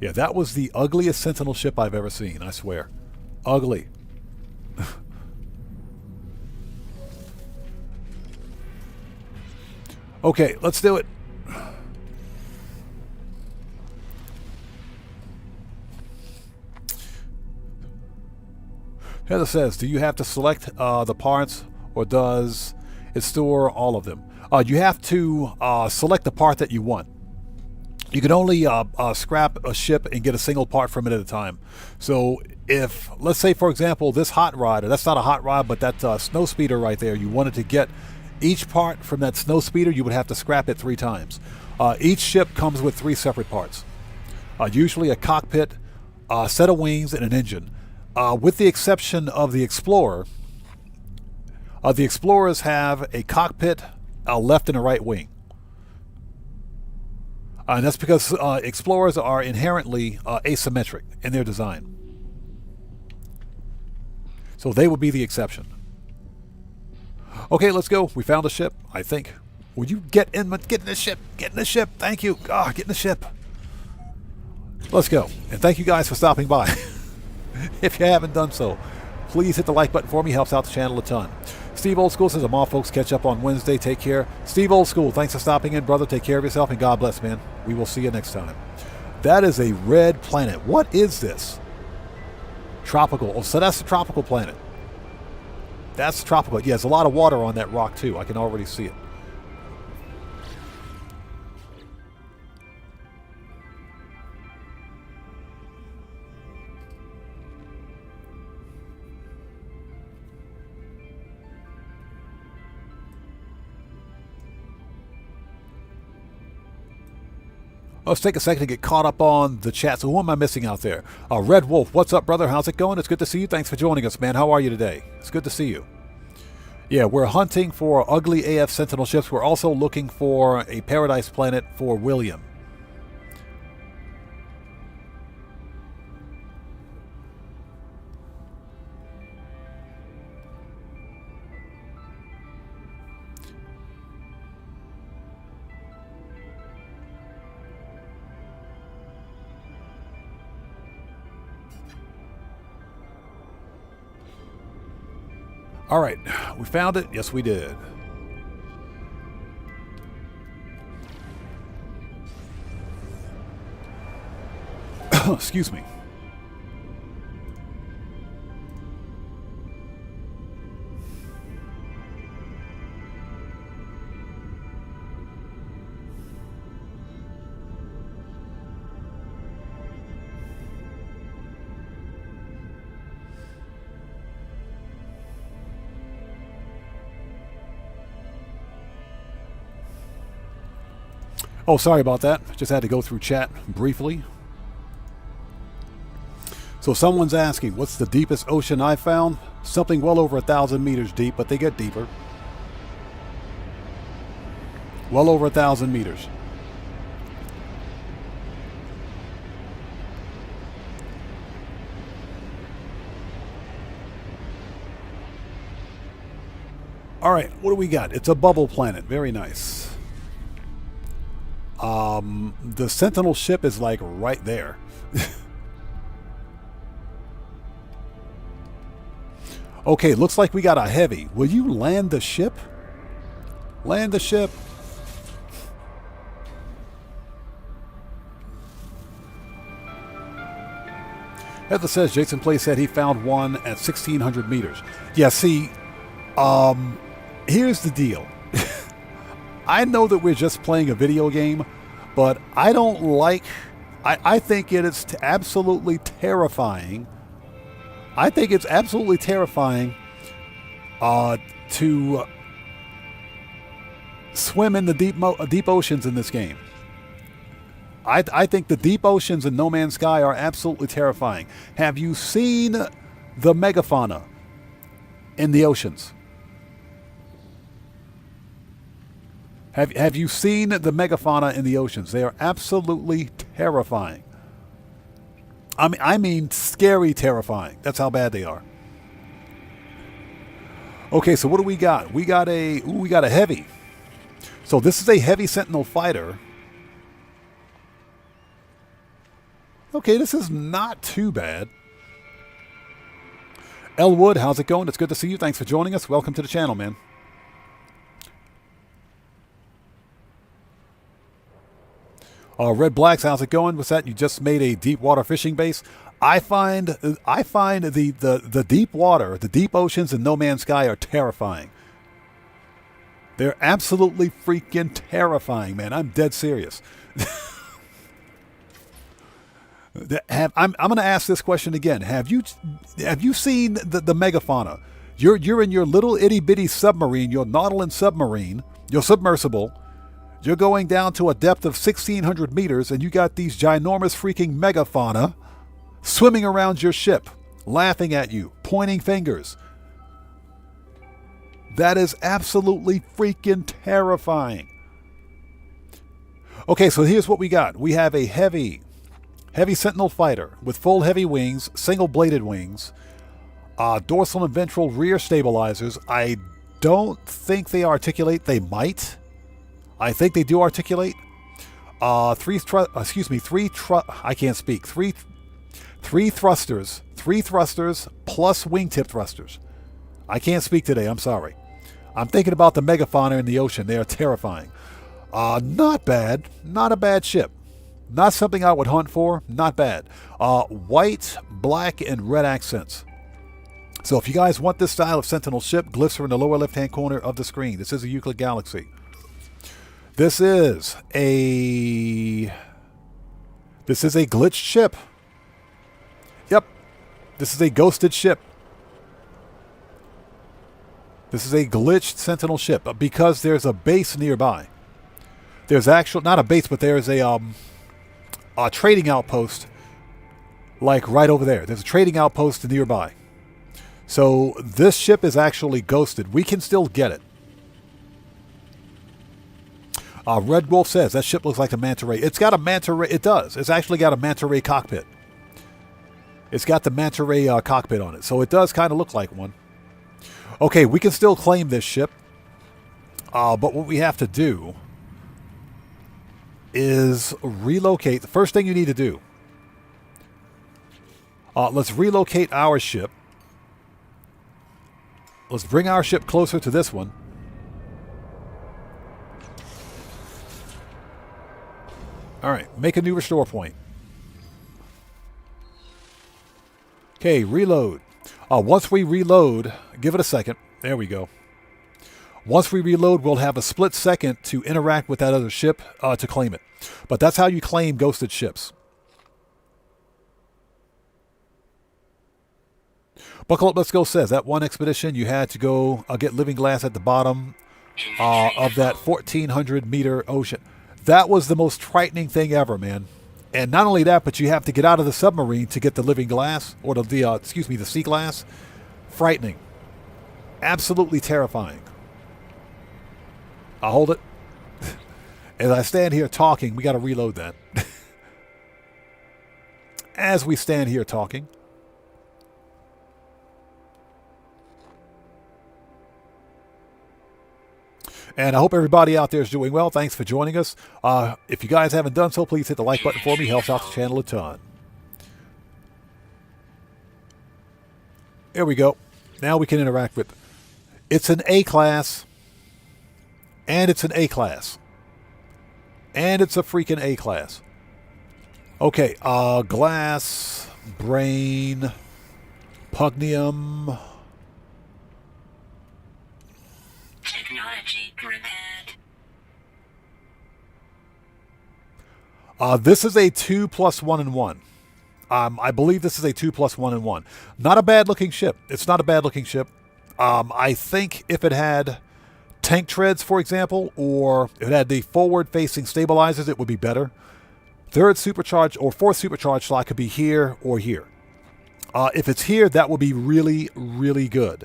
Yeah, that was the ugliest Sentinel ship I've ever seen, I swear. Ugly. Okay, let's do it. Heather says, do you have to select the parts, or does it store all of them? You have to select the part that you want. You can only scrap a ship and get a single part from it at a time. So if, let's say for example, this hot rod, or that's not a hot rod, but that snow speeder right there, you wanted to get each part from that snow speeder, you would have to scrap it 3 times. Each ship comes with 3 separate parts. Usually a cockpit, a set of wings, and an engine. With the exception of the Explorer, the Explorers have a cockpit, a left and a right wing. And that's because Explorers are inherently asymmetric in their design. So they would be the exception. Okay, let's go. We found a ship, I think. Will you get in the ship? Get in the ship. Thank you. Get in the ship. Let's go. And thank you guys for stopping by. If you haven't done so, please hit the like button for me. Helps out the channel a ton. Steve Old School says, I'm all folks. Catch up on Wednesday. Take care. Steve Old School, thanks for stopping in, brother. Take care of yourself, and God bless, man. We will see you next time. That is a red planet. What is this? Tropical. Oh, so that's the tropical planet. That's tropical. Yeah, there's a lot of water on that rock, too. I can already see it. Let's take a second to get caught up on the chat. So who am I missing out there? Red Wolf, what's up, brother? How's it going? It's good to see you. Thanks for joining us, man. How are you today? It's good to see you. Yeah, we're hunting for ugly AF Sentinel ships. We're also looking for a Paradise planet for William. All right, we found it. Yes, we did. Excuse me. Oh, sorry about that. Just had to go through chat briefly. So someone's asking, what's the deepest ocean I found? Something well over 1,000 meters deep, but they get deeper. Well over 1,000 meters. All right, what do we got? It's a bubble planet. Very nice. The Sentinel ship is like right there. Okay, looks like we got a heavy. Will you land the ship? Land the ship. Heather says Jason Play said he found one at 1,600 meters. Yeah, see, here's the deal. I know that we're just playing a video game, but I don't like... I think it is absolutely terrifying. I think it's absolutely terrifying to swim in the deep oceans in this game. I think the deep oceans in No Man's Sky are absolutely terrifying. Have you seen the megafauna in the oceans? Have you seen the megafauna in the oceans? They are absolutely terrifying. I mean scary terrifying. That's how bad they are. Okay, so what do we got? We got a heavy. So this is a heavy Sentinel fighter. Okay, this is not too bad. Elwood, how's it going? It's good to see you. Thanks for joining us. Welcome to the channel, man. Red Blacks, how's it going? What's that? You just made a deep water fishing base. I find the deep water, the deep oceans in No Man's Sky are terrifying. They're absolutely freaking terrifying, man. I'm dead serious. I'm going to ask this question again. Have you seen the megafauna? You're in your little itty bitty submarine, your Nautilus submarine, your submersible. You're going down to a depth of 1,600 meters, and you got these ginormous freaking megafauna swimming around your ship, laughing at you, pointing fingers. That is absolutely freaking terrifying. Okay, so here's what we got. We have a heavy Sentinel fighter with full heavy wings, single-bladed wings, dorsal and ventral rear stabilizers. I don't think they articulate. They might. I think they do articulate. Three thrusters plus wingtip thrusters. I can't speak today. I'm sorry. I'm thinking about the megafauna in the ocean. They are terrifying. Not bad. Not a bad ship. Not something I would hunt for. Not bad. White, black, and red accents. So if you guys want this style of Sentinel ship, glyphs are in the lower left-hand corner of the screen. This is a Euclid Galaxy. This is a glitched ship. Yep. This is a ghosted ship. This is a glitched Sentinel ship because there's a base nearby. There's not a base, but there's a trading outpost like right over there. There's a trading outpost nearby. So this ship is actually ghosted. We can still get it. Red Wolf says that ship looks like a manta ray. It's got a manta ray. It does. It's actually got a manta ray cockpit. It's got the manta ray cockpit on it. So it does kind of look like one. Okay, we can still claim this ship. But what we have to do is relocate. The first thing you need to do. Let's relocate our ship. let's bring our ship closer to this one. All right, make a new restore point. Okay, reload. Once we reload, give it a second. There we go. Once we reload, we'll have a split second to interact with that other ship to claim it. But that's how you claim ghosted ships. Buckle Up, Let's Go says that one expedition you had to go get living glass at the bottom of that 1,400 meter ocean. That was the most frightening thing ever, man. And not only that, but you have to get out of the submarine to get the living glass, or the sea glass. Frightening. Absolutely terrifying. I'll hold it. As I stand here talking, we got to reload that. As we stand here talking. And I hope everybody out there is doing well. Thanks for joining us. If you guys haven't done so, please hit the like button for me. Helps out the channel a ton. There we go. Now we can interact with... It's an A class. And it's an A class. And it's a freaking A class. Okay, glass, brain, pugnium... Technology prepared. This is a 2 + 1 and 1. I believe this is a 2 + 1 and 1. Not a bad looking ship. It's not a bad looking ship. I think if it had tank treads, for example, or if it had the forward facing stabilizers, it would be better. Third supercharged or fourth supercharged slot could be here or here. If it's here, that would be really, really good.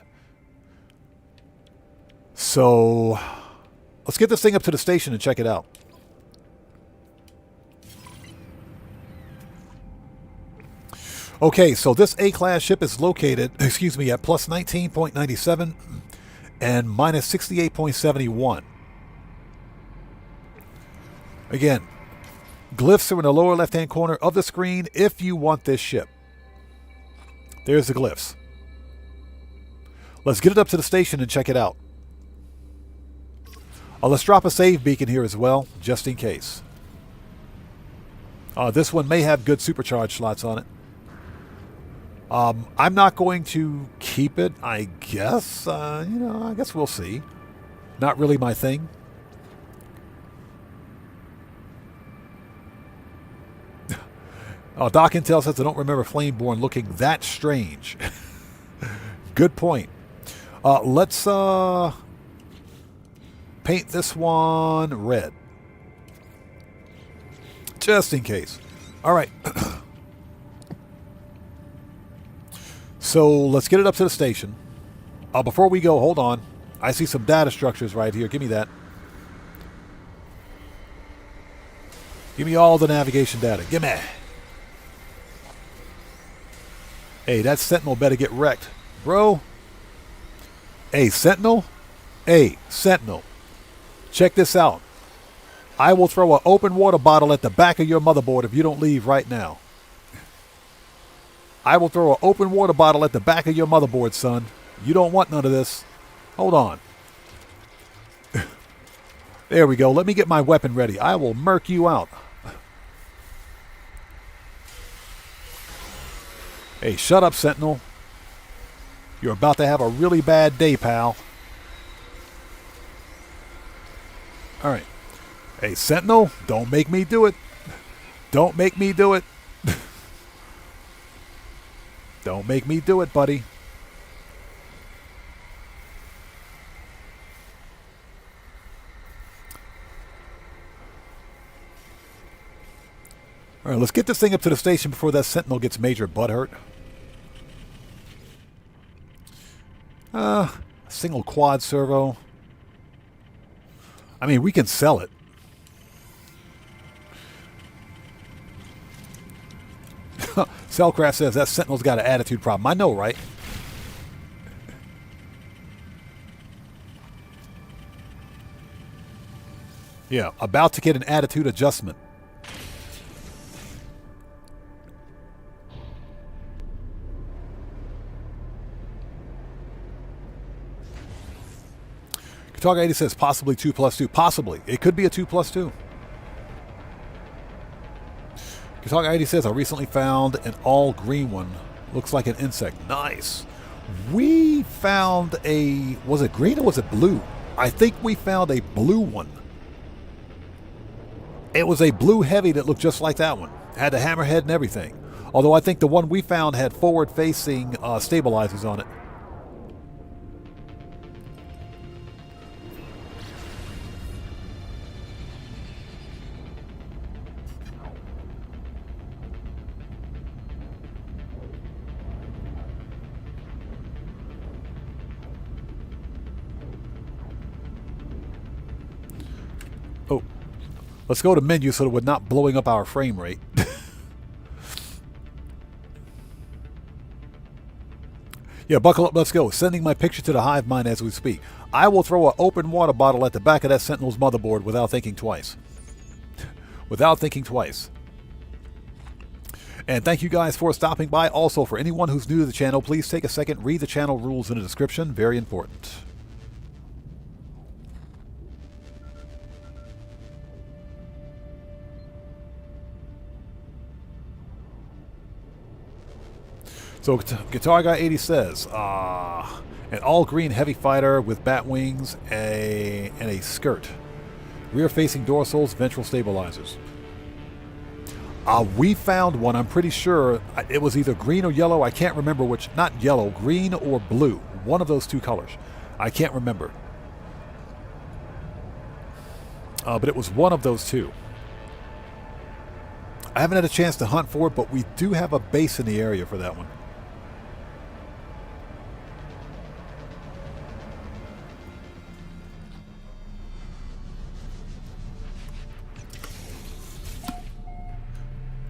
So let's get this thing up to the station and check it out. Okay, so this A-class ship is located, at plus 19.97 and minus 68.71. Again, glyphs are in the lower left-hand corner of the screen if you want this ship. There's the glyphs. Let's get it up to the station and check it out. Let's drop a save beacon here as well, just in case. This one may have good supercharge slots on it. I'm not going to keep it, I guess. I guess we'll see. Not really my thing. Doc Intel says I don't remember Flameborn looking that strange. Good point. Let's paint this one red. Just in case. All right. So let's get it up to the station. Before we go, hold on. I see some data structures right here. Give me that. Give me all the navigation data. Give me. Hey, that Sentinel better get wrecked. Bro. Hey, Sentinel. Hey, Sentinel. Check this out. I will throw an open water bottle at the back of your motherboard if you don't leave right now. I will throw an open water bottle at the back of your motherboard, son. You don't want none of this. Hold on. There we go. Let me get my weapon ready. I will murk you out. Hey, shut up, Sentinel. You're about to have a really bad day, pal. All right. Hey, Sentinel, don't make me do it. Don't make me do it. Don't make me do it, buddy. All right, let's get this thing up to the station before that Sentinel gets major butthurt. Single quad servo. I mean, we can sell it. Cellcraft says that Sentinel's got an attitude problem. I know, right? Yeah, about to get an attitude adjustment. Guitar 80 says possibly 2+2. Possibly. It could be a 2+2. Guitar 80 says I recently found an all green one. Looks like an insect. Nice. We found a... Was it green or was it blue? I think we found a blue one. It was a blue heavy that looked just like that one. Had the hammerhead and everything. Although I think the one we found had forward-facing stabilizers on it. Oh, let's go to menu so that we're not blowing up our frame rate. Yeah, buckle up, let's go. Sending my picture to the hive mind as we speak. I will throw an open water bottle at the back of that Sentinel's motherboard without thinking twice. Without thinking twice. And thank you guys for stopping by. Also, for anyone who's new to the channel, please take a second, read the channel rules in the description. Very important. So Guitar Guy 80 says, an all-green heavy fighter with bat wings and a skirt. Rear-facing dorsals, ventral stabilizers. We found one, I'm pretty sure. It was either green or yellow. I can't remember which. Not yellow, green or blue. One of those two colors. I can't remember. But it was one of those two. I haven't had a chance to hunt for it, but we do have a base in the area for that one.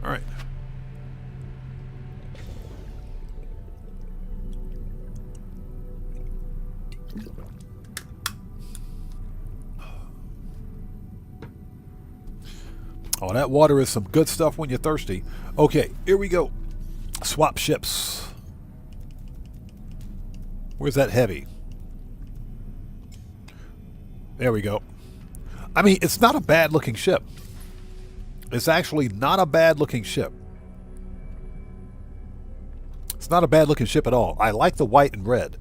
All right. Oh, that water is some good stuff when you're thirsty. Okay, here we go. Swap ships. Where's that heavy? There we go. I mean, it's not a bad looking ship. It's actually not a bad looking ship. It's not a bad looking ship at all. I like the white and red.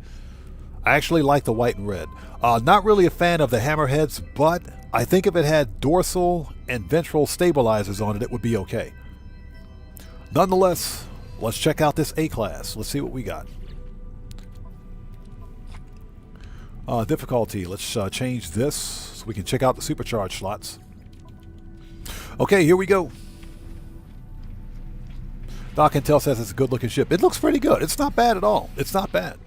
I actually like the white and red. Not really a fan of the hammerheads, but I think if it had dorsal and ventral stabilizers on it, it would be okay. Nonetheless, let's check out this A-class. Let's see what we got. Difficulty. Let's change this so we can check out the supercharged slots. Okay, here we go. Doc Intel says it's a good looking ship. It looks pretty good. It's not bad at all. It's not bad.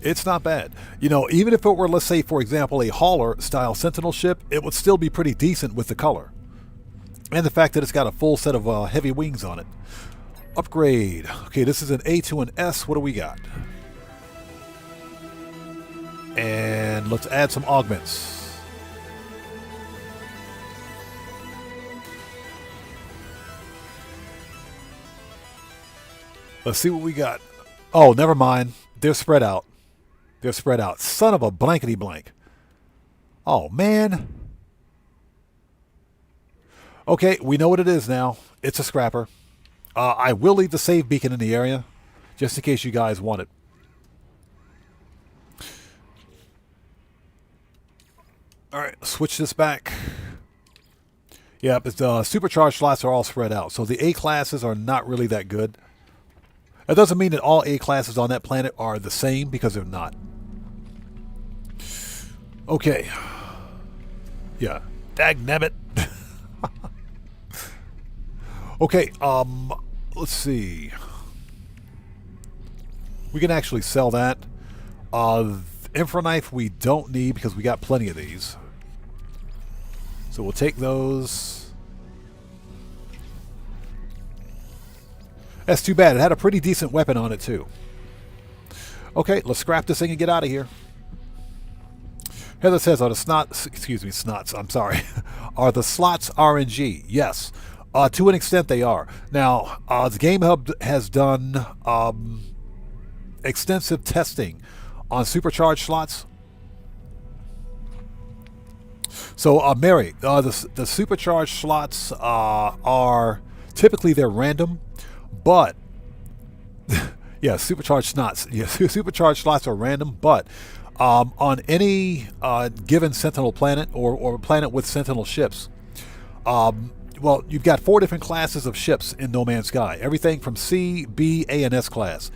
It's not bad. You know, even if it were, let's say, for example, a hauler style Sentinel ship, it would still be pretty decent with the color. And the fact that it's got a full set of heavy wings on it. Upgrade. Okay, this is an A to an S. What do we got? And let's add some augments. Let's see what we got. Oh, never mind. They're spread out. They're spread out. Son of a blankety blank. Oh, man. Okay, we know what it is now. It's a scrapper. I will leave the save beacon in the area, just in case you guys want it. All right, switch this back. Yep, the supercharged slots are all spread out, so the A classes are not really that good. That doesn't mean that all A classes on that planet are the same, because they're not. Okay. Yeah. Dagnabbit. Okay, let's see. We can actually sell that. Infra knife we don't need because we got plenty of these. So we'll take those. That's too bad. It had a pretty decent weapon on it too. Okay, let's scrap this thing and get out of here. Heather says, are the snots, I'm sorry. Are the slots RNG? Yes. To an extent they are. Now, the Game Hub has done extensive testing on supercharged slots. So, Mary, the supercharged slots are typically they're random, but yeah, supercharged slots. Yeah, supercharged slots are random, but on any given Sentinel planet or planet with Sentinel ships, well, you've got 4 different classes of ships in No Man's Sky. Everything from C, B, A, and S class.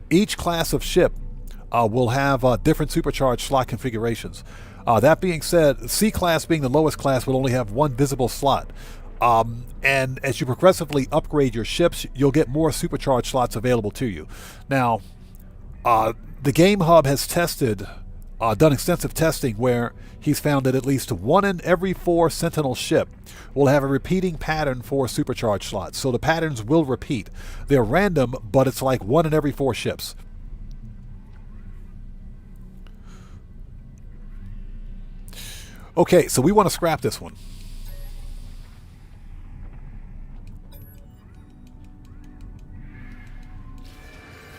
Each class of ship will have different supercharged slot configurations. That being said, C class being the lowest class will only have 1 visible slot. And as you progressively upgrade your ships, you'll get more supercharged slots available to you. Now, the Game Hub has done extensive testing where he's found that at least 1 in every 4 Sentinel ship will have a repeating pattern for supercharged slots. So the patterns will repeat. They're random, but it's like 1 in every 4 ships. Okay, so we want to scrap this one.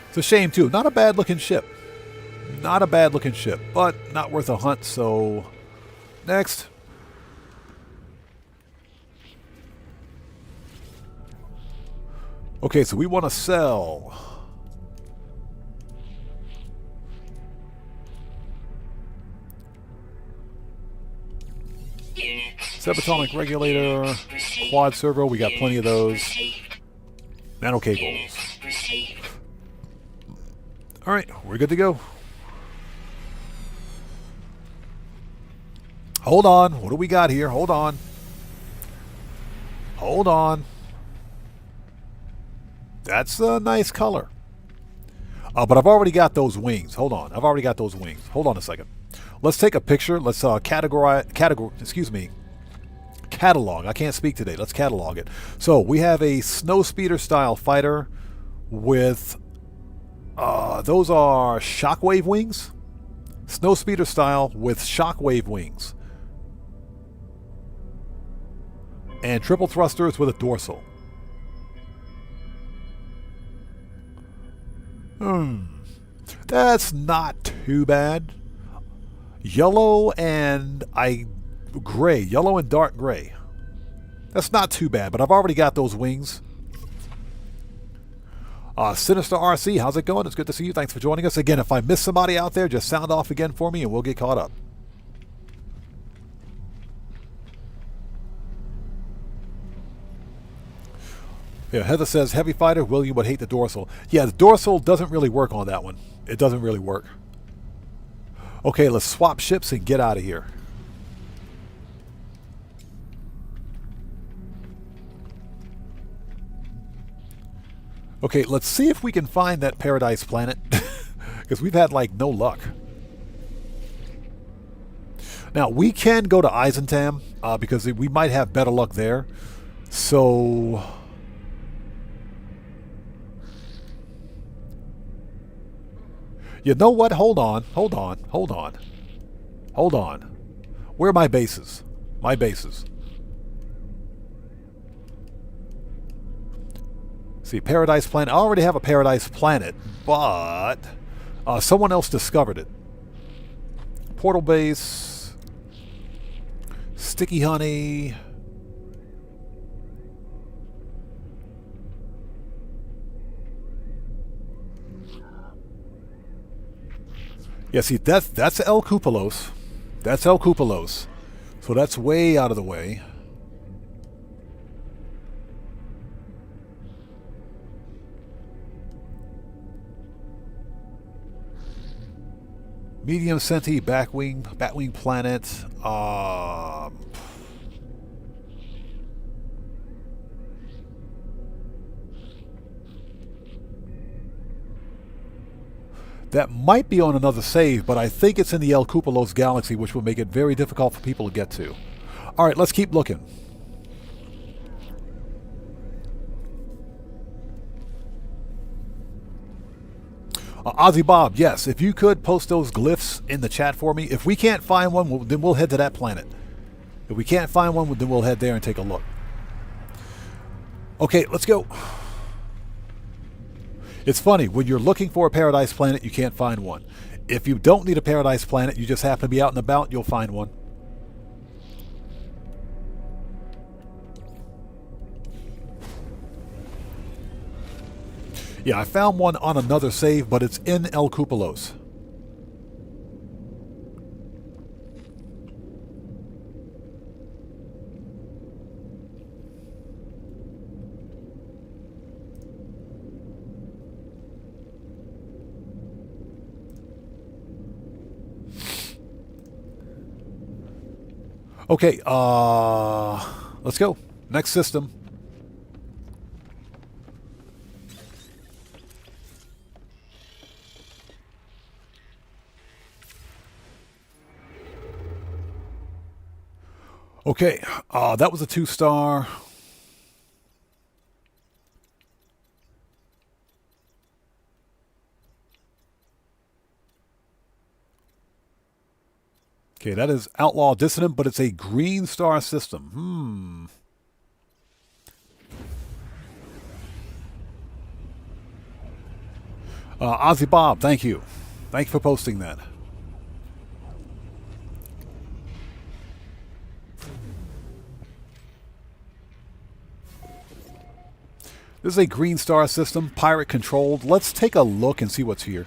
It's a shame, too. Not a bad-looking ship. Not a bad-looking ship, but not worth a hunt, so... Next. Okay, so we want to sell... Subatomic regulator, quad servo, we got plenty of those. Nano cables. Alright, we're good to go. Hold on, what do we got here? Hold on. Hold on. That's a nice color. But I've already got those wings. Hold on, I've already got those wings. Hold on a second. Let's take a picture. Let's catalog. I can't speak today. Let's catalog it. So we have a snowspeeder style fighter with those are shockwave wings. Snowspeeder style with shockwave wings. And triple thrusters with a dorsal. That's not too bad. Yellow and gray. Yellow and dark gray. That's not too bad, but I've already got those wings. Sinister RC, how's it going? It's good to see you. Thanks for joining us. Again, if I miss somebody out there, just sound off again for me and we'll get caught up. Yeah, Heather says, heavy fighter, William would hate the dorsal. Yeah, the dorsal doesn't really work on that one. It doesn't really work. Okay, let's swap ships and get out of here. Okay, let's see if we can find that paradise planet. Because we've had, like, no luck. Now, we can go to Eisentam, because we might have better luck there. So... You know what? Hold on. Hold on. Hold on. Hold on. Where are my bases? My bases. See, Paradise Planet. I already have a Paradise Planet, but someone else discovered it. Portal Base. Sticky Honey. Yeah, see, that's El Cupolos. That's El Cupolos. So that's way out of the way. Medium Centi, Batwing Planet. That might be on another save, but I think it's in the El Cupolos galaxy, which will make it very difficult for people to get to. All right, let's keep looking. Ozzy Bob, yes, if you could post those glyphs in the chat for me. If we can't find one, then we'll head to that planet. If we can't find one, then we'll head there and take a look. Okay, let's go. It's funny, when you're looking for a paradise planet, you can't find one. If you don't need a paradise planet, you just happen to be out and about, you'll find one. Yeah, I found one on another save, but it's in El Cupolos. Okay, let's go. Next system. Okay, that was a 2-star. Okay, that is Outlaw Dissident, but it's a green star system. Ozzy Bob, thank you. Thank you for posting that. This is a green star system, pirate controlled. Let's take a look and see what's here.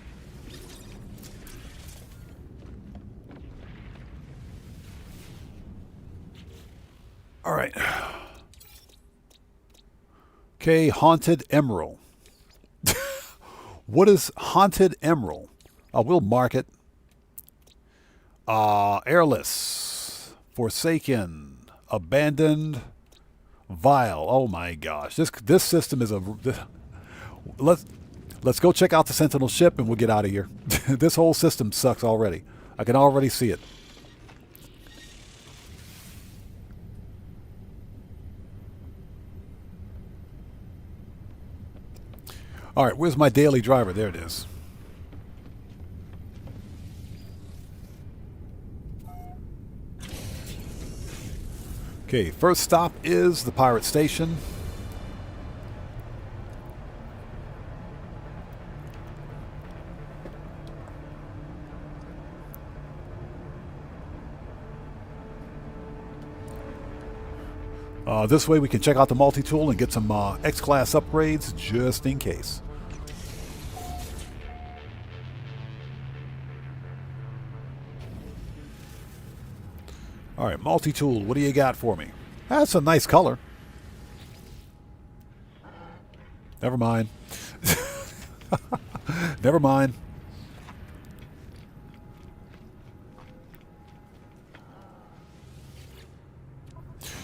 All right. Okay, Haunted Emerald. What is Haunted Emerald? We'll mark it. Airless, Forsaken, Abandoned, Vile. Oh my gosh, this system is a. Let's go check out the Sentinel ship and we'll get out of here. This whole system sucks already. I can already see it. All right, where's my daily driver? There it is. Okay, first stop is the pirate station. This way we can check out the multi-tool and get some X-Class upgrades just in case. All right, multi-tool, what do you got for me? That's a nice color. Never mind. Never mind.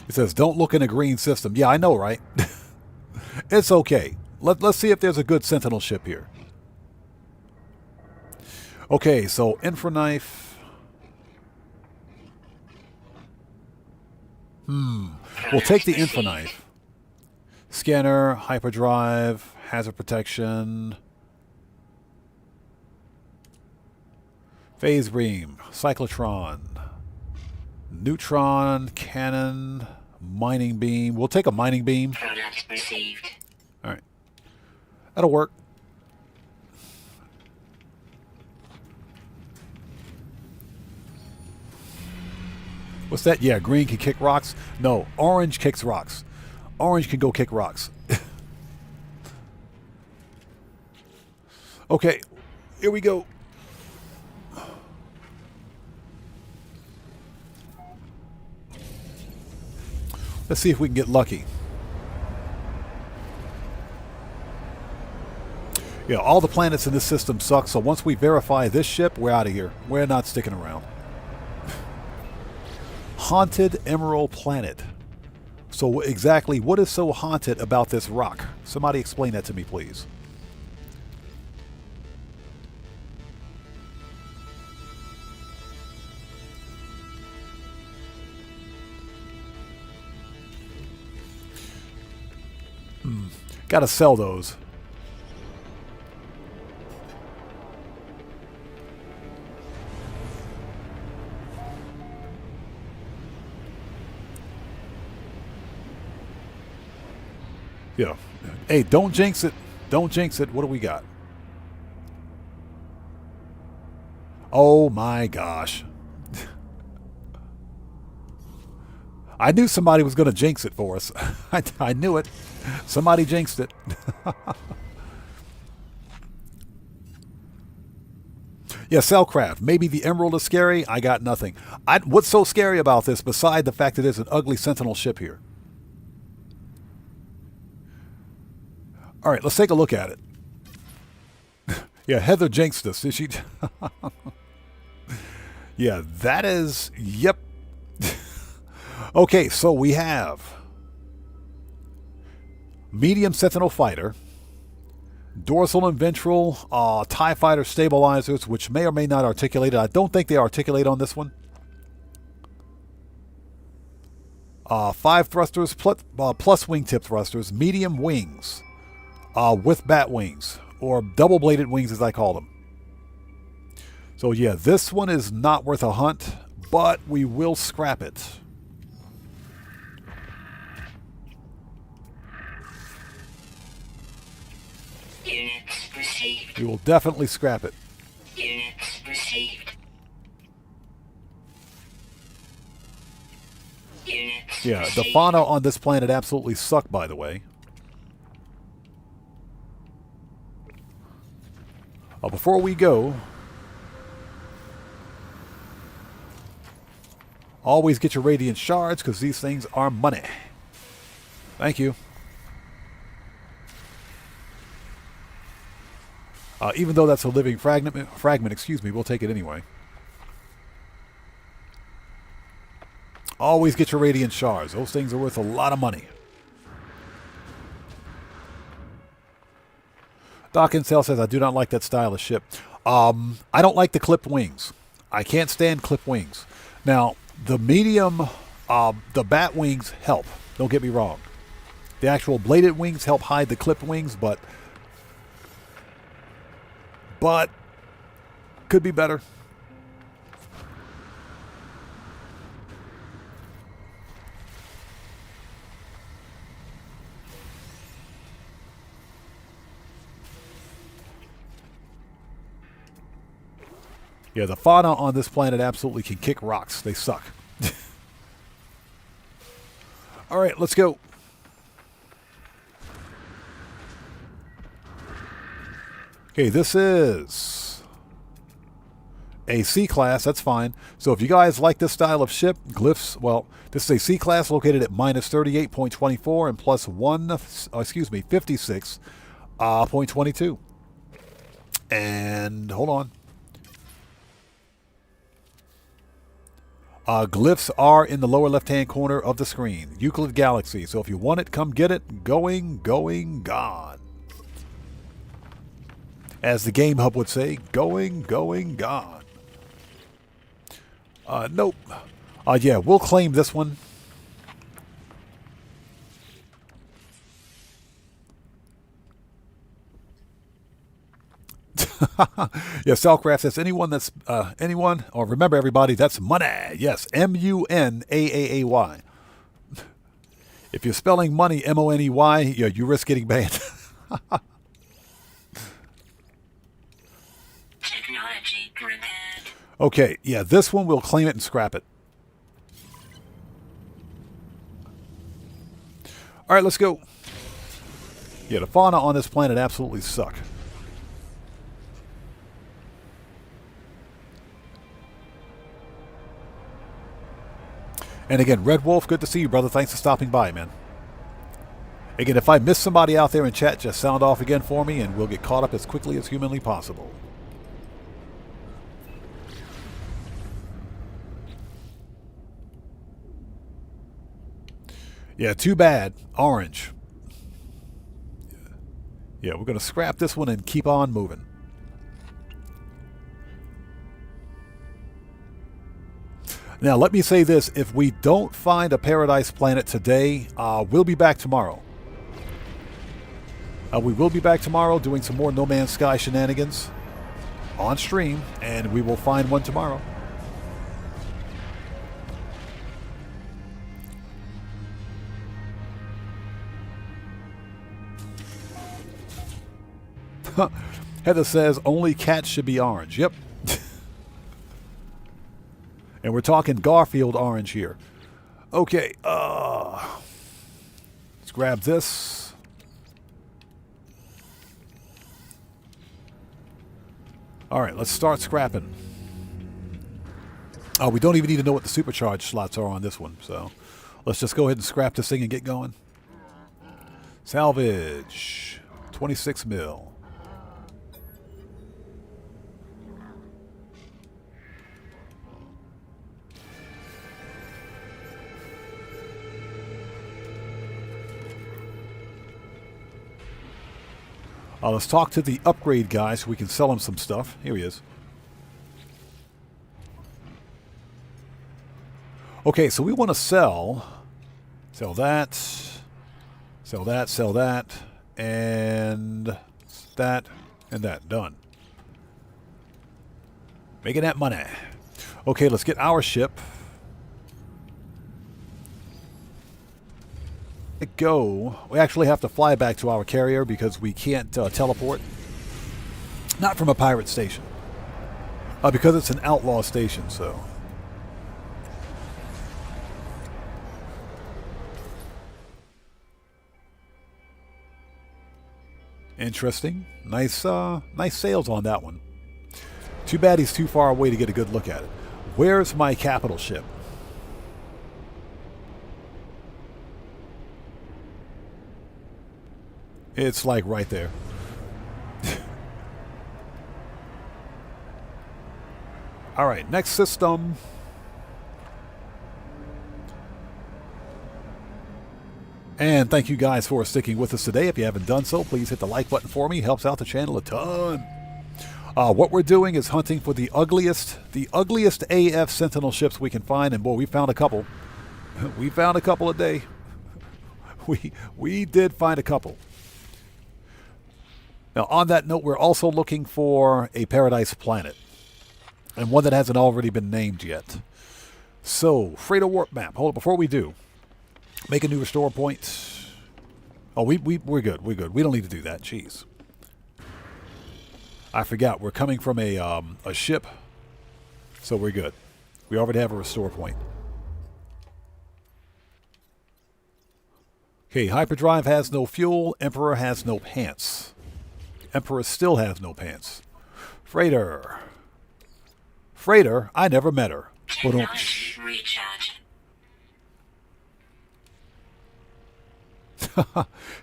It says, don't look in a green system. Yeah, I know, right? It's okay. Let's see if there's a good Sentinel ship here. Okay, so Infraknife. We'll take the Infraknife. Scanner, hyperdrive, hazard protection, phase beam, cyclotron, neutron, cannon, mining beam. We'll take a mining beam. Product received. All right. That'll work. What's that? Yeah, green can kick rocks. No, orange kicks rocks. Orange can go kick rocks. Okay, here we go. Let's see if we can get lucky. Yeah, all the planets in this system suck, so once we verify this ship, we're out of here. We're not sticking around. Haunted Emerald Planet. So exactly what is so haunted about this rock? Somebody explain that to me, please. Gotta sell those. Yeah. Hey, don't jinx it. Don't jinx it. What do we got? Oh my gosh. I knew somebody was going to jinx it for us. I knew it. Somebody jinxed it. Yeah, Cellcraft. Maybe the Emerald is scary. I got nothing. What's so scary about this, beside the fact that there's an ugly Sentinel ship here? All right, let's take a look at it. Yeah, Heather jinxed us. Is she? Yeah, that is... Yep. Okay, so we have medium Sentinel fighter, dorsal and ventral TIE fighter stabilizers, which may or may not articulate. I don't think they articulate on this one. 5 thrusters plus wingtip thrusters, medium wings with bat wings, or double-bladed wings as I call them. So yeah, this one is not worth a hunt, but we will scrap it. Units received. We will definitely scrap it. Units received. Units Yeah, the received. fauna on this planet absolutely suck, by the way. Before we go, always get your radiant shards, because these things are money. Thank you. Even though that's a living fragment, excuse me, we'll take it anyway. Always get your radiant shards. Those things are worth a lot of money. Doc Incel says, I do not like that style of ship. I don't like the clipped wings. I can't stand clipped wings. Now, the medium, the bat wings help. Don't get me wrong. The actual bladed wings help hide the clipped wings, but could be better. Yeah, the fauna on this planet absolutely can kick rocks. They suck. All right, let's go. Okay, this is a C-class. That's fine. So if you guys like this style of ship, glyphs, well, this is a C-class located at minus 38.24 and plus 56.22. And hold on. Glyphs are in the lower left-hand corner of the screen. Euclid Galaxy. So if you want it, come get it. Going, gone. As the Game Hub would say, going, gone. Nope. Yeah, we'll claim this one. Yeah, Cellcraft says anyone, or remember everybody, that's money. Yes, M-U-N-A-A-A-Y. If you're spelling money M-O-N-E-Y, yeah, you risk getting banned. Technology prepared. Okay, yeah, this one we'll claim it and scrap it. All right, let's go. Yeah, the fauna on this planet absolutely suck. And again, Red Wolf, good to see you, brother. Thanks for stopping by, man. Again, if I miss somebody out there in chat, just sound off again for me, and we'll get caught up as quickly as humanly possible. Yeah, too bad. Orange. Yeah, we're going to scrap this one and keep on moving. Now, let me say this. If we don't find a paradise planet today, we'll be back tomorrow. We will be back tomorrow doing some more No Man's Sky shenanigans on stream, and we will find one tomorrow. Heather says only cats should be orange. Yep. And we're talking Garfield orange here. Okay, let's grab this. All right, let's start scrapping. Oh, we don't even need to know what the supercharged slots are on this one, so let's just go ahead and scrap this thing and get going. Salvage, 26 mil. Let's talk to the upgrade guy so we can sell him some stuff. Here he is. Okay, so we want to sell that, sell that, and that, and that. Done. Making that money. Okay, let's get our ship. Go. We actually have to fly back to our carrier because we can't teleport. Not from a pirate station. Because it's an outlaw station, so. Interesting. Nice sails on that one. Too bad he's too far away to get a good look at it. Where's my capital ship? It's like right there. All right, next system. And thank you guys for sticking with us today. If you haven't done so, please hit the like button for me. Helps out the channel a ton. What we're doing is hunting for the ugliest AF Sentinel ships we can find, and boy, we found a couple. We found a couple a day. We did find a couple. Now, on that note, we're also looking for a paradise planet, and one that hasn't already been named yet. So, freighter warp map. Hold on, before we do, make a new restore point. Oh, we're good. We're good. We don't need to do that. Jeez. I forgot. We're coming from a ship, so we're good. We already have a restore point. Okay, hyperdrive has no fuel. Emperor has no pants. Emperor still has no pants. Freighter. Freighter, I never met her. Technology recharge.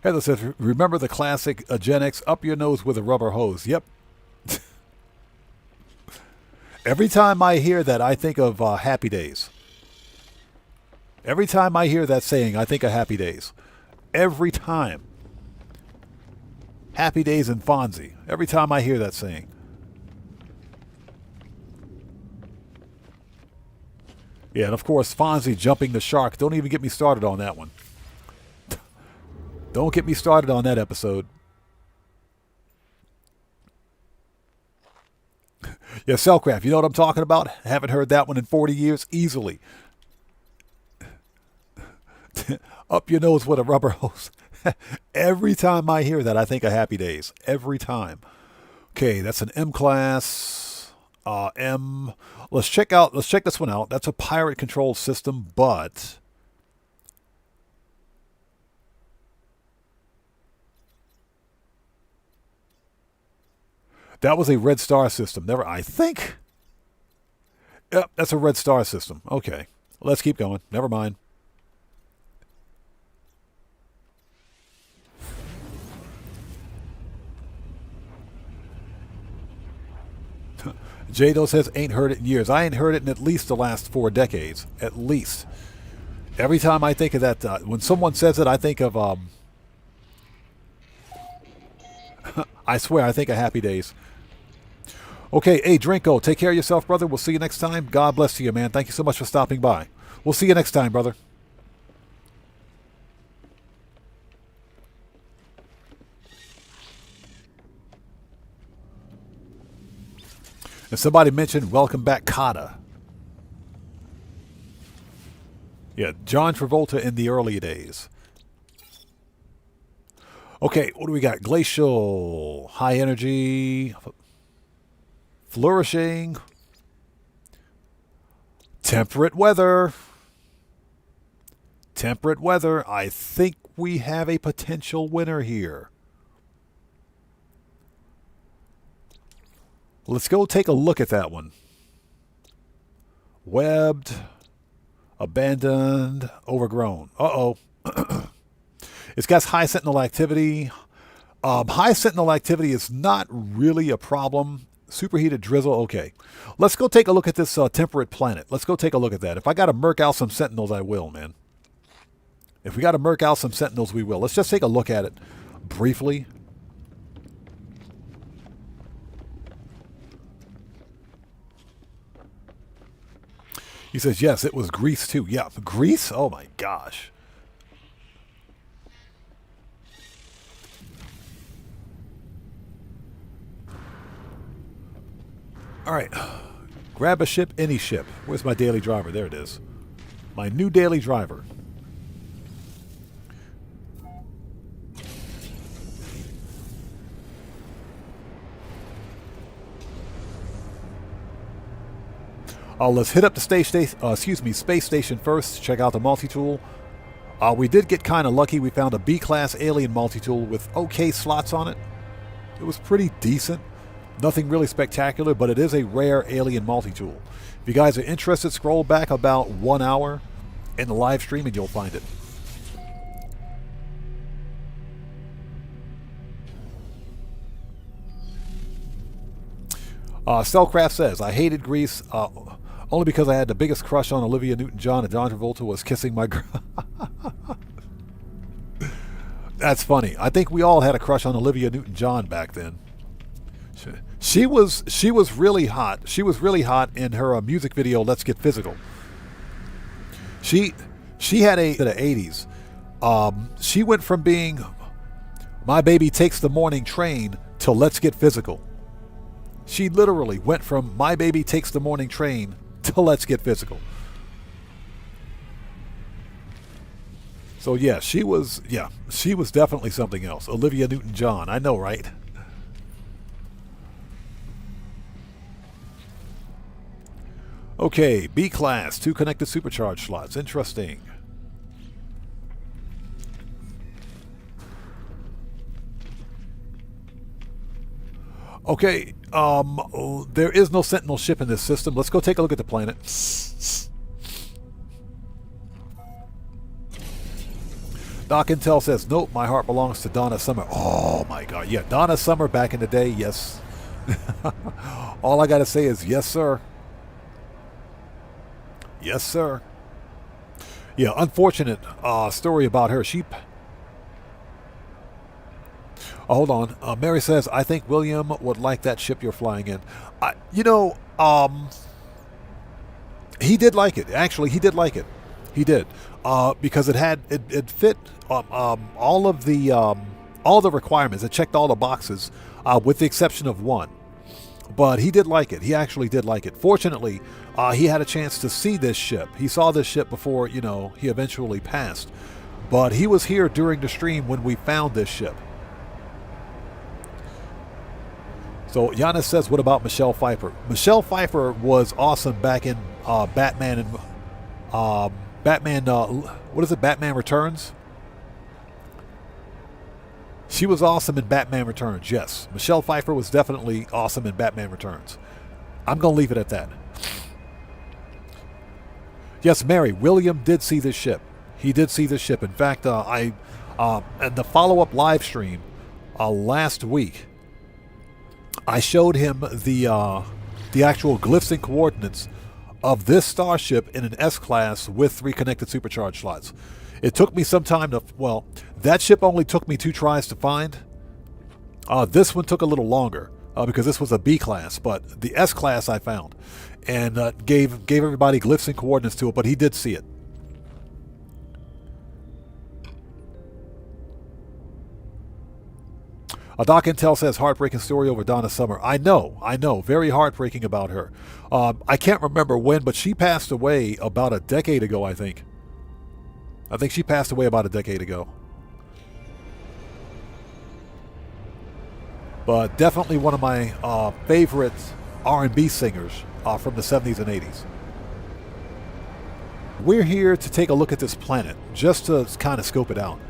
Heather says, remember the classic Gen X, up your nose with a rubber hose. Yep. Every time I hear that, I think of Happy Days. Every time I hear that saying, I think of Happy Days. Every time. Happy Days and Fonzie. Every time I hear that saying. Yeah, and of course, Fonzie jumping the shark. Don't even get me started on that one. Don't get me started on that episode. Yeah, Cellcraft, you know what I'm talking about? Haven't heard that one in 40 years? Easily. Up your nose with a rubber hose. Every time I hear that, I think of Happy Days. Every time. Okay, that's an M class. M. Let's check this one out. That's a pirate controlled system, but that was a Red Star system. Never, I think. Yep, that's a Red Star system. Okay, let's keep going. Never mind. Jado says, ain't heard it in years. I ain't heard it in at least the last 4 decades. At least. Every time I think of that, when someone says it, I think of, I swear, I think of Happy Days. Okay, hey, Drinko, take care of yourself, brother. We'll see you next time. God bless you, man. Thank you so much for stopping by. We'll see you next time, brother. And somebody mentioned welcome back Kata. Yeah, John Travolta in the early days. Okay, what do we got? Glacial, high energy, flourishing, temperate weather. Temperate weather. I think we have a potential winner here. Let's go take a look at that one. Webbed, abandoned, overgrown. Uh-oh. It's got high sentinel activity. High sentinel activity is not really a problem. Superheated drizzle, okay. Let's go take a look at this temperate planet. Let's go take a look at that. If I got to murk out some sentinels, I will, man. If we got to murk out some sentinels, we will. Let's just take a look at it briefly. He says, yes, it was Greece too. Yeah, Greece? Oh my gosh. All right. Grab a ship, any ship. Where's my daily driver? There it is. My new daily driver. Let's hit up the space station first. Check out the multi-tool. We did get kind of lucky. We found a B-class alien multi-tool with okay slots on it. It was pretty decent. Nothing really spectacular, but it is a rare alien multi-tool. If you guys are interested, scroll back about 1 hour in the live stream and you'll find it. Cellcraft says, I hated Greece only because I had the biggest crush on Olivia Newton-John and John Travolta was kissing my girl. That's funny. I think we all had a crush on Olivia Newton-John back then. She was really hot. She was really hot in her music video "Let's Get Physical." She had a the 80s. She went from being "My Baby Takes the Morning Train" to "Let's Get Physical." She literally went from "My Baby Takes the Morning Train" to "Let's Get Physical." So yeah, she was definitely something else. Olivia Newton-John, I know, right? Okay, B-class, 2 connected supercharge slots. Interesting. Okay, there is no Sentinel ship in this system. Let's go take a look at the planet. Doc Intel says, nope, my heart belongs to Donna Summer. Oh my God, yeah, Donna Summer back in the day, yes. All I gotta say is yes, sir. Yes, sir. Yeah, unfortunate story about her. Hold on. Mary says, I think William would like that ship you're flying in. He did like it. Actually, he did like it. He did. Because it fit all the requirements. It checked all the boxes, with the exception of one. But he did like it. He actually did like it. Fortunately, he had a chance to see this ship. He saw this ship before, he eventually passed. But he was here during the stream when we found this ship. So Giannis says, what about Michelle Pfeiffer? Michelle Pfeiffer was awesome back in Batman and Batman Returns? She was awesome in Batman Returns, yes. Michelle Pfeiffer was definitely awesome in Batman Returns. I'm going to leave it at that. Yes, Mary, William did see this ship. He did see this ship. In fact, in the follow-up live stream last week, I showed him the actual glyphs and coordinates of this starship in an S-class with 3 connected supercharge slots. It took me some time to, that ship only took me 2 tries to find. This one took a little longer because this was a B-class, but the S-class I found and gave everybody glyphs and coordinates to it, but he did see it. Doc Intel says, heartbreaking story over Donna Summer. I know, very heartbreaking about her. I can't remember when, but she passed away about a decade ago, I think. I think she passed away about a decade ago. But definitely one of my favorite R&B singers from the 70s and 80s. We're here to take a look at this planet, just to kind of scope it out.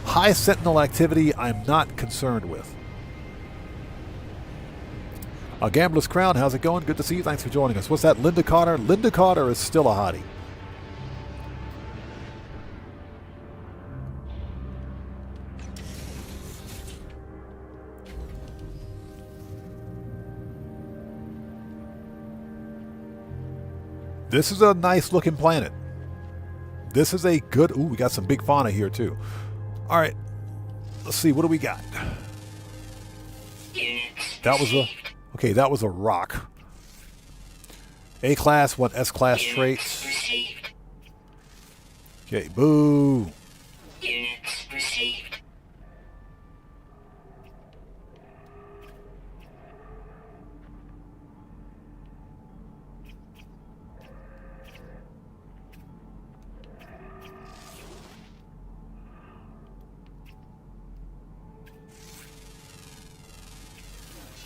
High Sentinel activity, I'm not concerned with. Gambler's Crown, how's it going? Good to see you. Thanks for joining us. What's that, Linda Carter? Linda Carter is still a hottie. This is a nice looking planet. This is a good... Ooh, we got some big fauna here too. All right. Let's see. What do we got? That was a... Okay, that was a rock. A-class, one S-class traits. Okay, boo. Units received.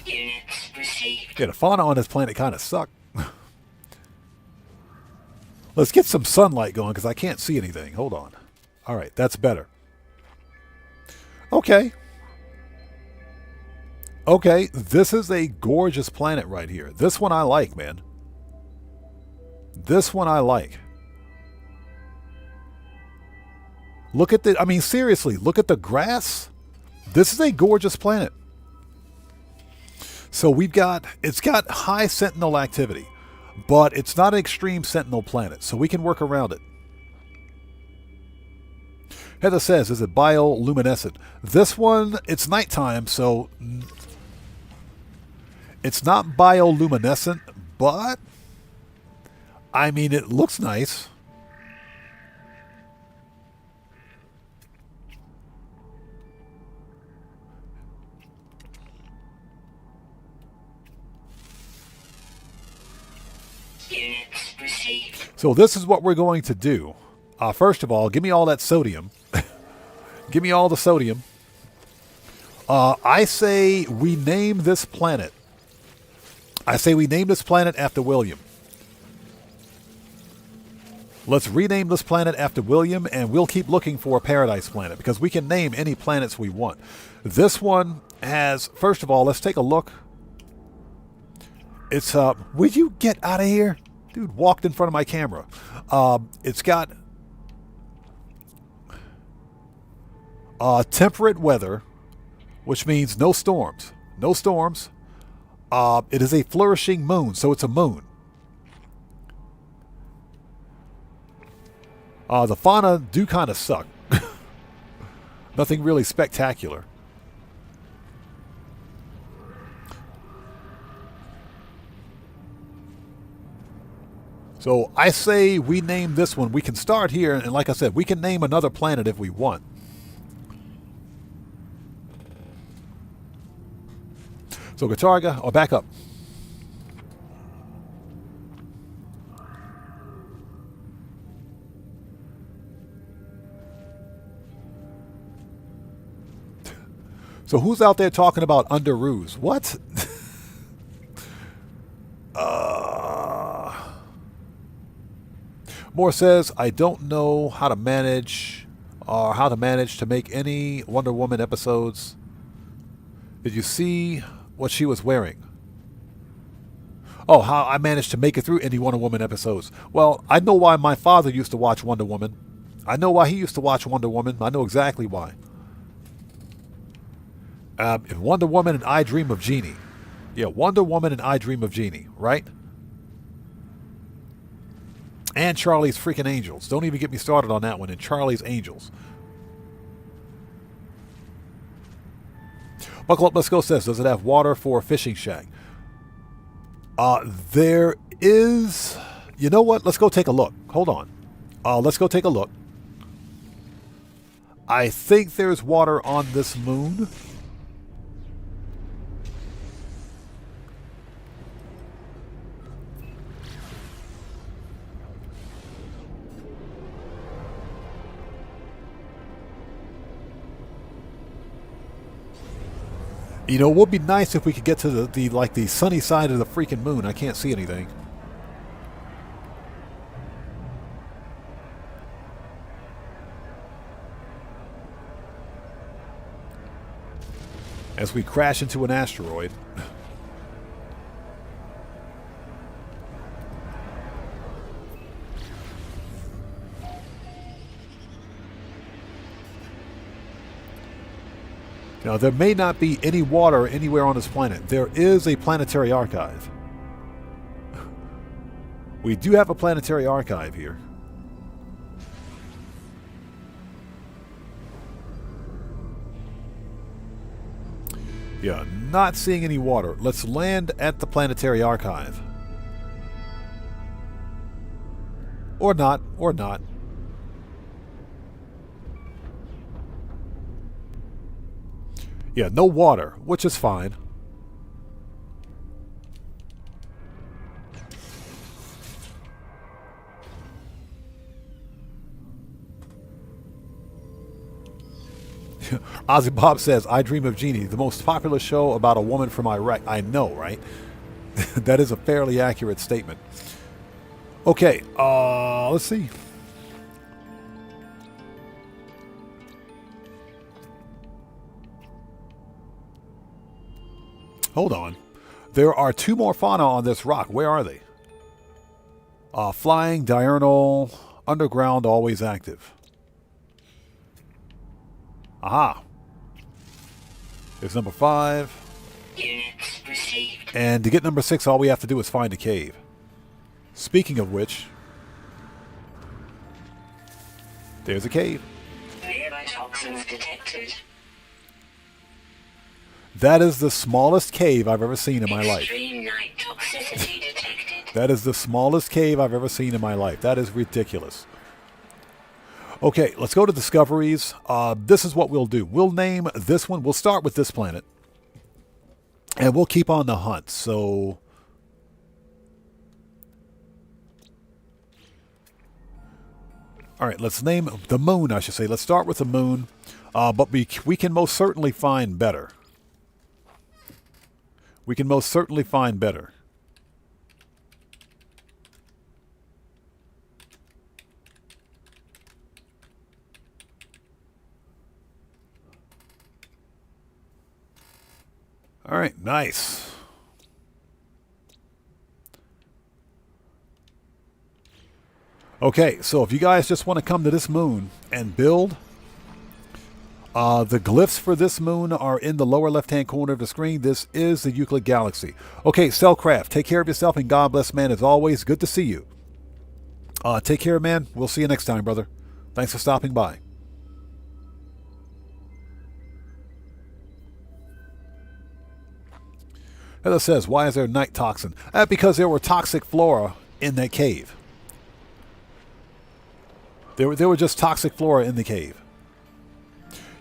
Units received. Yeah, the fauna on this planet kind of suck. Let's get some sunlight going because I can't see anything. Hold on. All right, that's better. Okay. Okay, this is a gorgeous planet right here. This one I like, man. This one I like. Look at the... I mean, seriously, look at the grass. This is a gorgeous planet. So we've got... It's got high sentinel activity. But it's not an extreme sentinel planet, so we can work around it. Heather says, is it bioluminescent? This one, it's nighttime, so it's not bioluminescent, but I mean, it looks nice. Units received. So this is what we're going to do. First of all, give me all that sodium. Give me all the sodium. I say we name this planet. I say we name this planet after William. Let's rename this planet after William, and we'll keep looking for a paradise planet because we can name any planets we want. This one has, first of all, let's take a look. It's, would you get out of here? Dude walked in front of my camera. It's got temperate weather, which means no storms. No storms. It is a flourishing moon, so it's a moon. The fauna do kind of suck. Nothing really spectacular. So I say we name this one. We can start here, and like I said, we can name another planet if we want. So Gatarga, or back up. So who's out there talking about under ruse? What? Moore says, I don't know how to manage to make any Wonder Woman episodes. Did you see what she was wearing? Oh, how I managed to make it through any Wonder Woman episodes. Well, I know why my father used to watch Wonder Woman. I know why he used to watch Wonder Woman. I know exactly why. Wonder Woman and I Dream of Jeannie. Yeah, Wonder Woman and I Dream of Jeannie, right? And Charlie's freaking Angels. Don't even get me started on that one. And Charlie's Angels. Buckle Up, Let's Go says, does it have water for a fishing shack? There is... You know what? Let's go take a look. Hold on. Let's go take a look. I think there's water on this moon. You know, it would be nice if we could get to the sunny side of the freaking moon. I can't see anything. As we crash into an asteroid. Now, there may not be any water anywhere on this planet. There is a planetary archive. We do have a planetary archive here. Yeah, not seeing any water. Let's land at the planetary archive. Or not, or not. Yeah, no water, which is fine. Ozzy Bob says, I Dream of Jeannie, the most popular show about a woman from Iraq. I know, right? That is a fairly accurate statement. Okay, let's see. Hold on. There are 2 more fauna on this rock. Where are they? Flying, diurnal, underground, always active. Aha. There's number 5. Units received. And to get number 6, all we have to do is find a cave. Speaking of which, there's a cave. Nearby toxins detected. That is the smallest cave I've ever seen in my life. Extreme night toxicity detected. That is the smallest cave I've ever seen in my life. That is ridiculous. Okay, let's go to discoveries. This is what we'll do. We'll name this one. We'll start with this planet. And we'll keep on the hunt. So, all right, let's name the moon, I should say. Let's start with the moon. But we can most certainly find better. We can most certainly find better. All right, nice. Okay, so if you guys just want to come to this moon and build, the glyphs for this moon are in the lower left-hand corner of the screen. This is the Euclid Galaxy. Okay, Cellcraft, take care of yourself, and God bless, man, as always. Good to see you. Take care, man. We'll see you next time, brother. Thanks for stopping by. Heather says, why is there night toxin? Because there were toxic flora in that cave. There were just toxic flora in the cave.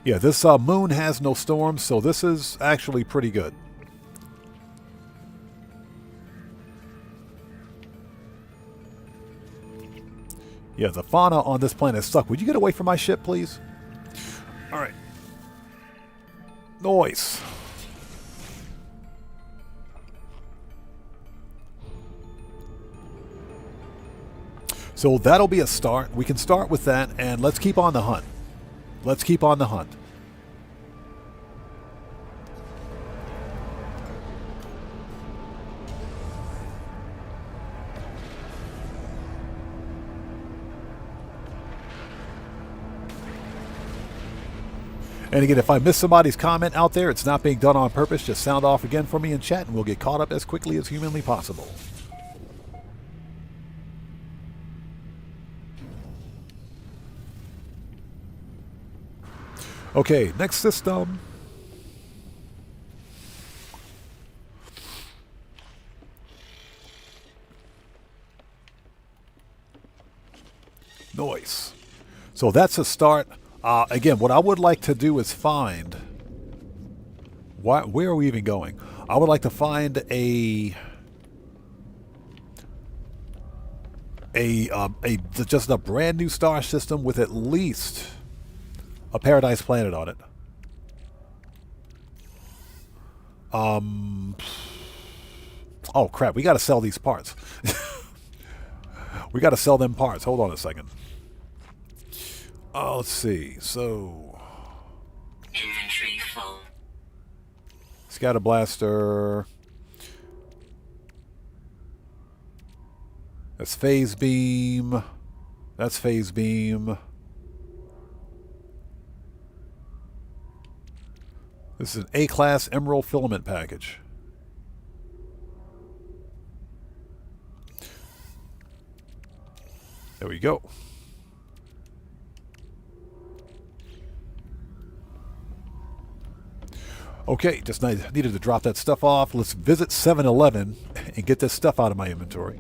Yeah, this moon has no storms, so this is actually pretty good. Yeah, the fauna on this planet suck. Would you get away from my ship, please? All right. Noise. So that'll be a start. We can start with that, and let's keep on the hunt. Let's keep on the hunt. And again, if I miss somebody's comment out there, it's not being done on purpose. Just sound off again for me in chat, and we'll get caught up as quickly as humanly possible. Okay, next system. Noise. So that's a start. Again, what I would like to do is find... where are we even going? I would like to find just a brand new star system with at least a paradise planet on it. Oh crap, we gotta sell these parts. We gotta sell them parts. Hold on a second. Let's see. So Inventory full. Scatter blaster. That's phase beam. That's phase beam. This is an A-class emerald filament package. There we go. Okay, just needed to drop that stuff off. Let's visit 7-Eleven and get this stuff out of my inventory.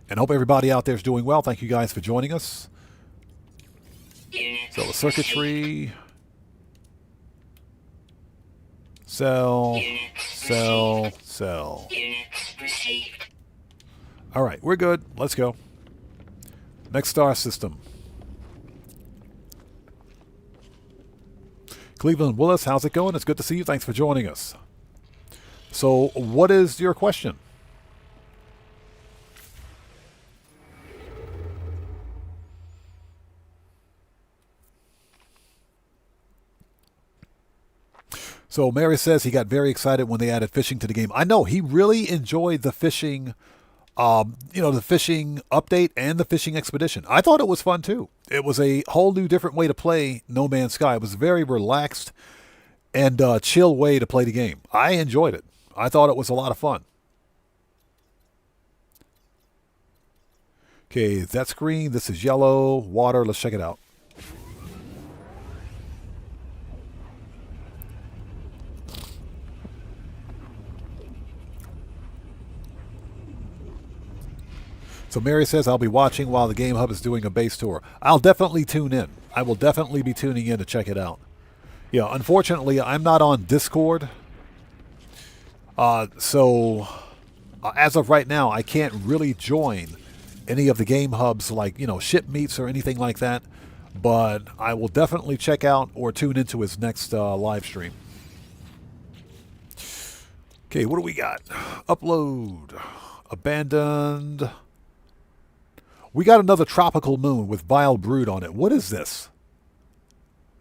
And hope everybody out there is doing well. Thank you guys for joining us. So the circuitry. Sell. Sell. Sell. All right, we're good. Let's go. Next star system. Cleveland Willis, how's it going? It's good to see you. Thanks for joining us. So, what is your question? So Mary says he got very excited when they added fishing to the game. I know he really enjoyed the fishing, the fishing update and the fishing expedition. I thought it was fun too. It was a whole new different way to play No Man's Sky. It was a very relaxed and chill way to play the game. I enjoyed it. I thought it was a lot of fun. Okay, that's green. This is yellow. Water. Let's check it out. So Mary says, I'll be watching while the Game Hub is doing a base tour. I'll definitely tune in. I will definitely be tuning in to check it out. Yeah, unfortunately, I'm not on Discord. So as of right now, I can't really join any of the Game Hubs like, ship meets or anything like that. But I will definitely check out or tune into his next live stream. Okay, what do we got? Upload. Abandoned. We got another tropical moon with vile brood on it. What is this?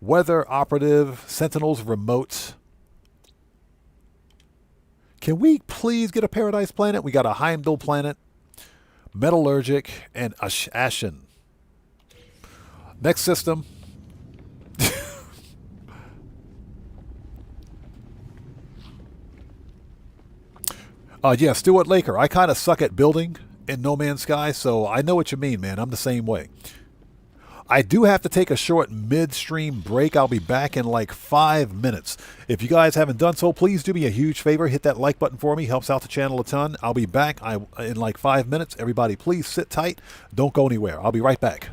Weather operative, Sentinels remote. Can we please get a paradise planet? We got a Heimdall planet, metallurgic, and Ashen. Next system. Yeah, Stuart Laker. I kind of suck at building in No Man's Sky, so I know what you mean, man. I'm the same way. I do have to take a short midstream break. I'll be back in like 5 minutes. If you guys haven't done so, please do me a huge favor. Hit that like button for me. Helps out the channel a ton. I'll be back in like 5 minutes. Everybody, please sit tight. Don't go anywhere. I'll be right back.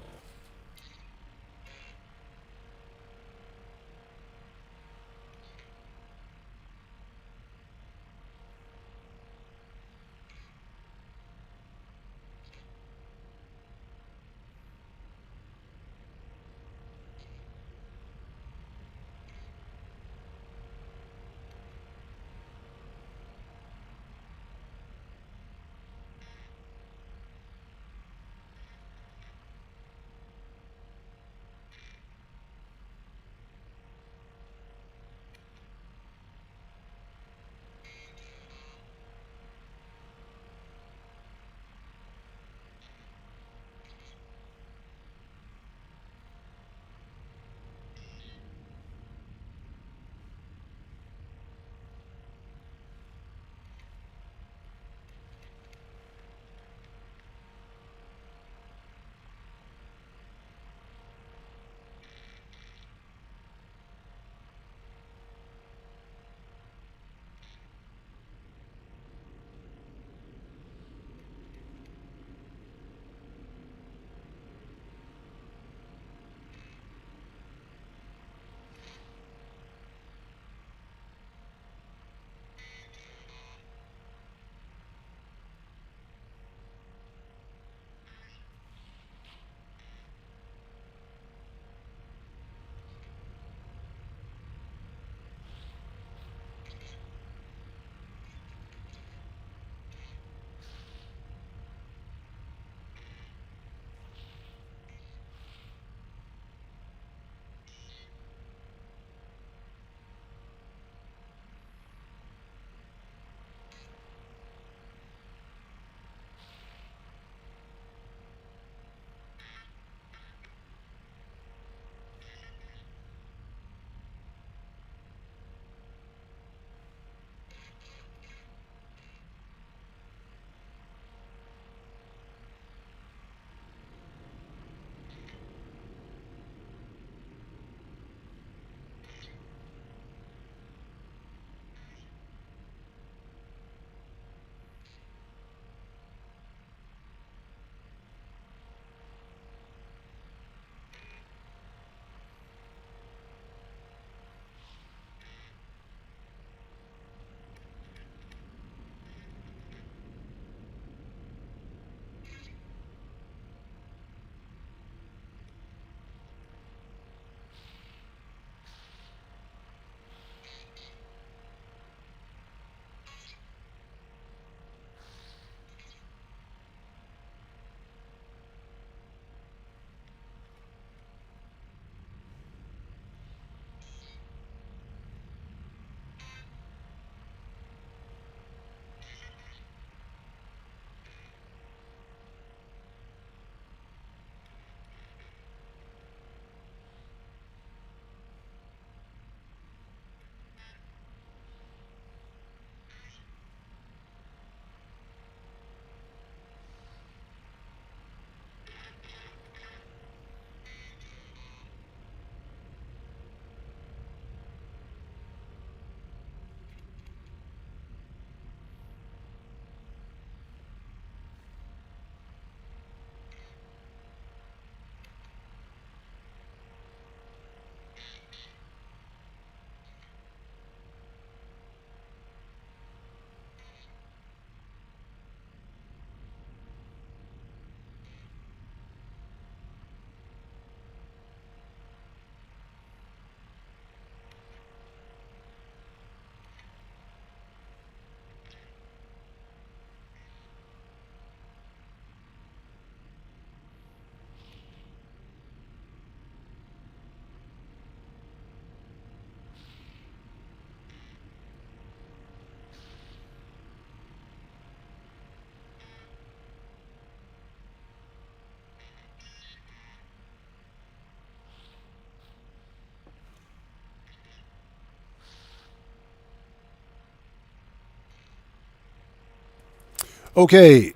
Okay,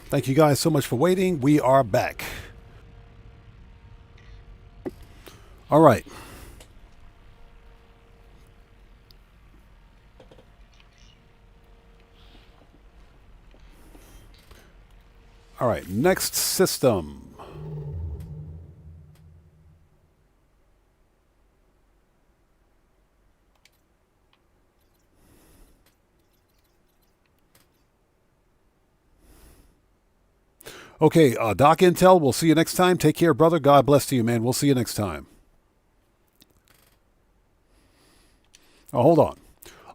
thank you guys so much for waiting. We are back. All right. All right, next system. Okay, Doc Intel, we'll see you next time. Take care, brother. God bless to you, man. We'll see you next time. Oh, hold on.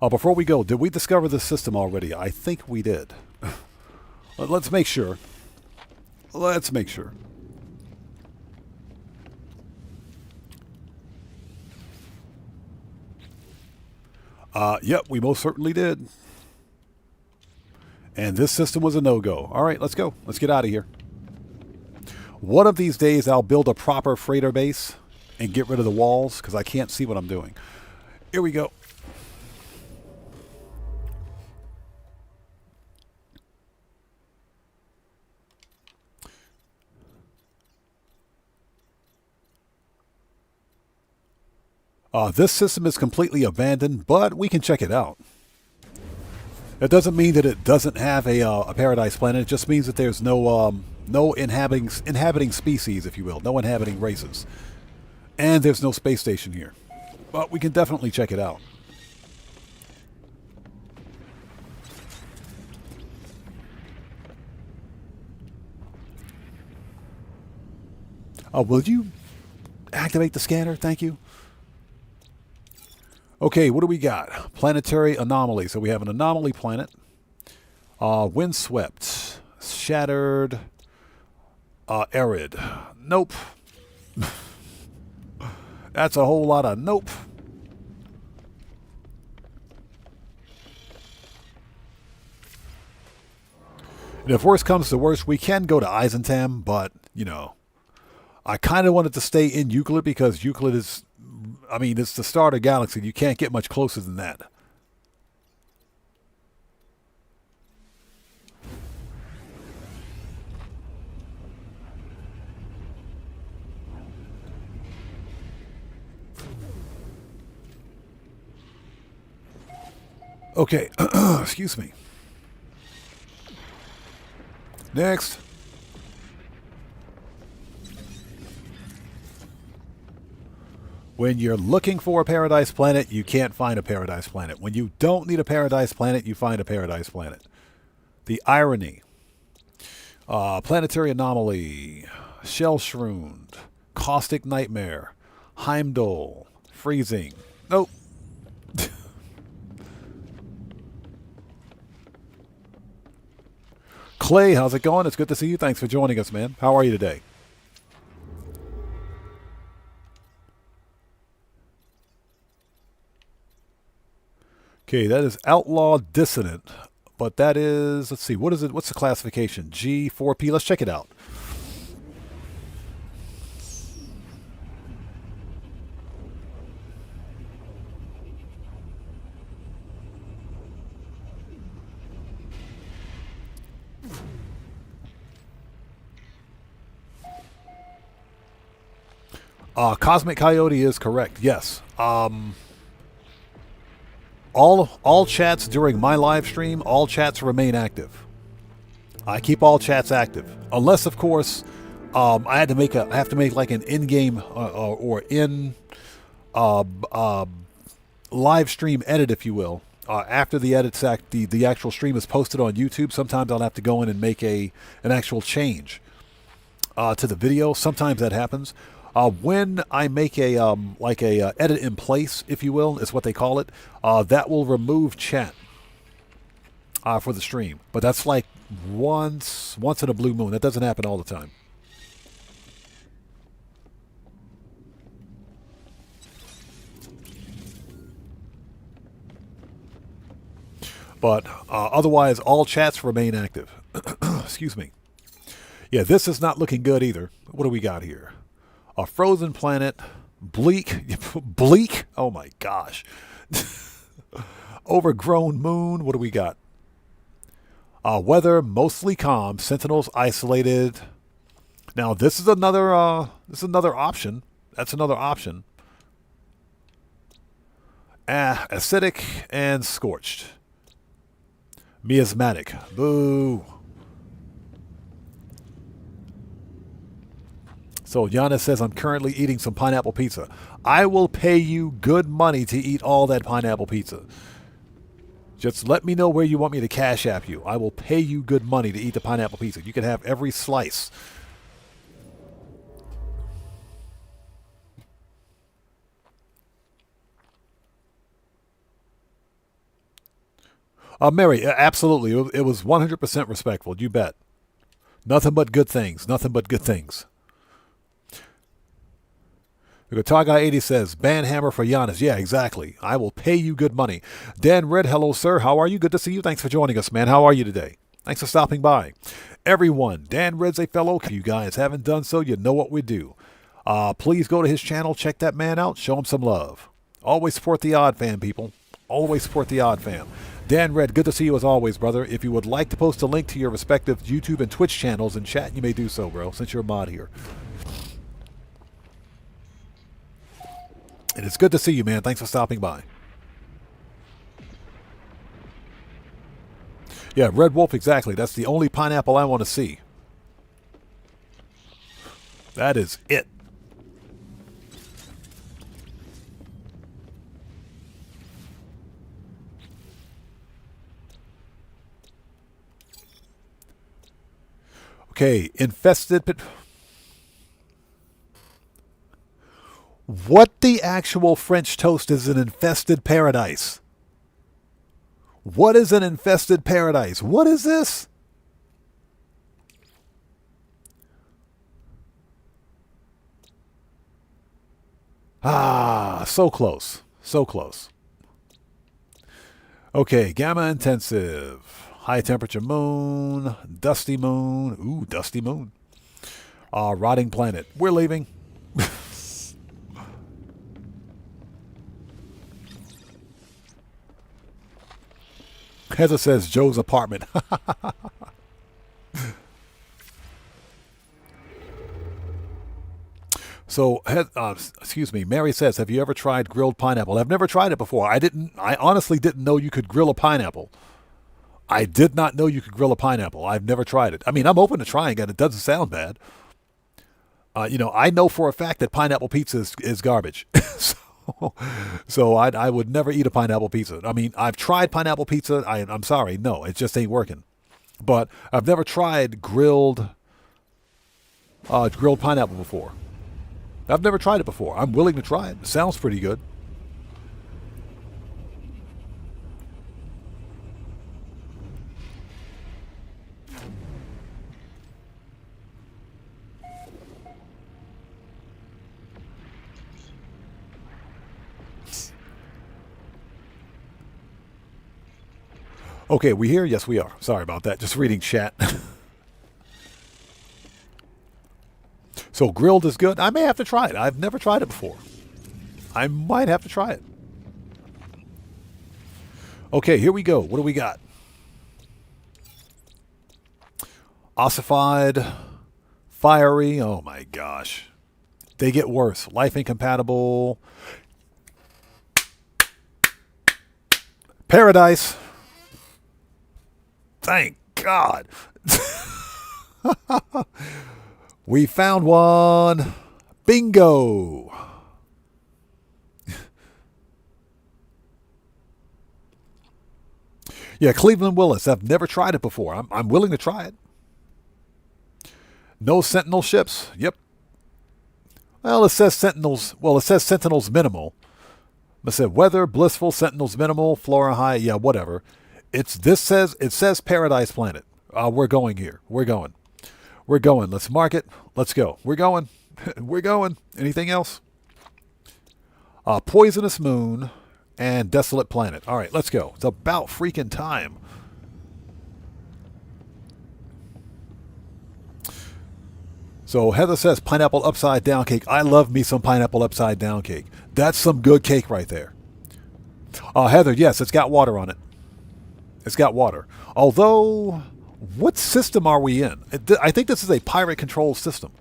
Before we go, did we discover this system already? I think we did. Let's make sure. Let's make sure. Yep, we most certainly did. And this system was a no-go. All right, let's go. Let's get out of here. One of these days, I'll build a proper freighter base and get rid of the walls because I can't see what I'm doing. Here we go. This system is completely abandoned, but we can check it out. It doesn't mean that it doesn't have a paradise planet. It just means that there's no inhabiting species, if you will, no inhabiting races, and there's no space station here. But we can definitely check it out. Will you activate the scanner? Thank you. Okay, what do we got? Planetary anomaly. So we have an anomaly planet. Windswept. Shattered. Arid. Nope. That's a whole lot of nope. And if worse comes to worse, we can go to Eisentam, but, you know, I kind of wanted to stay in Euclid because Euclid is, I mean, it's the star of the galaxy. You can't get much closer than that. Okay, excuse me. Next. When you're looking for a paradise planet, you can't find a paradise planet. When you don't need a paradise planet, you find a paradise planet. The irony. Planetary anomaly. Shell-shrooned. Caustic nightmare. Heimdall. Freezing. Nope. Clay, how's it going? It's good to see you. Thanks for joining us, man. How are you today? Okay, that is Outlaw Dissonant. But that is, let's see, what is it? What's the classification? G4P. Let's check it out. Cosmic Coyote is correct. Yes. All chats during my live stream, all chats remain active. I keep all chats active, unless of course I have to make like an in-game or in live stream edit, if you will. After the edits the actual stream is posted on YouTube, sometimes I'll have to go in and make an actual change to the video. Sometimes that happens. When I make a edit in place, if you will, is what they call it, that will remove chat for the stream. But that's like once in a blue moon. That doesn't happen all the time. But otherwise, all chats remain active. Excuse me. Yeah, this is not looking good either. What do we got here? A frozen planet, bleak, oh my gosh. Overgrown moon, what do we got? Weather mostly calm. Sentinels isolated. Now this is another option. That's another option. Acidic and scorched. Miasmatic. Boo. So Giannis says, I'm currently eating some pineapple pizza. I will pay you good money to eat all that pineapple pizza. Just let me know where you want me to cash app you. I will pay you good money to eat the pineapple pizza. You can have every slice. Mary, absolutely. It was 100% respectful. You bet. Nothing but good things. Nothing but good things. The Guitar Guy 80 says, Banhammer for Giannis. Yeah, exactly. I will pay you good money. Dan Red, hello, sir. How are you? Good to see you. Thanks for joining us, man. How are you today? Thanks for stopping by. Everyone, Dan Red's a fellow. If you guys haven't done so, you know what we do. Please go to his channel. Check that man out. Show him some love. Always support the Odd Fam, people. Always support the Odd Fam. Dan Red, good to see you as always, brother. If you would like to post a link to your respective YouTube and Twitch channels in chat, you may do so, bro, since you're a mod here. And it's good to see you, man. Thanks for stopping by. Yeah, Red Wolf, exactly. That's the only pineapple I want to see. That is it. Okay, infested... What the actual French toast is an infested paradise? What is an infested paradise? What is this? Ah, so close. So close. Okay, gamma intensive. High temperature moon. Dusty moon. Ooh, dusty moon. Rotting planet. We're leaving. Heather says Joe's apartment. So, excuse me. Mary says, "Have you ever tried grilled pineapple?" I've never tried it before. I honestly didn't know you could grill a pineapple. I did not know you could grill a pineapple. I've never tried it. I mean, I'm open to trying it. It doesn't sound bad. I know for a fact that pineapple pizza is garbage. So I would never eat a pineapple pizza. I mean, I've tried pineapple pizza. I'm sorry. No, it just ain't working. But I've never tried grilled pineapple before. I've never tried it before. I'm willing to try it. It sounds pretty good. Okay, we here? Yes, we are. Sorry about that. Just reading chat. So grilled is good. I may have to try it. I've never tried it before. I might have to try it. Okay, here we go. What do we got? Ossified, fiery. Oh my gosh. They get worse. Life incompatible. Paradise. Thank God. We found one. Bingo. Yeah, Cleveland Willis. I've never tried it before. I'm willing to try it. No Sentinel ships. Yep. Well, it says Sentinels. Well, it says Sentinels minimal. It said weather, blissful, Sentinels minimal, flora high. Yeah, whatever. It says Paradise Planet. We're going here. We're going. Let's mark it. Let's go. We're going. We're going. Anything else? Poisonous Moon and Desolate Planet. All right, let's go. It's about freaking time. So Heather says pineapple upside down cake. I love me some pineapple upside down cake. That's some good cake right there. Heather, yes, it's got water on it. It's got water. Although What system are we in? I think this is a pirate control system.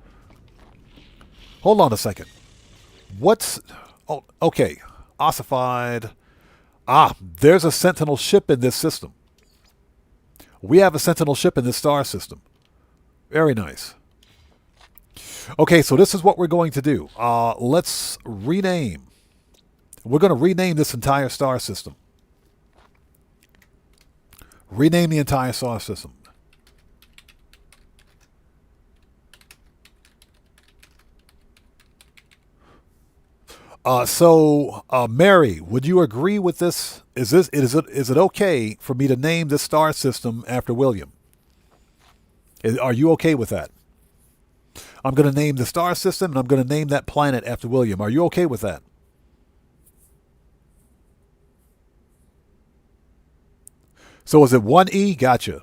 Hold on a second. What's... Oh, okay. Ossified. Ah, there's a Sentinel ship in this system. We have a Sentinel ship in this star system. Very nice. Okay, so this is what we're going to do. Let's rename. We're going to rename this entire star system. Rename the entire star system. Mary, would you agree with this? Is it okay for me to name this star system after William? Are you okay with that? I'm going to name the star system, and I'm going to name that planet after William. Are you okay with that? So is it 1E? Gotcha.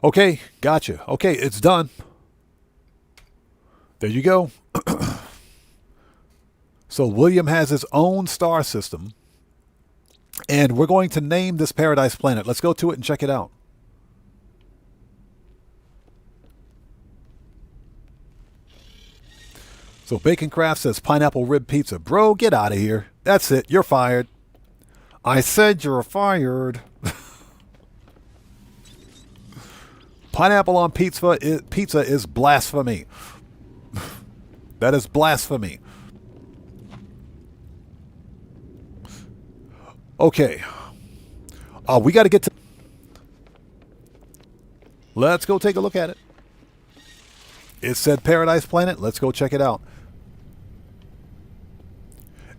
Okay, gotcha. Okay, it's done. There you go. So William has his own star system, and we're going to name this paradise planet. Let's go to it and check it out. So Baconcraft says pineapple rib pizza. Bro, get out of here. That's it. You're fired. I said you're fired. Pineapple on pizza is blasphemy. That is blasphemy. Okay. We got to get to... Let's go take a look at it. It said Paradise Planet. Let's go check it out.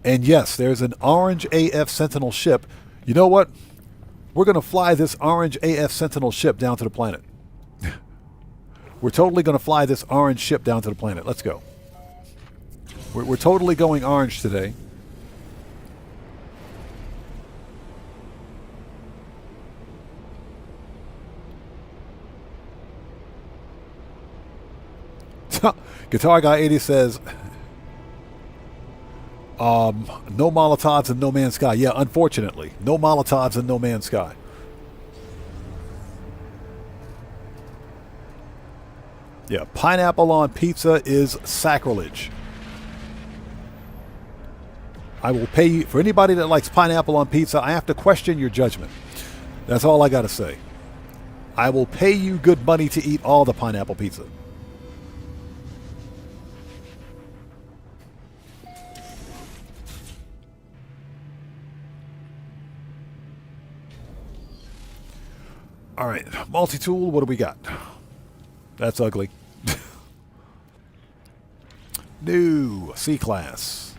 And yes, there's an orange AF Sentinel ship. You know what? We're going to fly this orange AF Sentinel ship down to the planet. We're totally going to fly this orange ship down to the planet. Let's go. We're totally going orange today. Guitar Guy 80 says, no Molotovs in No Man's Sky. Yeah, unfortunately. No Molotovs in No Man's Sky. Yeah, pineapple on pizza is sacrilege. I will pay you. For anybody that likes pineapple on pizza, I have to question your judgment. That's all I got to say. I will pay you good money to eat all the pineapple pizza. All right, multi-tool, what do we got? That's ugly. New C-Class.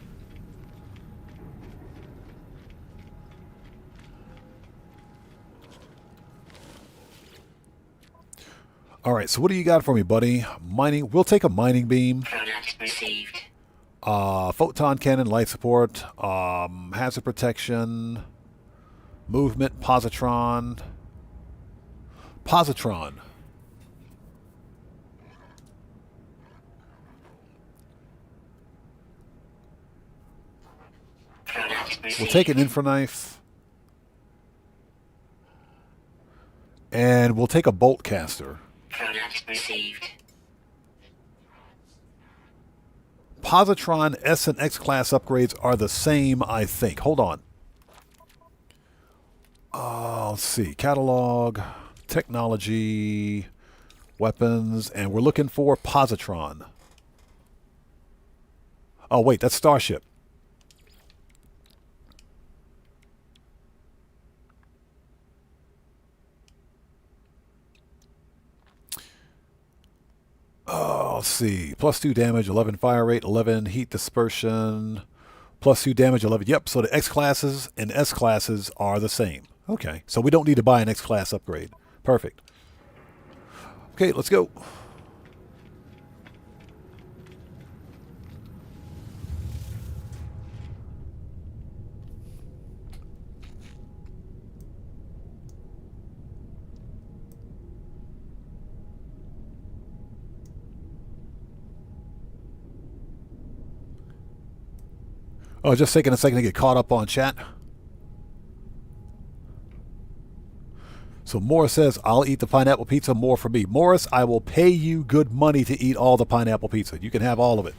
All right, so what do you got for me, buddy? Mining. We'll take a mining beam. Product received. Photon cannon, light support, hazard protection, movement, positron. Positron. We'll take an infraknife. And we'll take a bolt caster. Product received. Positron S and X class upgrades are the same, I think. Hold on. Let's see. Catalog, technology, weapons, and we're looking for positron. Oh, wait, that's Starship. Oh, let's see. +2 damage, 11 fire rate, 11 heat dispersion, +2 damage, 11. Yep, so the X classes and S classes are the same. Okay, so we don't need to buy an X class upgrade. Perfect. Okay, let's go. Oh, just taking a second to get caught up on chat. So Morris says, I'll eat the pineapple pizza, more for me. Morris, I will pay you good money to eat all the pineapple pizza. You can have all of it.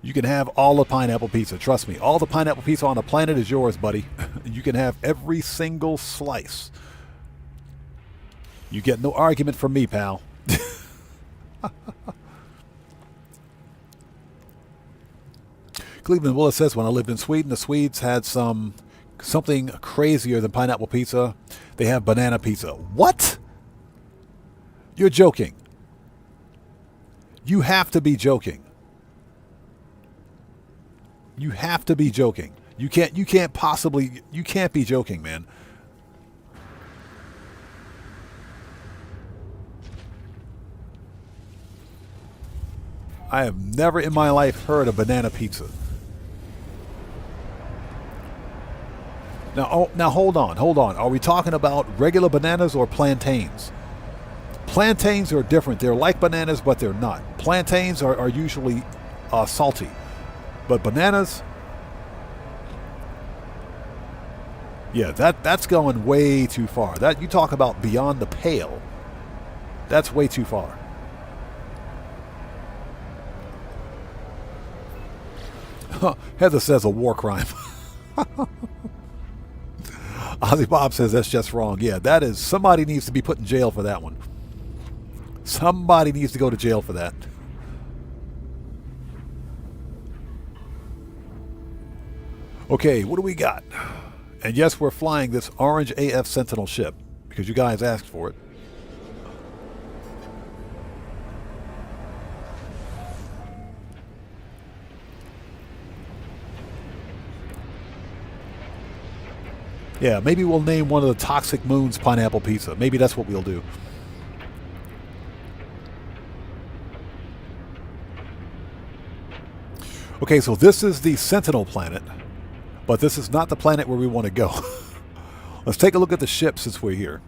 You can have all the pineapple pizza. Trust me. All the pineapple pizza on the planet is yours, buddy. You can have every single slice. You get no argument from me, pal. Cleveland Willis says, when I lived in Sweden, the Swedes had something crazier than pineapple pizza. They have banana pizza. What? You're joking. You have to be joking. You have to be joking. You can't be joking, man. I have never in my life heard of banana pizza. Now hold on. Are we talking about regular bananas or plantains? Plantains are different. They're like bananas, but they're not. Plantains are usually salty. But bananas, yeah, that's going way too far. That you talk about beyond the pale. That's way too far. Heather says a war crime. Ozzy Bob says that's just wrong. Yeah, that is. Somebody needs to be put in jail for that one. Somebody needs to go to jail for that. Okay, what do we got? And yes, we're flying this orange AF Sentinel ship because you guys asked for it. Yeah, maybe we'll name one of the toxic moons pineapple pizza. Maybe that's what we'll do. Okay, so this is the Sentinel planet, but this is not the planet where we want to go. Let's take a look at the ship since we're here.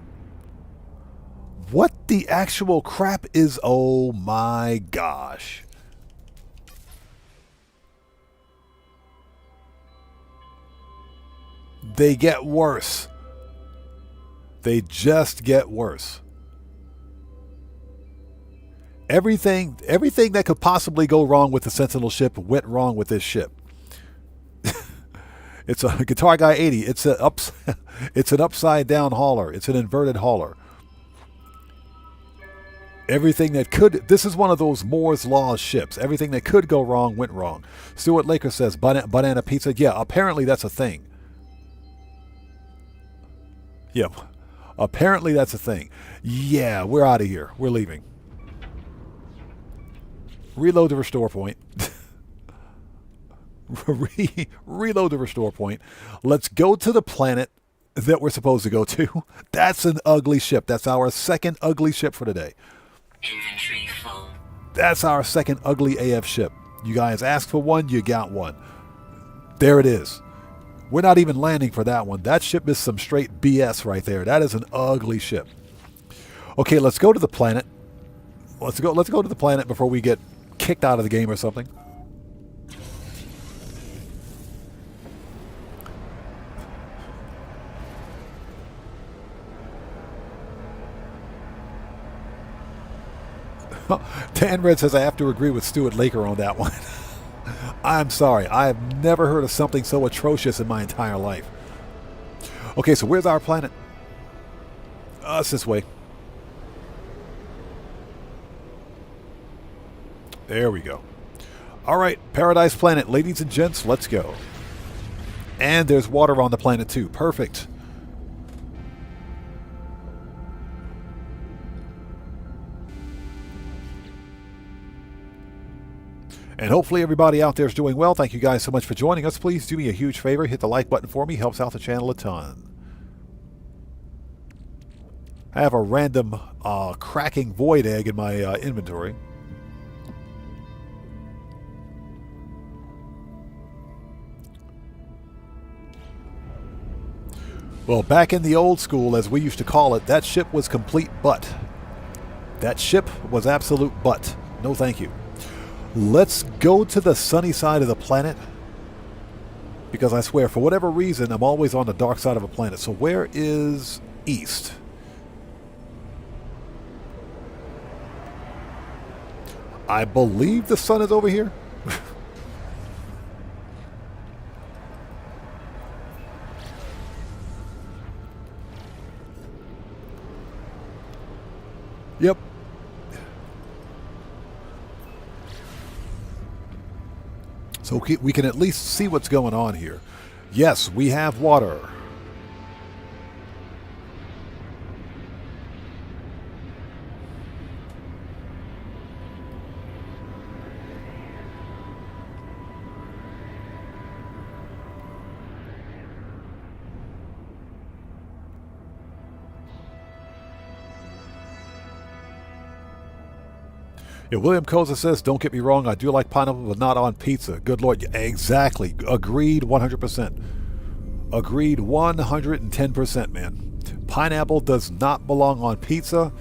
What the actual crap is... Oh my gosh. They get worse. They just get worse. Everything that could possibly go wrong with the Sentinel ship went wrong with this ship. It's a Guitar Guy 80. It's an upside down hauler. It's an inverted hauler. Everything that could... This is one of those Moore's Law ships. Everything that could go wrong went wrong. Stuart Laker says banana pizza. Yeah, apparently that's a thing. Yeah, apparently that's a thing. Yeah, we're out of here. We're leaving. Reload the restore point. Reload the restore point. Let's go to the planet that we're supposed to go to. That's an ugly ship. That's our second ugly ship for today. Inventory full. That's our second ugly AF ship. You guys asked for one, you got one. There it is. We're not even landing for that one. That ship is some straight BS right there. That is an ugly ship. Okay, let's go to the planet. Let's go to the planet before we get kicked out of the game or something. Dan Red says I have to agree with Stuart Laker on that one. I'm sorry. I have never heard of something so atrocious in my entire life. Okay, so where's our planet? It's this way. There we go. All right, Paradise Planet. Ladies and gents, let's go. And there's water on the planet too. Perfect. And hopefully everybody out there is doing well. Thank you guys so much for joining us. Please do me a huge favor. Hit the like button for me. Helps out the channel a ton. I have a random cracking void egg in my inventory. Well, back in the old school, as we used to call it, that ship was complete butt. That ship was absolute butt. No thank you. Let's go to the sunny side of the planet Because I swear, for whatever reason, I'm always on the dark side of a planet. So where is east? I believe the sun is over here. Yep. So we can at least see what's going on here. Yes, we have water. Yeah, William Koza says, don't get me wrong, I do like pineapple, but not on pizza. Good Lord. Yeah, exactly. Agreed 100%. Agreed 110%, man. Pineapple does not belong on pizza.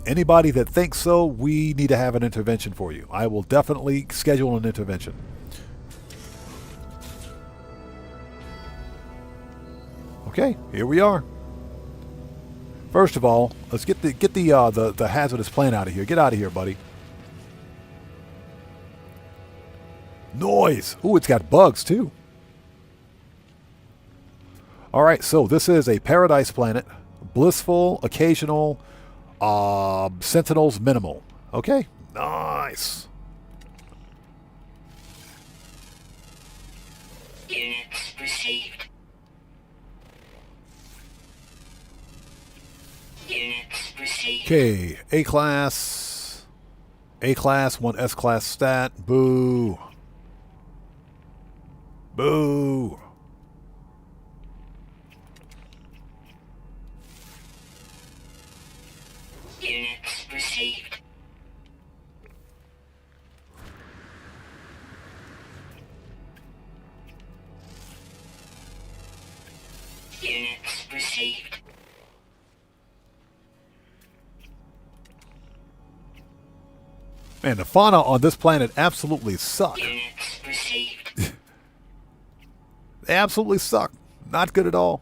Anybody that thinks so, we need to have an intervention for you. I will definitely schedule an intervention. Okay, here we are. First of all, let's get the hazardous plant out of here. Get out of here, buddy. Noise! Ooh, it's got bugs, too. Alright, so this is a paradise planet. Blissful, occasional, sentinels minimal. Okay, nice. Units received. Units received. Okay, A-class. A-class, 1 S-class stat. Boo. Boo. Units received. Units received. Man, the fauna on this planet absolutely suck. Units received. They absolutely suck. Not good at all.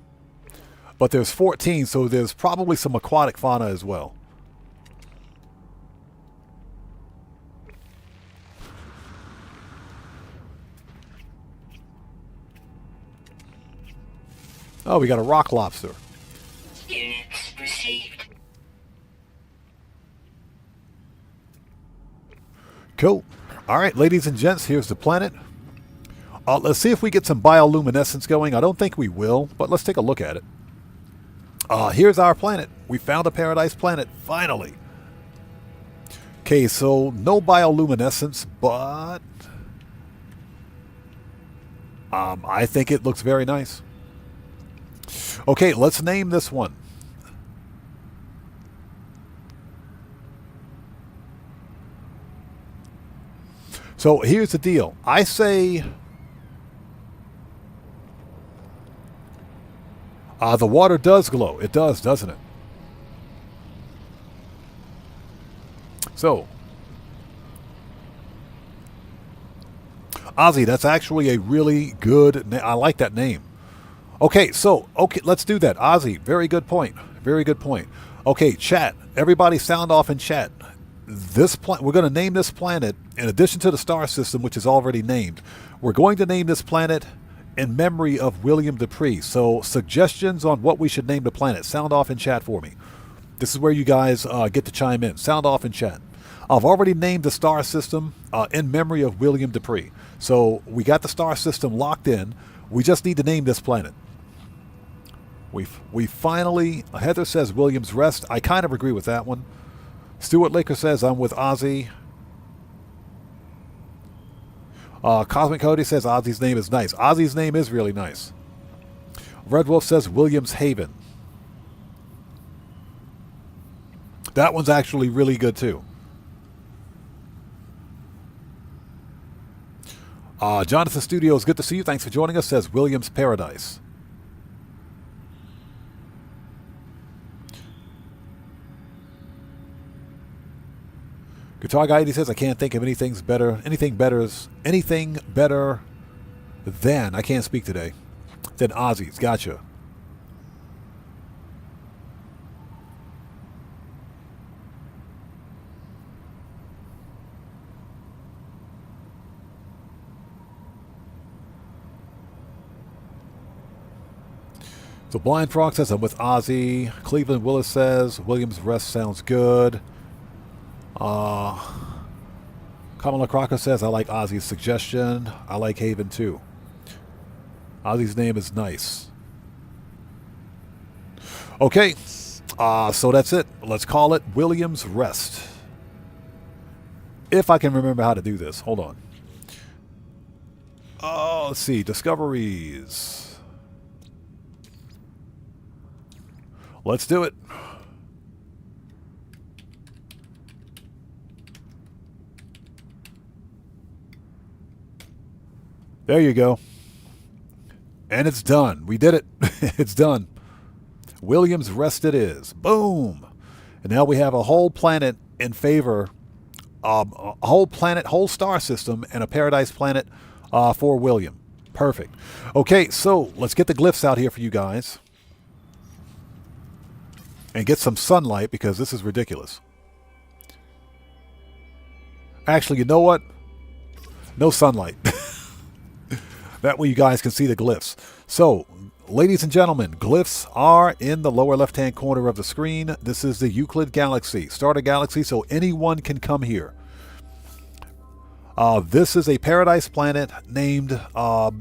But there's 14, so there's probably some aquatic fauna as well. Oh, we got a rock lobster. Units received. Cool. All right, ladies and gents, here's the planet. Let's see if we get some bioluminescence going. I don't think we will, but let's take a look at it. Here's our planet. We found a paradise planet, finally. Okay, so no bioluminescence, but I think it looks very nice. Okay, let's name this one. So here's the deal. I say the water does glow. It does, doesn't it? So, Ozzy, that's actually a really good name. I like that name. Okay, let's do that. Ozzy, very good point. Very good point. Okay, chat. Everybody sound off in chat. We're going to name this planet, in addition to the star system, which is already named, we're going to name this planet in memory of William Dupree. So suggestions on what we should name the planet, sound off in chat for me. This is where you guys get to chime in. Sound off in chat. I've already named the star system in memory of William Dupree. So we got the star system locked in. We just need to name this planet. We finally, Heather says William's Rest. I kind of agree with that one. Stuart Laker says I'm with Ozzy. Cosmic Cody says Ozzy's name is nice. Ozzy's name is really nice. Red Wolf says Williams Haven. That one's actually really good too. Jonathan Studios, good to see you. Thanks for joining us. Says Williams Paradise. Guitar Guy, he says, I can't think of anything better Then, I can't speak today. Then Aussies, gotcha. So Blind Frog says I'm with Ozzy. Cleveland Willis says Williams Rest sounds good. Kamala Crocker says I like Ozzy's suggestion. I like Haven too. Ozzy's name is nice. Okay, so that's it. Let's call it Williams Rest. If I can remember how to do this. Hold on. Let's see. Discoveries. Let's do it. There you go. And it's done. We did it. It's done. Williams Rest it is. Boom. And now we have a whole planet in favor. A whole planet, whole star system, and a paradise planet for William. Perfect. Okay, so let's get the glyphs out here for you guys. And get some sunlight because this is ridiculous. Actually, you know what? No sunlight. That way you guys can see the glyphs. So, ladies and gentlemen, glyphs are in the lower left-hand corner of the screen. This is the Euclid Galaxy, starter galaxy, so anyone can come here. This is a paradise planet named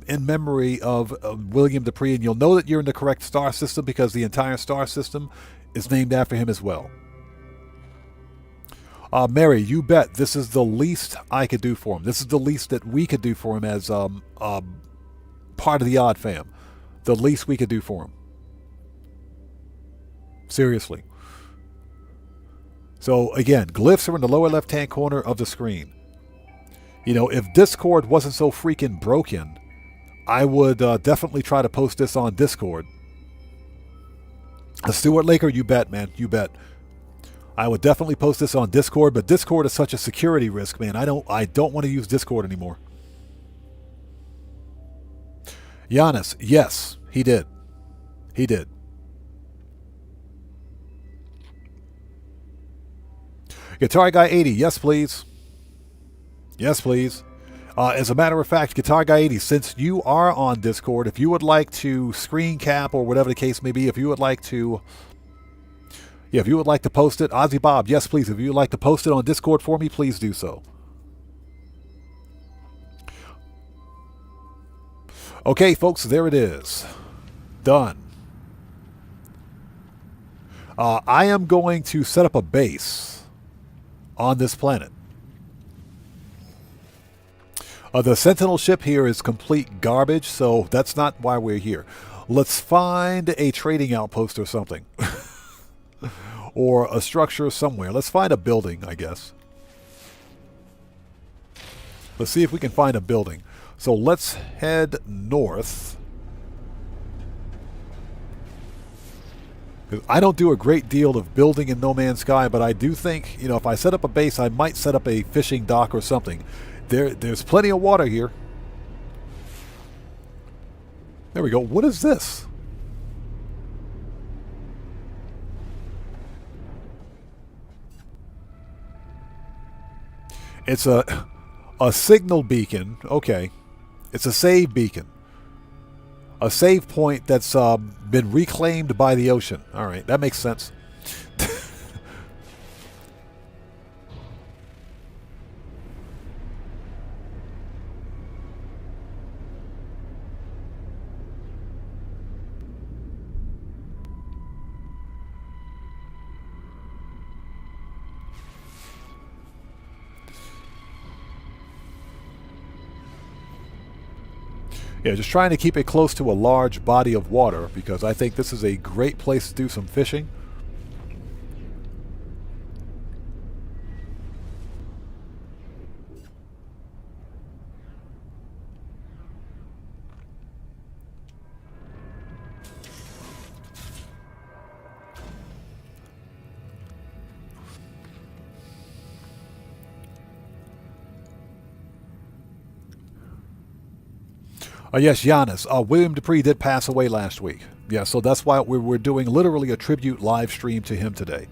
in memory of William Dupree, and you'll know that you're in the correct star system because the entire star system is named after him as well. Mary, you bet this is the least I could do for him. This is the least that we could do for him as part of the Odd Fam. The least we could do for him. Seriously. So again, glyphs are in the lower left-hand corner of the screen. You know, if Discord wasn't so freaking broken, I would definitely try to post this on Discord. Stuart Laker, you bet, man. You bet. I would definitely post this on Discord, but Discord is such a security risk, man. I don't want to use Discord anymore. Giannis, yes, he did. He did. Guitar Guy 80, yes, please. Yes, please. As a matter of fact, Guitar Guy 80, since you are on Discord, if you would like to screen cap or whatever the case may be, if you would like to... Yeah, if you would like to post it, Ozzy Bob, yes, please. If you would like to post it on Discord for me, please do so. Okay, folks, there it is. Done. I am going to set up a base on this planet. The Sentinel ship here is complete garbage, so that's not why we're here. Let's find a trading outpost or something. Or a structure somewhere. Let's find a building, I guess. Let's see if we can find a building. So let's head north. I don't do a great deal of building in No Man's Sky, but I do think, you know, if I set up a base, I might set up a fishing dock or something. There's plenty of water here. There we go. What is this? It's a signal beacon. Okay. It's a save beacon. A save point that's been reclaimed by the ocean. All right, that makes sense. Yeah, just trying to keep it close to a large body of water because I think this is a great place to do some fishing. Yes, Giannis. William Dupree did pass away last week. Yeah, so that's why we're doing literally a tribute live stream to him today.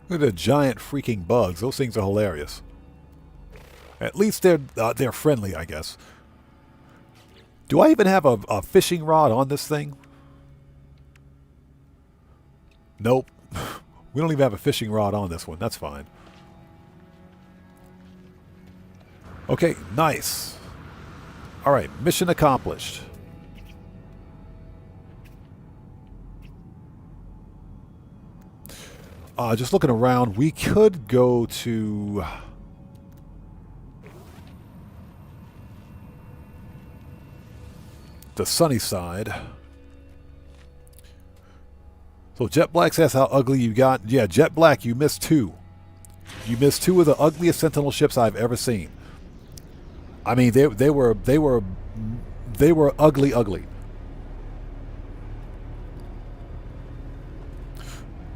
Look at the giant freaking bugs. Those things are hilarious. At least they're friendly, I guess. Do I even have a fishing rod on this thing? Nope. We don't even have a fishing rod on this one. That's fine. Okay, nice. All right, mission accomplished. Just looking around, we could go to... the sunny side. So Jet Black says how ugly you got. Yeah, Jet Black, you missed two. You missed two of the ugliest Sentinel ships I've ever seen. I mean, they were ugly, ugly.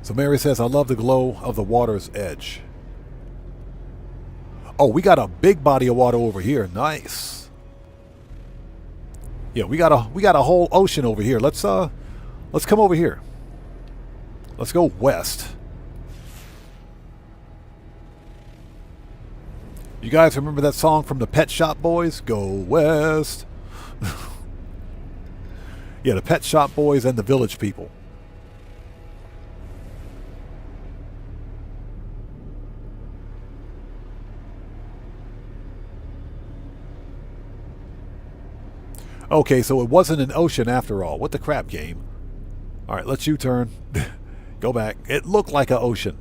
So Mary says, I love the glow of the water's edge. Oh, we got a big body of water over here. Nice. Yeah, we got a whole ocean over here. Let's come over here. Let's go west. You guys remember that song from the Pet Shop Boys? Go west. Yeah, the Pet Shop Boys and the Village People. Okay, so it wasn't an ocean after all. What the crap, game? All right, let's U-turn. Go back. It looked like an ocean.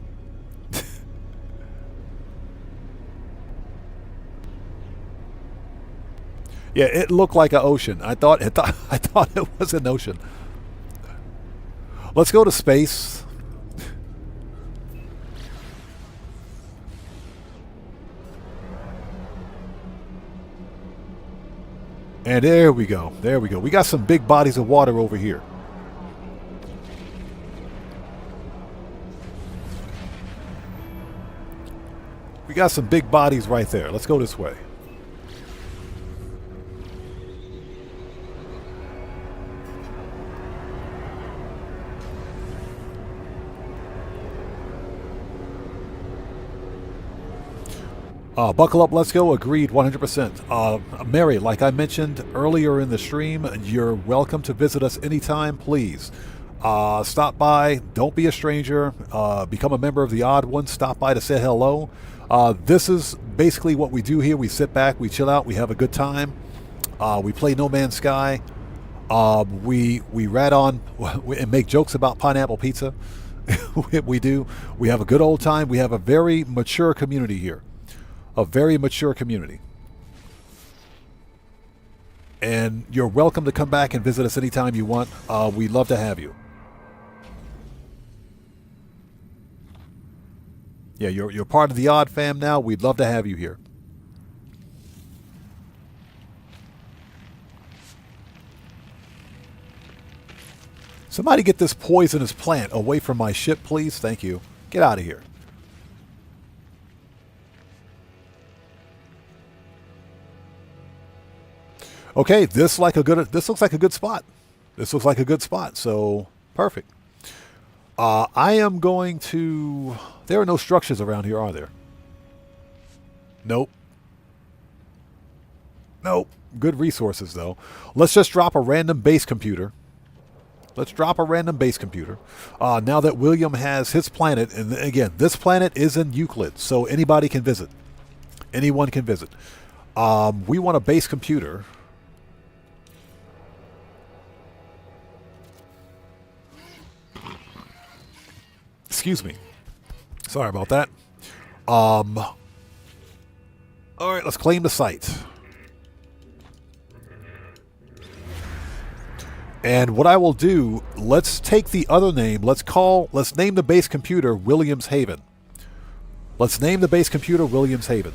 Yeah, it looked like an ocean. I thought it was an ocean. Let's go to space. And there we go. There we go. We got some big bodies of water over here. We got some big bodies right there. Let's go this way. Buckle up, let's go. Agreed, 100%. Mary, like I mentioned earlier in the stream, you're welcome to visit us anytime, please. Stop by. Don't be a stranger. Become a member of the Odd Ones. Stop by to say hello. This is basically what we do here. We sit back, we chill out, we have a good time. We play No Man's Sky. We rat on and make jokes about pineapple pizza. We do. We have a good old time. We have a very mature community here. A very mature community. And you're welcome to come back and visit us anytime you want. We'd love to have you. Yeah, you're part of the Odd Fam now. We'd love to have you here. Somebody get this poisonous plant away from my ship, please. Thank you. Get out of here. Okay, this looks like a good spot. This looks like a good spot, so perfect. I am going to... There are no structures around here, are there? Nope. Nope. Good resources, though. Let's just drop a random base computer. Let's drop a random base computer. Now that William has his planet, and again, this planet is in Euclid, so anybody can visit. Anyone can visit. We want a base computer. Excuse me. Sorry about that. All right, let's claim the site. And what I will do, let's take the other name. Let's name the base computer Williams Haven. Let's name the base computer Williams Haven.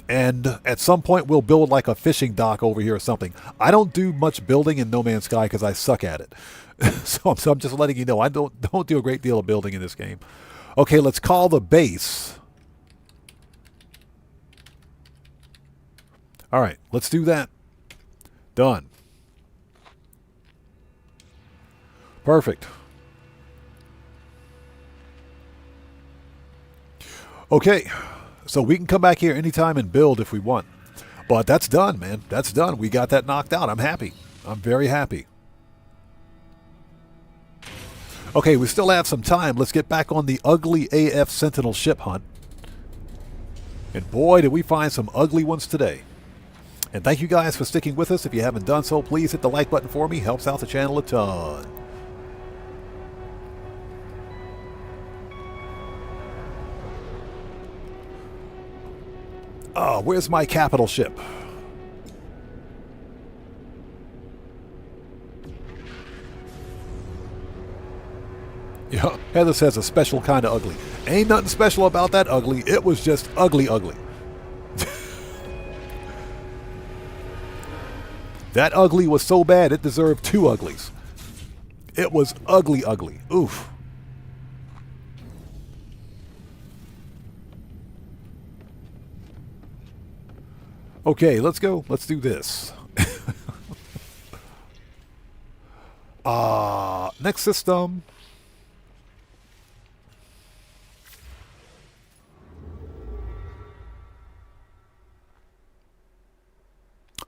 And at some point, we'll build like a fishing dock over here or something. I don't do much building in No Man's Sky because I suck at it. so I'm just letting you know, I don't do a great deal of building in this game. Okay, let's call the base. All right, let's do that. Done. Perfect. Okay, so we can come back here anytime and build if we want. But that's done, man. That's done. We got that knocked out. I'm happy. I'm very happy. Okay, we still have some time. Let's get back on the ugly AF Sentinel ship hunt. And boy, did we find some ugly ones today. And thank you guys for sticking with us. If you haven't done so, please hit the like button for me. Helps out the channel a ton. Oh, where's my capital ship? Yeah, Heather says a special kind of ugly. Ain't nothing special about that ugly. It was just ugly, ugly. That ugly was so bad it deserved two uglies. It was ugly, ugly. Oof. Okay, let's go. Let's do this. Next system.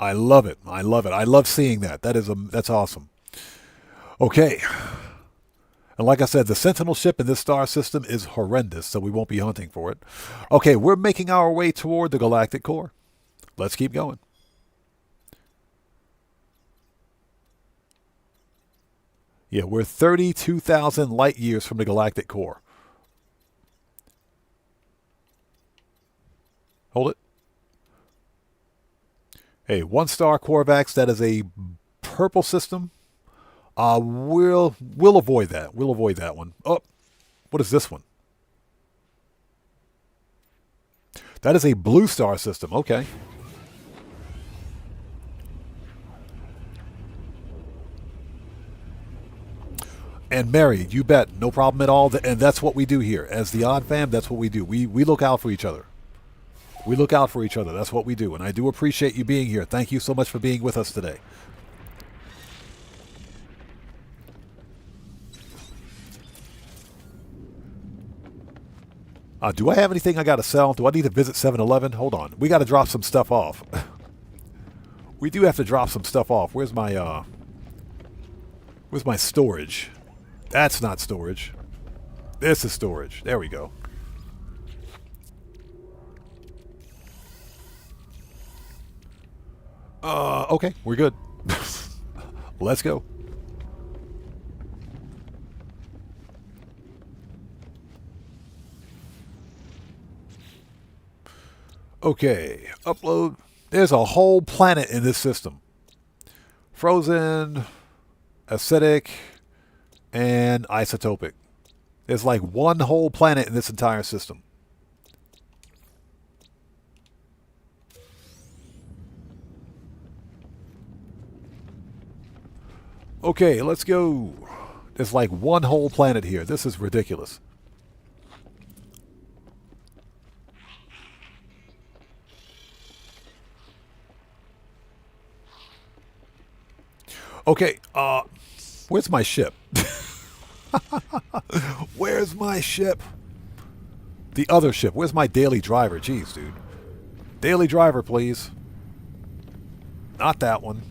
I love it. I love it. I love seeing that. That's awesome. Okay. And like I said, the Sentinel ship in this star system is horrendous, so we won't be hunting for it. Okay, we're making our way toward the galactic core. Let's keep going. Yeah, we're 32,000 light years from the galactic core. Hold it. Hey, 1-star Corvax, that is a purple system. We'll avoid that. We'll avoid that one. Oh, what is this one? That is a blue star system. Okay. And married, you bet. No problem at all. And that's what we do here. As the Odd Fam, that's what we do. We look out for each other. We look out for each other. That's what we do. And I do appreciate you being here. Thank you so much for being with us today. Do I have anything I got to sell? Do I need to visit 7-Eleven? Hold on. We got to drop some stuff off. We do have to drop some stuff off. Where's my storage? That's not storage. This is storage. There we go. Okay, we're good. Let's go. Okay, upload. There's a whole planet in this system. Frozen, acidic, and isotopic. There's like one whole planet in this entire system. Okay, let's go. There's like one whole planet here. This is ridiculous. Okay, where's my ship? Where's my ship? The other ship. Where's my daily driver? Jeez, dude. Daily driver, please. Not that one.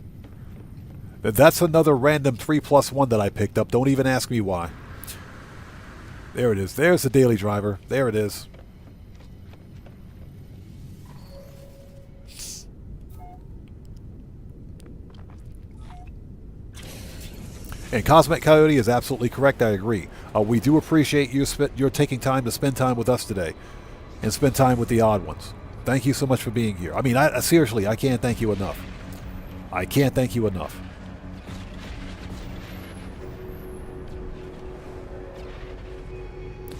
That's another random 3+1 that I picked up. Don't even ask me why. There it is. There's the daily driver. There it is. And Cosmic Coyote is absolutely correct. I agree. We do appreciate you taking time to spend time with us today and spend time with the odd ones. Thank you so much for being here. I mean, seriously, I can't thank you enough. I can't thank you enough.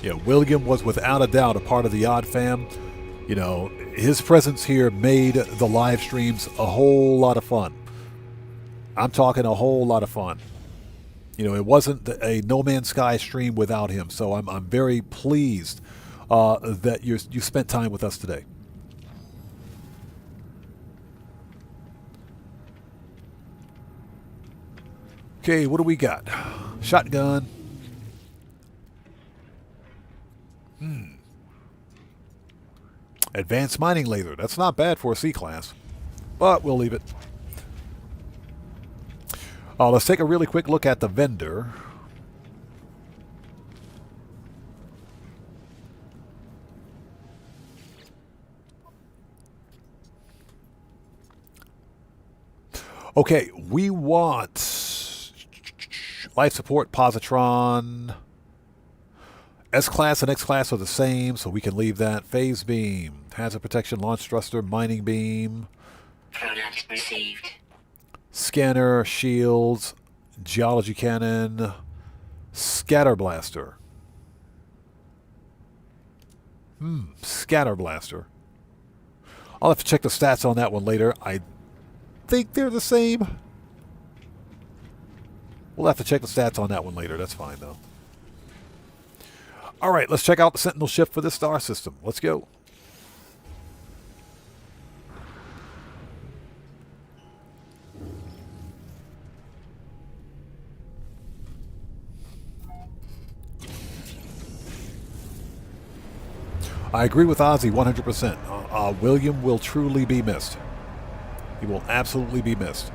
Yeah, William was without a doubt a part of the Odd Fam. You know, his presence here made the live streams a whole lot of fun. I'm talking a whole lot of fun. You know, it wasn't a No Man's Sky stream without him. So I'm very pleased that you spent time with us today. Okay, what do we got? Shotgun. Advanced mining laser. That's not bad for a C-class, but we'll leave it. Let's take a really quick look at the vendor. Okay, we want life support, positron. S-Class and X-Class are the same, so we can leave that. Phase beam, hazard protection, launch thruster, mining beam. Product received. Scanner, shields, geology cannon, scatter blaster. Scatter blaster. I'll have to check the stats on that one later. I think they're the same. We'll have to check the stats on that one later. That's fine, though. All right, let's check out the Sentinel ship for this star system. Let's go. I agree with Ozzy 100%. William will truly be missed. He will absolutely be missed.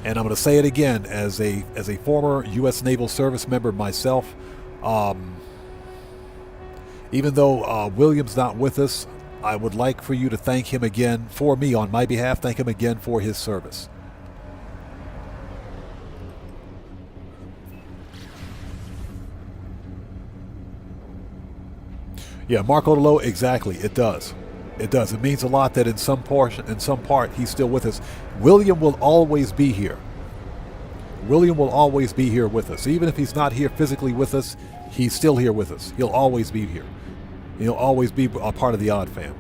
And I'm going to say it again, as a former U.S. Naval Service member myself, even though William's not with us, I would like for you to thank him again for me, on my behalf, thank him again for his service. Yeah, Marco Delo, exactly. It does. It does. It means a lot that in some part, he's still with us. William will always be here. William will always be here with us. Even if he's not here physically with us, he's still here with us. He'll always be here. He'll always be a part of the Odd Fam.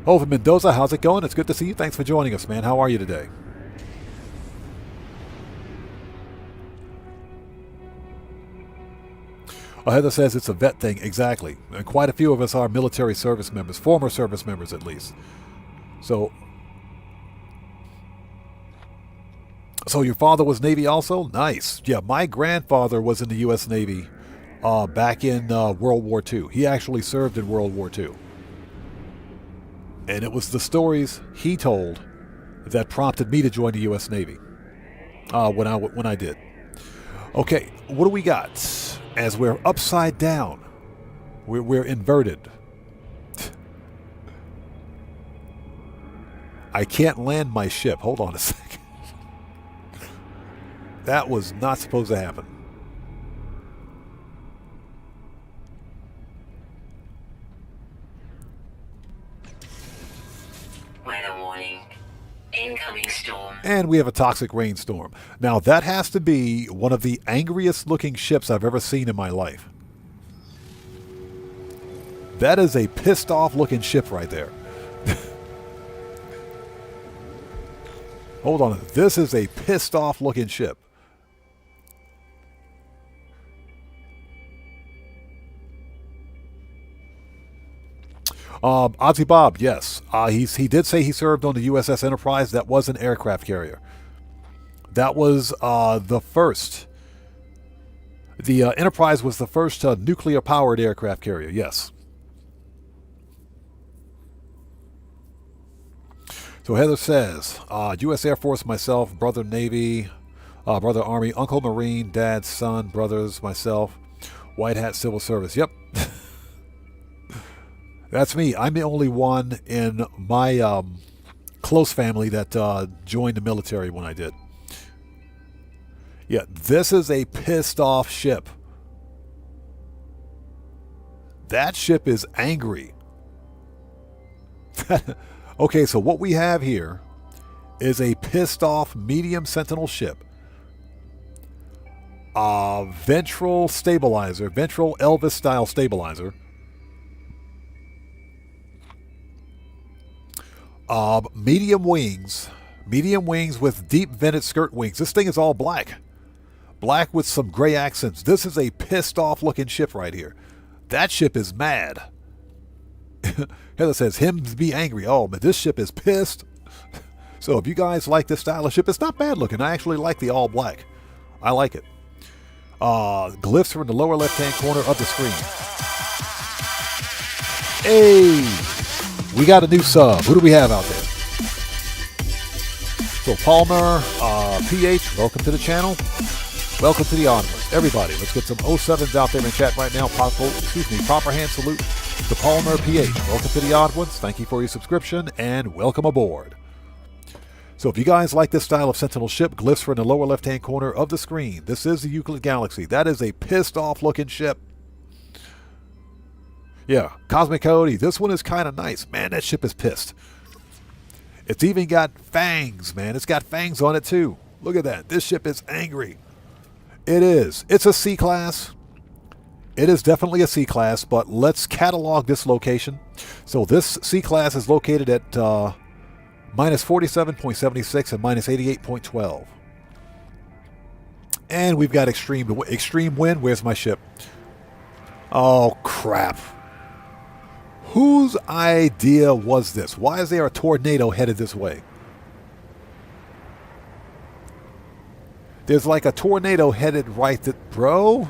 Oh, from Mendoza, how's it going? It's good to see you. Thanks for joining us, man. How are you today? Heather says it's a vet thing. Exactly. And quite a few of us are military service members, former service members at least. So your father was Navy also? Nice. Yeah, my grandfather was in the U.S. Navy back in World War II. He actually served in World War II. And it was the stories he told that prompted me to join the U.S. Navy when I did. Okay, what do we got? As we're upside down, we're inverted. I can't land my ship. Hold on a second. That was not supposed to happen. Weather warning. Incoming storm. And we have a toxic rainstorm. Now, that has to be one of the angriest looking ships I've ever seen in my life. That is a pissed off looking ship right there. Hold on. This is a pissed off looking ship. Ozzy Bob, yes. He did say he served on the USS Enterprise. That was an aircraft carrier. That was the first. The Enterprise was the first nuclear-powered aircraft carrier, yes. So Heather says, U.S. Air Force, myself, brother Navy, brother Army, uncle Marine, dad, son, brothers, myself, white hat civil service. Yep. That's me. I'm the only one in my close family that joined the military when I did. Yeah, this is a pissed off ship. That ship is angry. Okay, so what we have here is a pissed off medium sentinel ship. Ventral stabilizer, ventral Elvis style stabilizer. Medium wings with deep vented skirt wings. This thing is all black. Black with some gray accents. This is a pissed off looking ship right here. That ship is mad. Heather says, him be angry. Oh, but this ship is pissed. So if you guys like this style of ship, it's not bad looking. I actually like the all black. I like it. Glyphs are in the lower left-hand corner of the screen. Hey, we got a new sub. Who do we have out there? So Palmer, PH, welcome to the channel. Welcome to the onwards. Everybody, let's get some 07s out there in chat right now. Proper hand salute to Palmer, PH. Welcome to the onwards. Thank you for your subscription and welcome aboard. So if you guys like this style of Sentinel ship, glyphs are in the lower left-hand corner of the screen. This is the Euclid Galaxy. That is a pissed-off looking ship. Yeah, Cosmic Cody, this one is kind of nice. Man, that ship is pissed. It's even got fangs, man. It's got fangs on it, too. Look at that. This ship is angry. It is. It's a C-class. It is definitely a C-class, but let's catalog this location. So this C-class is located at... minus 47.76 and minus 88.12. And we've got extreme wind. Where's my ship? Oh, crap. Whose idea was this? Why is there a tornado headed this way? There's like a tornado headed right that... Bro,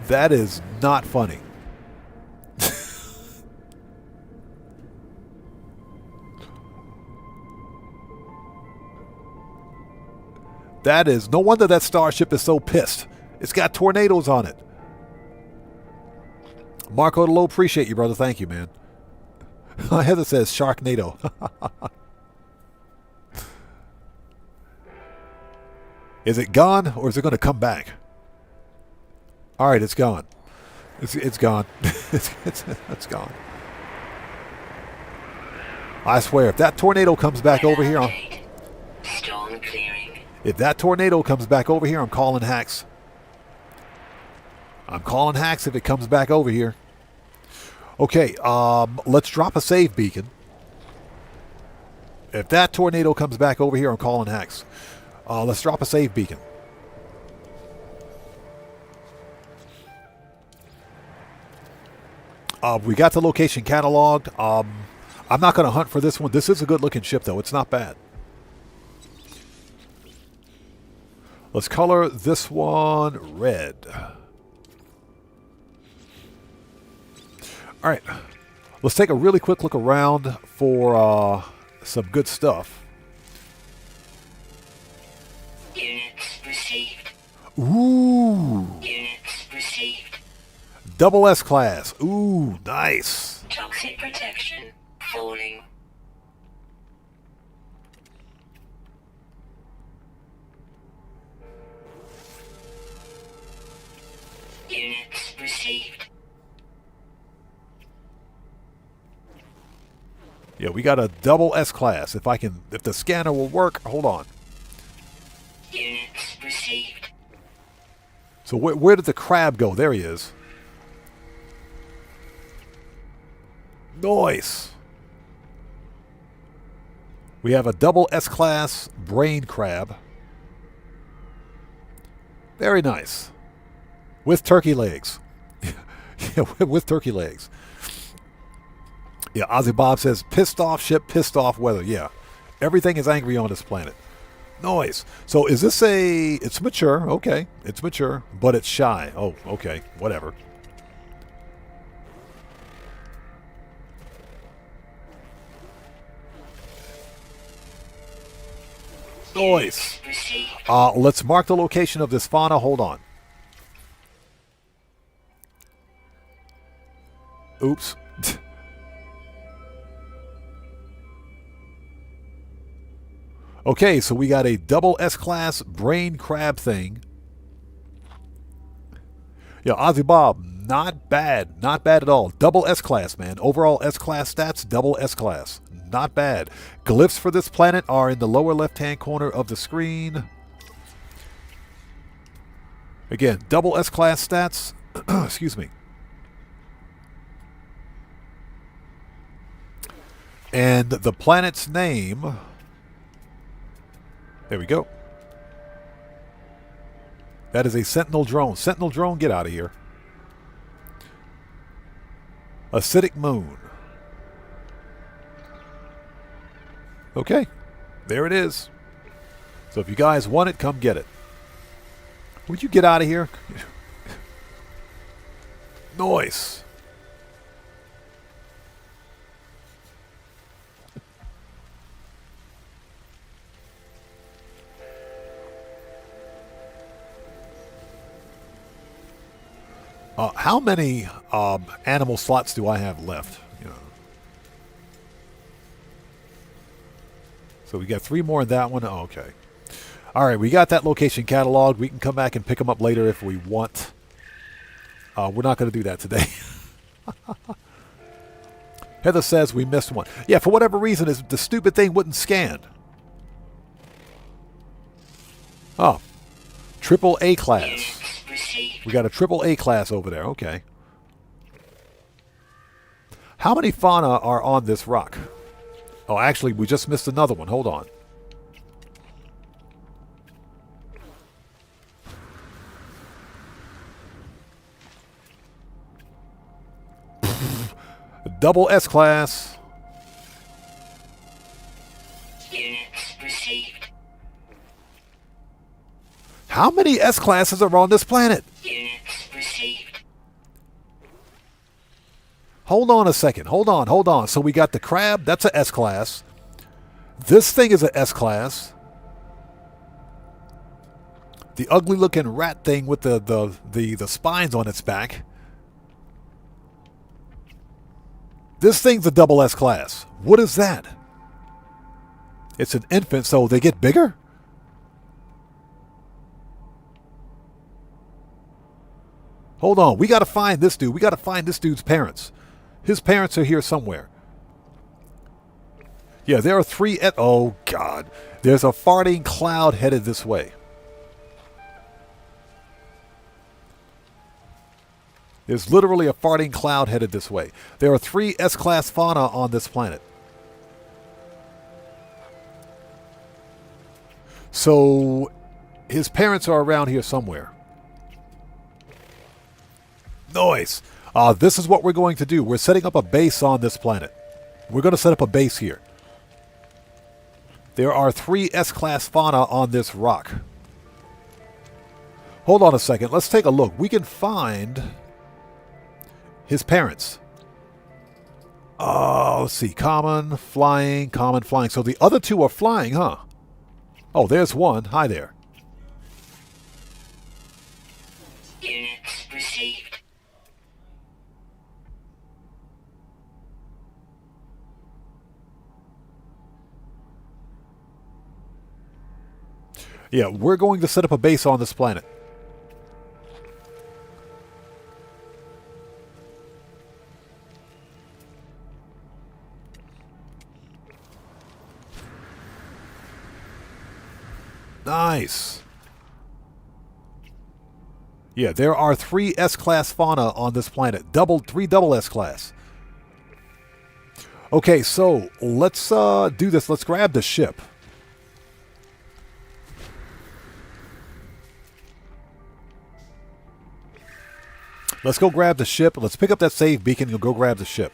that is not funny. That is, no wonder that Starship is so pissed. It's got tornadoes on it. Marco Low, appreciate you, brother. Thank you, man. Heather says Sharknado. Is it gone or is it going to come back? All right, it's gone. It's gone. it's gone. I swear, if that tornado comes back over here, Storm clearing. If that tornado comes back over here, I'm calling hacks. I'm calling hacks if it comes back over here. Okay, let's drop a save beacon. If that tornado comes back over here, I'm calling hacks. Let's drop a save beacon. We got the location cataloged. I'm not going to hunt for this one. This is a good-looking ship, though. It's not bad. Let's color this one red. All right. Let's take a really quick look around for some good stuff. Units received. Ooh. Units received. Double S class. Ooh, nice. Toxic protection falling. Units received. Yeah, we got a double S class. If the scanner will work, hold on. Units received. So where did the crab go? There he is. Nice. We have a double S class brain crab. Very nice. With turkey legs. Yeah, with turkey legs. Yeah, Ozzy Bob says, pissed off ship, pissed off weather. Yeah, everything is angry on this planet. Noise. So is this it's mature. Okay, it's mature, but it's shy. Oh, okay, whatever. Noise. Let's mark the location of this fauna. Hold on. Oops. Okay, so we got a double S-class brain crab thing. Yeah, Ozzy Bob, Not bad. Not bad at all. Double S-Class, man. Overall S-Class stats, double S-Class. Not bad. Glyphs for this planet are in the lower left-hand corner of the screen. Again, double S-Class stats. Excuse me. And the planet's name... There we go. That is a Sentinel drone. Sentinel drone, get out of here. Acidic moon. Okay. There it is. So if you guys want it, come get it. Would you get out of here? Noise. How many animal slots do I have left? You know. So we got 3 more in that one. Oh, okay. All right, we got that location catalog. We can come back and pick them up later if we want. We're not going to do that today. Heather says we missed one. Yeah, for whatever reason, the stupid thing wouldn't scan. Oh, triple A class. We got a triple A class over there. Okay. How many fauna are on this rock? Oh, actually, we just missed another one. Hold on. Double S class. Units received. How many S classes are on this planet? Units received. Hold on a second. Hold on. So we got the crab. That's a S class. This thing is a S class. The ugly looking rat thing with the spines on its back. This thing's a double S class. What is that? It's an infant, so they get bigger? Hold on. We got to find this dude. We got to find this dude's parents. His parents are here somewhere. Yeah, there are 3... Oh, God. There's a farting cloud headed this way. There's literally a farting cloud headed this way. There are 3 S-class fauna on this planet. So, his parents are around here somewhere. Noise. This is what we're going to do. We're setting up a base on this planet. We're going to set up a base here. There are 3 S-class fauna on this rock. Hold on a second. Let's take a look. We can find his parents. Let's see. Common, flying. So the other 2 are flying, huh? Oh, there's one. Hi there. Units received. Yeah, we're going to set up a base on this planet. Nice. Yeah, there are 3 S-class fauna on this planet. 3 double S-class. Okay, so let's do this. Let's grab the ship. Let's go grab the ship. Let's pick up that save beacon and go grab the ship.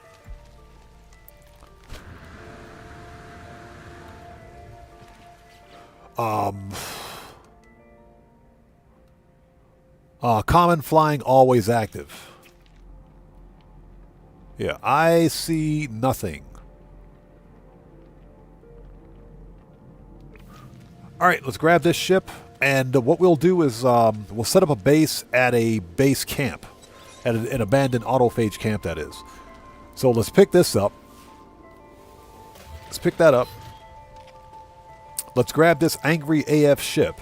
Common flying always active. Yeah, I see nothing. All right, let's grab this ship. And what we'll do is we'll set up a base at a base camp. At an abandoned autophage camp, that is. So let's pick this up. Let's pick that up. Let's grab this angry AF ship.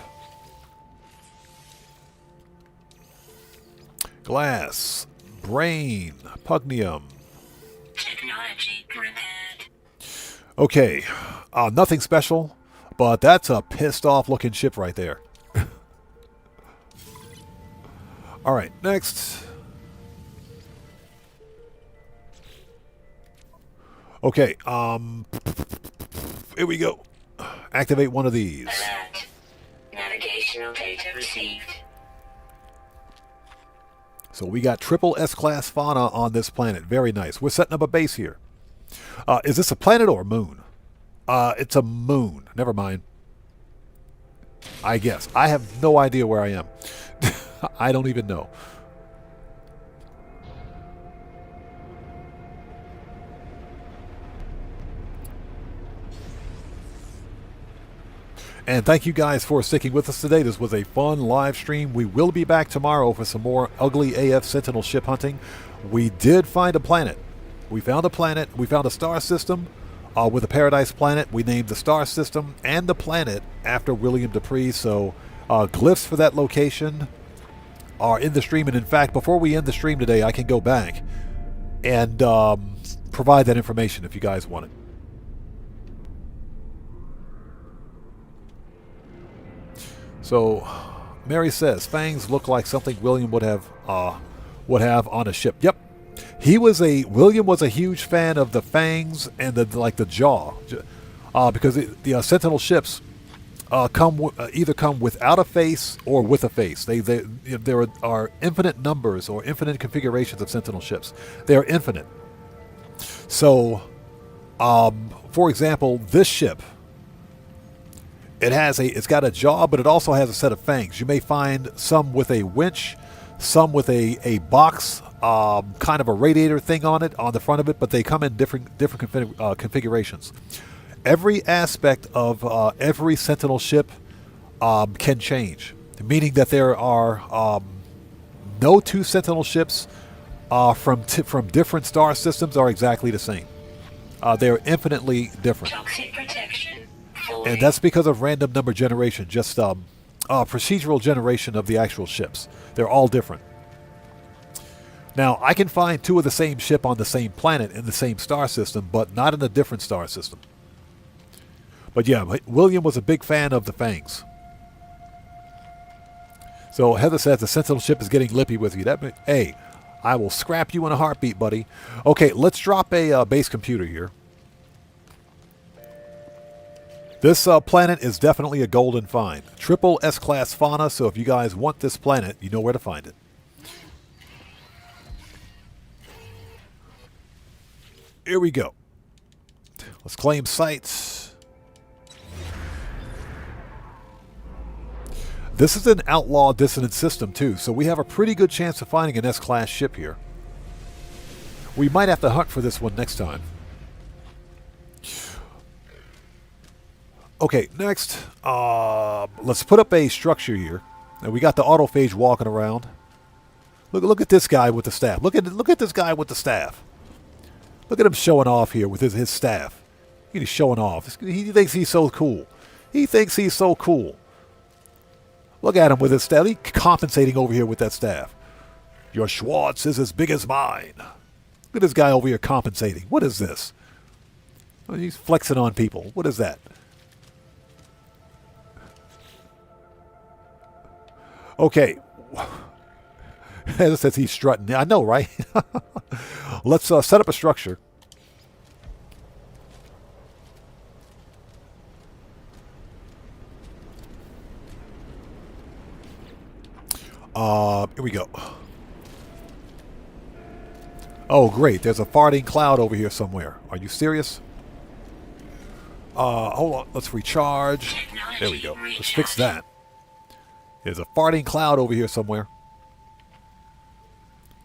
Glass. Brain. Pugnium. Technology prepared. Okay. Nothing special, but that's a pissed off looking ship right there. All right, next. Okay, here we go. Activate one of these. Alert. Navigational data received. So we got triple S-class fauna on this planet. Very nice. We're setting up a base here. Is this a planet or a moon? It's a moon. Never mind. I guess. I have no idea where I am. I don't even know. And thank you guys for sticking with us today. This was a fun live stream. We will be back tomorrow for some more ugly AF Sentinel ship hunting. We did find a planet. We found a planet. We found a star system with a paradise planet. We named the star system and the planet after William Dupree. So glyphs for that location are in the stream. And in fact, before we end the stream today, I can go back and provide that information if you guys want it. So, Mary says fangs look like something William would have on a ship. Yep, William was a huge fan of the fangs and the jaw, because the Sentinel ships either come without a face or with a face. There are infinite numbers or infinite configurations of Sentinel ships. They are infinite. So, for example, this ship. It's got a jaw, but it also has a set of fangs. You may find some with a winch, some with a box, kind of a radiator thing on the front of it, but they come in different configurations. Every aspect of every Sentinel ship can change, meaning that there are no two Sentinel ships from different star systems are exactly the same. They are infinitely different. Toxic protection. And that's because of random number generation, just procedural generation of the actual ships. They're all different. Now, I can find two of the same ship on the same planet in the same star system, but not in a different star system. But yeah, William was a big fan of the fangs. So Heather says the Sentinel ship is getting lippy with you. Hey, I will scrap you in a heartbeat, buddy. Okay, let's drop a base computer here. This planet is definitely a golden find. Triple S-class fauna, so if you guys want this planet, you know where to find it. Here we go. Let's claim sites. This is an outlaw dissonant system, too, so we have a pretty good chance of finding an S-class ship here. We might have to hunt for this one next time. Okay, next, let's put up a structure here. Now, we got the autophage walking around. Look at this guy with the staff. Look at this guy with the staff. Look at him showing off here with his staff. He's showing off. He thinks he's so cool. He thinks he's so cool. Look at him with his staff. He's compensating over here with that staff. Your Schwartz is as big as mine. Look at this guy over here compensating. What is this? Oh, he's flexing on people. What is that? Okay. As it says, he's strutting. I know, right? Let's set up a structure. Here we go. Oh, great. There's a farting cloud over here somewhere. Are you serious? Hold on. Let's recharge. There we go. Let's fix that. There's a farting cloud over here somewhere.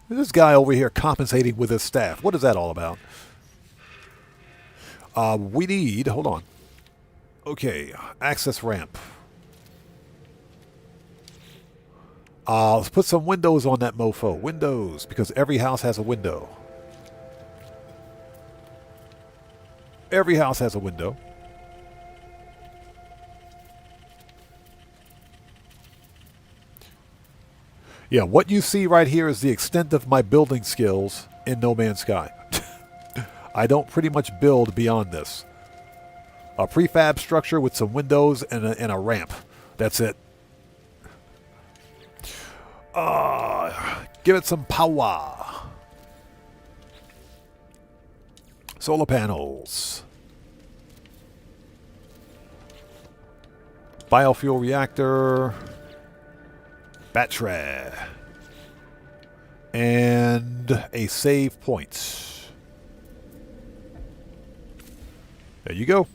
This guy over here compensating with his staff. What is that all about? We need... Hold on. Okay. Access ramp. Let's put some windows on that mofo. Windows, because every house has a window. Every house has a window. Yeah, what you see right here is the extent of my building skills in No Man's Sky. I don't pretty much build beyond this. A prefab structure with some windows and a ramp. That's it. Give it some power. Solar panels. Biofuel reactor. Battery. And a save point. There you go.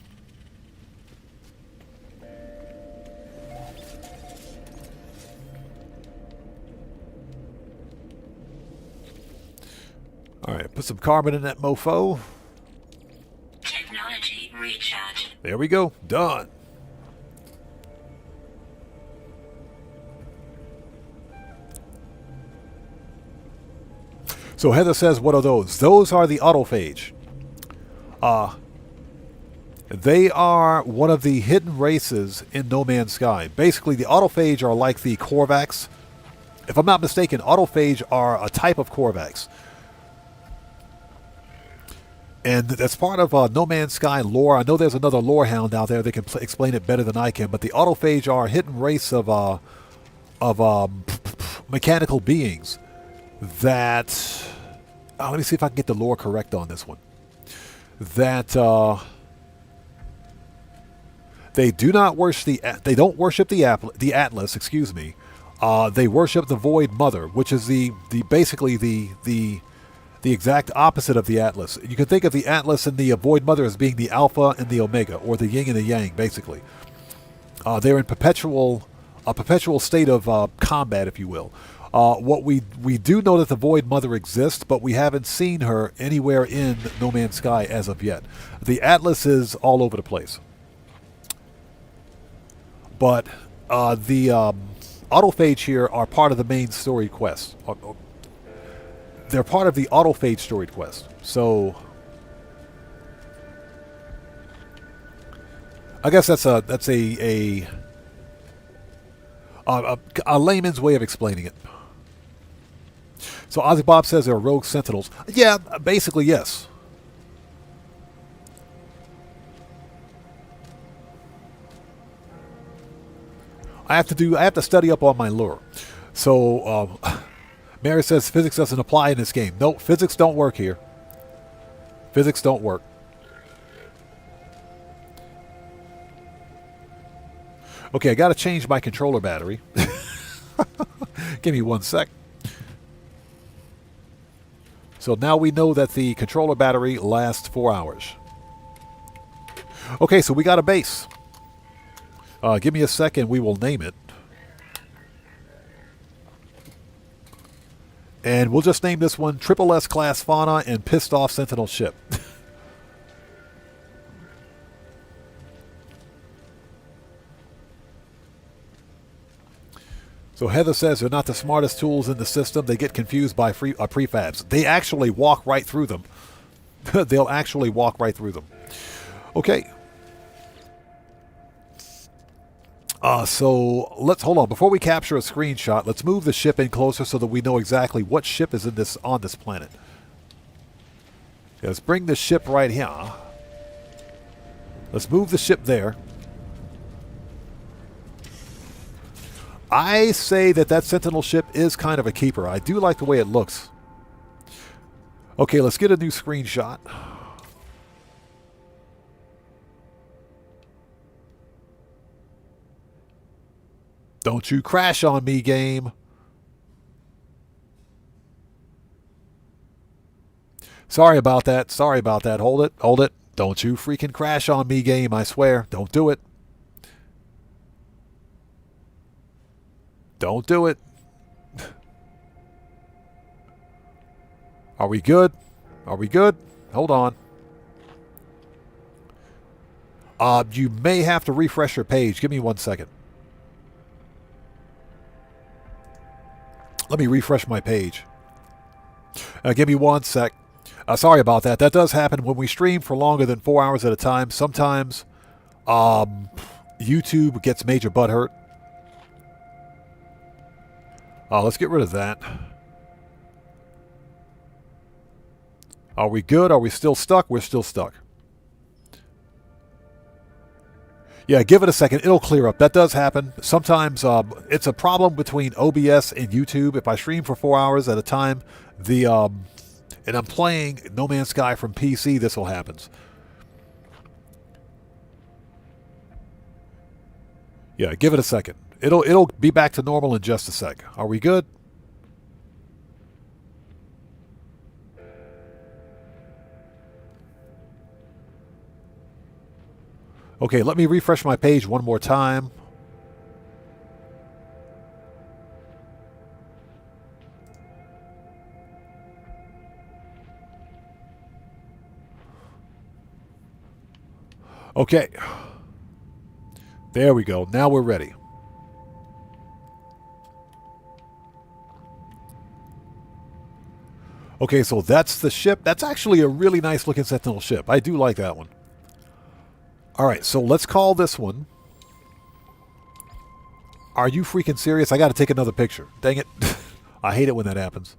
All right, put some carbon in that mofo. Technology recharge. There we go. Done. So Heather says, what are those? Those are the autophage. They are one of the hidden races in No Man's Sky. Basically, the autophage are like the Korvax. If I'm not mistaken, autophage are a type of Korvax. And that's part of No Man's Sky lore. I know there's another lore hound out there that can explain it better than I can, but the autophage are a hidden race of mechanical beings that... let me see if I can get the lore correct on this one. That they do not worship they don't worship the Atlas, excuse me. They worship the Void Mother, which is basically the exact opposite of the Atlas. You can think of the Atlas and the Void Mother as being the Alpha and the Omega, or the Yin and the Yang, basically. They're in a perpetual state of combat, if you will. What we do know that the Void Mother exists, but we haven't seen her anywhere in No Man's Sky as of yet. The Atlas is all over the place. But the autophage here are part of the main story quest. They're part of the autophage story quest. So I guess that's a layman's way of explaining it. So Ozzy Bob says they're rogue sentinels. Yeah, basically yes. I have to study up on my lore. So Mary says physics doesn't apply in this game. No, physics don't work here. Physics don't work. Okay, I got to change my controller battery. Give me 1 sec. So now we know that the controller battery lasts 4 hours. Okay, so we got a base. Give me a second, we will name it. And we'll just name this one Triple S Class Fauna and Pissed Off Sentinel Ship. So Heather says they're not the smartest tools in the system. They get confused by prefabs. They actually walk right through them. They'll actually walk right through them. Okay. So let's hold on. Before we capture a screenshot, let's move the ship in closer so that we know exactly what ship is on this planet. Yeah, let's bring the ship right here. Let's move the ship there. I say that Sentinel ship is kind of a keeper. I do like the way it looks. Okay, let's get a new screenshot. Don't you crash on me, game. Sorry about that. Sorry about that. Hold it. Hold it. Don't you freaking crash on me, game. I swear. Don't do it. Don't do it. Are we good? Are we good? Hold on. You may have to refresh your page. Give me 1 second. Let me refresh my page. Give me 1 sec. Sorry about that. That does happen when we stream for longer than 4 hours at a time. Sometimes YouTube gets major butthurt. Let's get rid of that. Are we good? Are we still stuck? We're still stuck. Yeah, give it a second. It'll clear up. That does happen. Sometimes it's a problem between OBS and YouTube. If I stream for 4 hours at a time, and I'm playing No Man's Sky from PC, this will happen. Yeah, give it a second. It'll be back to normal in just a sec. Are we good? Okay, let me refresh my page one more time. Okay. There we go. Now we're ready. Okay, so that's the ship. That's actually a really nice looking Sentinel ship. I do like that one. All right, so let's call this one. Are you freaking serious? I got to take another picture. Dang it. I hate it when that happens.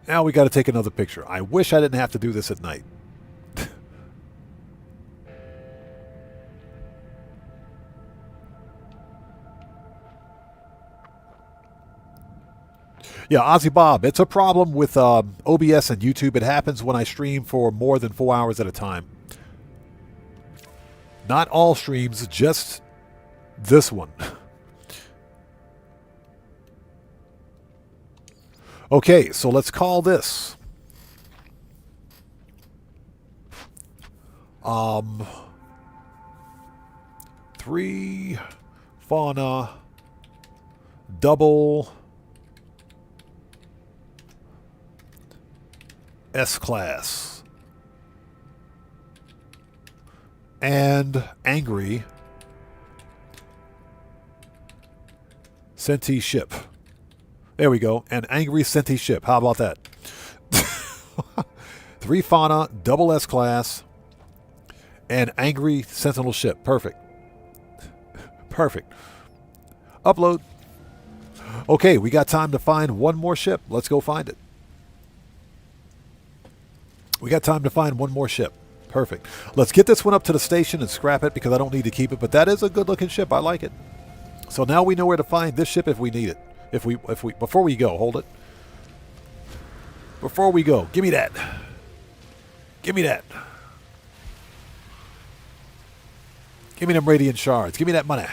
Now we got to take another picture. I wish I didn't have to do this at night. Yeah, Ozzy Bob, it's a problem with OBS and YouTube. It happens when I stream for more than 4 hours at a time. Not all streams, just this one. Okay, so let's call this. Three fauna double S-Class and angry Senti ship. There we go. An angry Senti ship. How about that? 3 fauna, double S-Class, and angry Sentinel ship. Perfect. Perfect. Upload. Okay, we got time to find one more ship. Let's go find it. We got time to find one more ship. Perfect. Let's get this one up to the station and scrap it because I don't need to keep it, but that is a good-looking ship. I like it. So now we know where to find this ship if we need it. Before we go, hold it. Before we go, give me that. Give me that. Give me them radiant shards. Give me that money.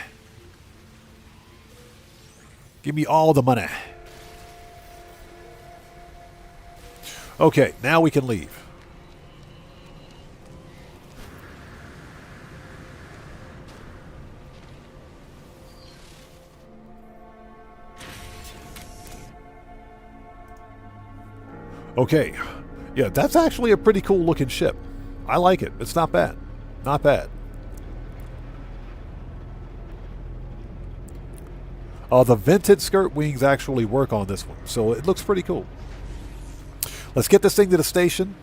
Give me all the money. Okay, now we can leave. Okay. Yeah, that's actually a pretty cool looking ship. I like it. It's not bad. Not bad. The vented skirt wings actually work on this one, so it looks pretty cool. Let's get this thing to the station.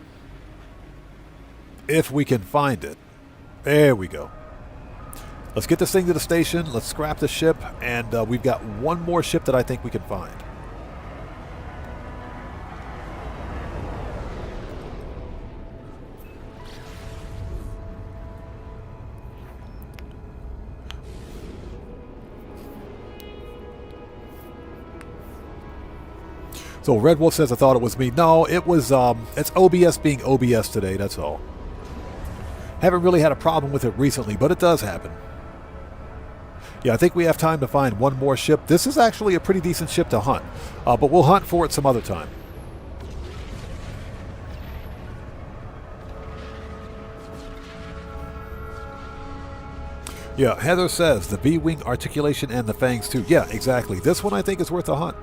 If we can find it. There we go. Let's get this thing to the station. Let's scrap the ship, and we've got one more ship that I think we can find. So Red Wolf says, I thought it was me. No, it was, it's OBS being OBS today, that's all. Haven't really had a problem with it recently, but it does happen. Yeah, I think we have time to find one more ship. This is actually a pretty decent ship to hunt, but we'll hunt for it some other time. Yeah, Heather says, the V-wing articulation and the fangs too. Yeah, exactly. This one I think is worth a hunt.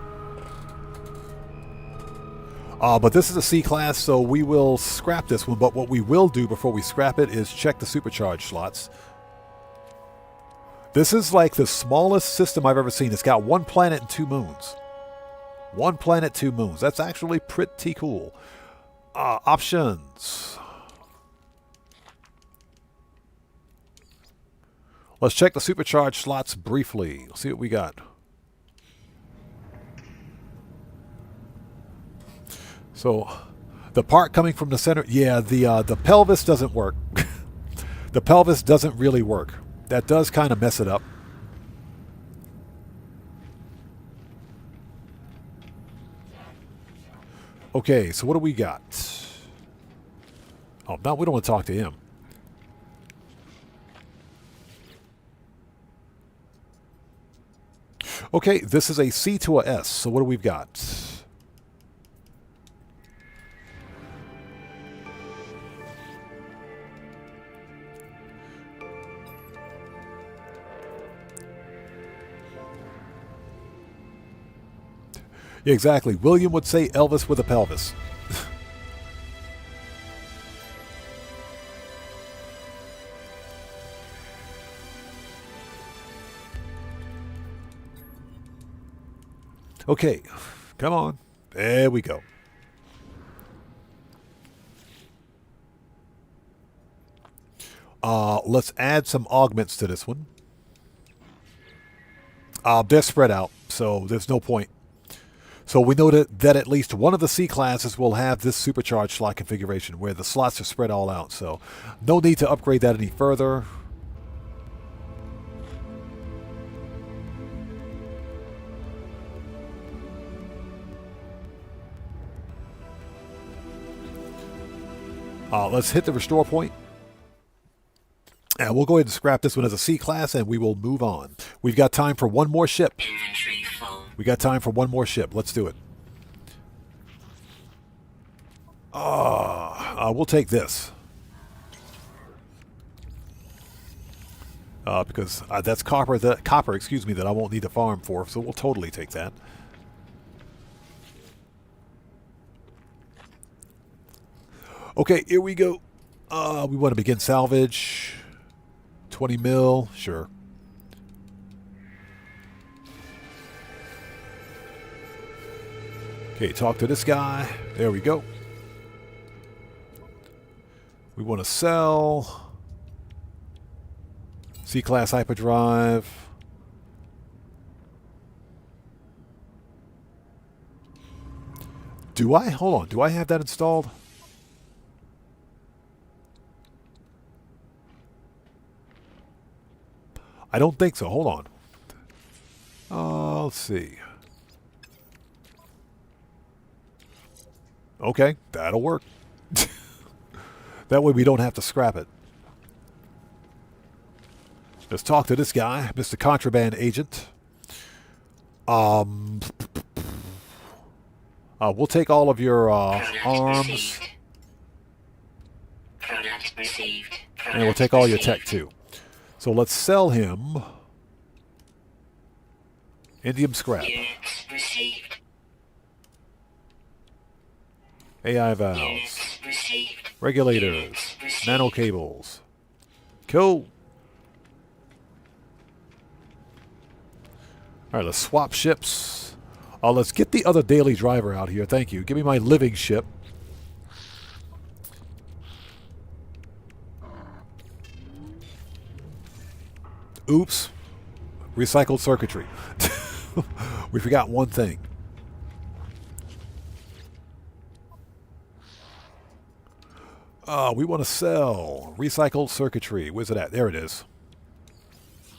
But this is a C-class, so we will scrap this one. But what we will do before we scrap it is check the supercharge slots. This is like the smallest system I've ever seen. It's got 1 planet and 2 moons. 1 planet, 2 moons. That's actually pretty cool. Options. Let's check the supercharged slots briefly. See what we got. So, the part coming from the center, yeah, the pelvis doesn't work. The pelvis doesn't really work. That does kind of mess it up. Okay, so what do we got? Oh, no, we don't want to talk to him. Okay, this is a C to a S. So what do we got? Yeah, exactly. William would say Elvis with a pelvis. Okay, come on. There we go. Let's add some augments to this one. They're spread out, so there's no point. So we know that at least one of the C classes will have this supercharged slot configuration where the slots are spread all out. So no need to upgrade that any further. Let's hit the restore point. And we'll go ahead and scrap this one as a C class, and we will move on. We've got time for one more ship. Inventory full. We got time for one more ship. Let's do it. We'll take this. Because that's copper, excuse me, that I won't need to farm for, so we'll totally take that. Okay, here we go. We want to begin salvage. 20 mil, sure. Okay, talk to this guy. There we go. We want to sell. C-class hyperdrive. Do I? Hold on. Do I have that installed? I don't think so. Hold on. Let's see. Okay, that'll work. That way we don't have to scrap it. Let's talk to this guy, Mr. Contraband Agent. We'll take all of your arms. Product received. And we'll take all your tech too. So let's sell him indium scrap. Units received. AI valves. Units received. Regulators. Units received. Nano cables. Cool. Alright, let's swap ships. Let's get the other daily driver out here. Thank you. Give me my living ship. Oops. Recycled circuitry. We forgot one thing. We want to sell recycled circuitry. Where's it at? There it is.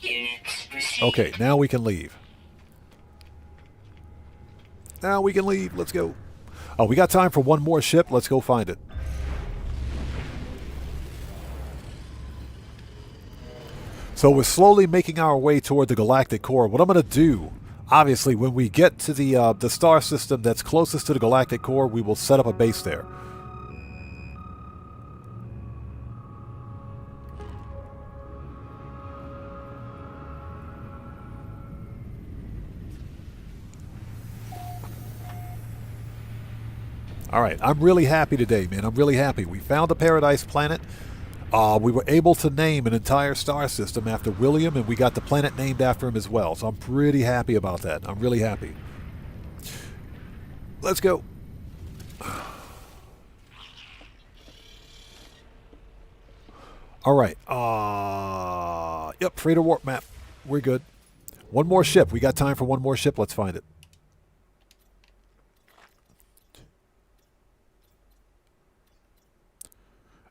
Units received. Okay, now we can leave. Now we can leave. Let's go. Oh, we got time for one more ship. Let's go find it. So we're slowly making our way toward the galactic core. What I'm going to do, obviously, when we get to the star system that's closest to the galactic core, we will set up a base there. All right, I'm really happy today, man. I'm really happy. We found the Paradise Planet. We were able to name an entire star system after William, and we got the planet named after him as well. So I'm pretty happy about that. I'm really happy. Let's go. All right. Yep, freighter warp map. We're good. One more ship. We got time for one more ship. Let's find it.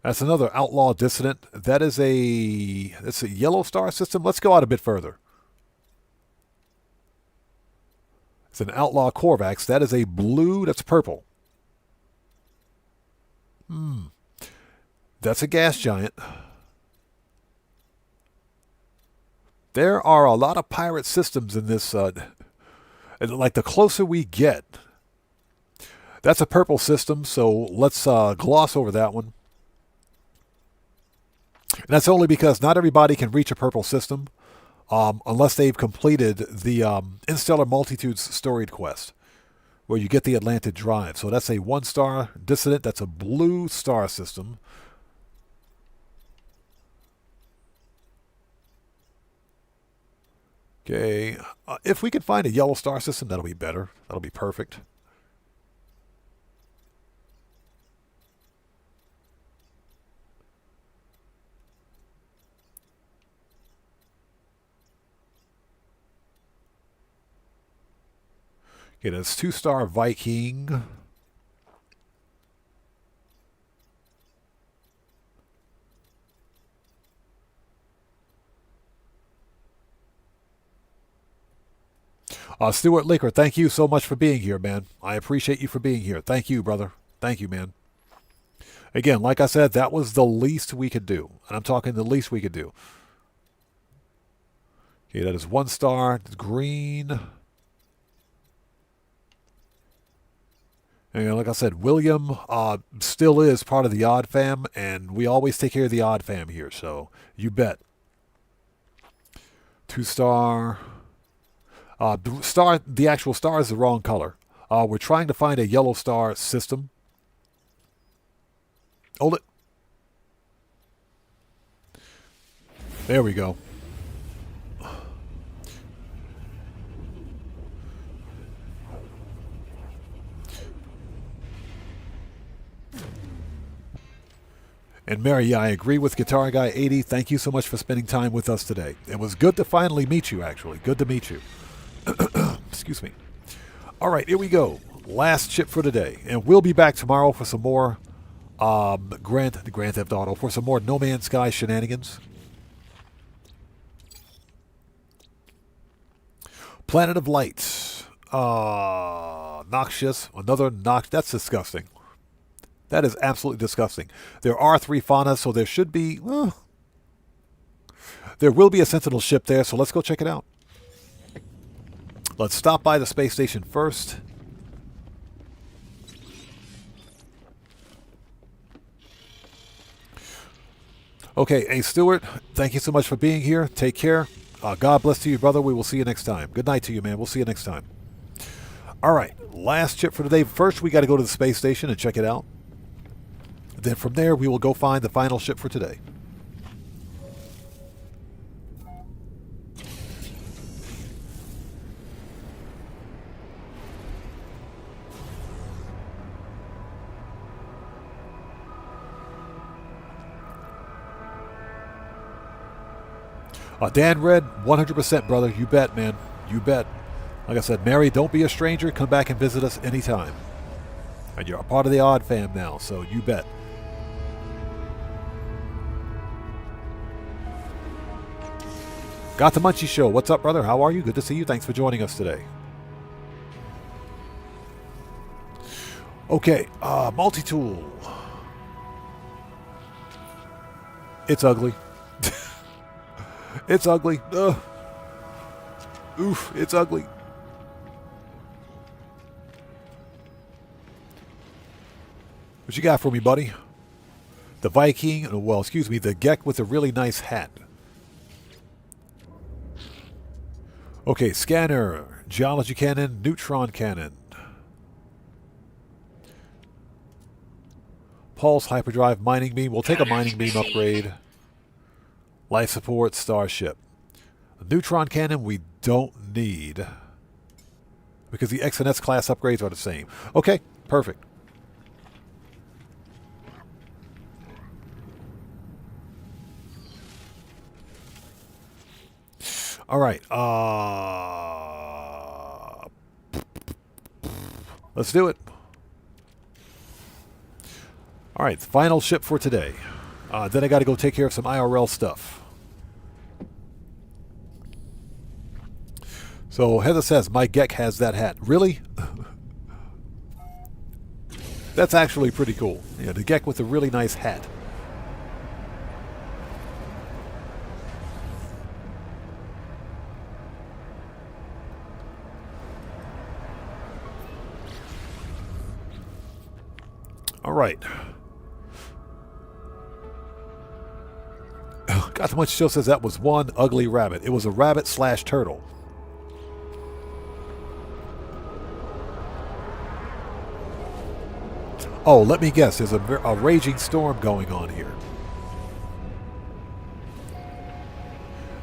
That's another outlaw dissident. That's a yellow star system. Let's go out a bit further. It's an outlaw Corvax. That is a blue. That's purple. That's a gas giant. There are a lot of pirate systems in this. Like the closer we get, that's a purple system. So let's gloss over that one. And that's only because not everybody can reach a purple system unless they've completed the Interstellar Multitudes storied quest, where you get the Atlantid drive. So that's a 1-star dissident. That's a blue star system. Okay, if we can find a yellow star system, that'll be better. That'll be perfect. Okay, that's 2-star Viking. Stuart Licker, thank you so much for being here, man. I appreciate you for being here. Thank you, brother. Thank you, man. Again, like I said, that was the least we could do. And I'm talking the least we could do. Okay, that is 1-star. It's green. And like I said, William still is part of the Odd Fam, and we always take care of the Odd Fam here, so you bet. 2-star. The actual star is the wrong color. We're trying to find a yellow star system. Hold it. There we go. And Mary, yeah, I agree with Guitar Guy 80. Thank you so much for spending time with us today. It was good to finally meet you, actually. Good to meet you. Excuse me. All right, here we go. Last ship for today. And we'll be back tomorrow for some more Grand Theft Auto, for some more No Man's Sky shenanigans. Planet of Light. Noxious. Another Nox. That's disgusting. That is absolutely disgusting. There are 3 faunas, so there should be... there will be a Sentinel ship there, so let's go check it out. Let's stop by the space station first. Okay, hey, Stuart, thank you so much for being here. Take care. God bless to you, brother. We will see you next time. Good night to you, man. We'll see you next time. All right, last ship for today. First, we got to go to the space station and check it out. Then from there, we will go find the final ship for today. Dan Red, 100%, brother. You bet, man. You bet. Like I said, Mary, don't be a stranger. Come back and visit us anytime. And you're a part of the Odd Fam now, so you bet. Got the Munchie Show. What's up, brother? How are you? Good to see you. Thanks for joining us today. Okay, multi-tool. It's ugly. It's ugly. Ugh. Oof, it's ugly. What you got for me, buddy? The Viking, well, excuse me, the Gek with a really nice hat. Okay, scanner, geology cannon, neutron cannon. Pulse, hyperdrive, mining beam. We'll take a mining beam upgrade. Life support, Starship. A neutron cannon we don't need, because the X and S class upgrades are the same. Okay, perfect. All right. Let's do it. All right. Final ship for today. Then I got to go take care of some IRL stuff. So Heather says, my Gek has that hat. Really? That's actually pretty cool. Yeah, the Gek with a really nice hat. All right. Got so much still says that was one ugly rabbit. It was a rabbit / turtle. Oh, let me guess. There's a raging storm going on here.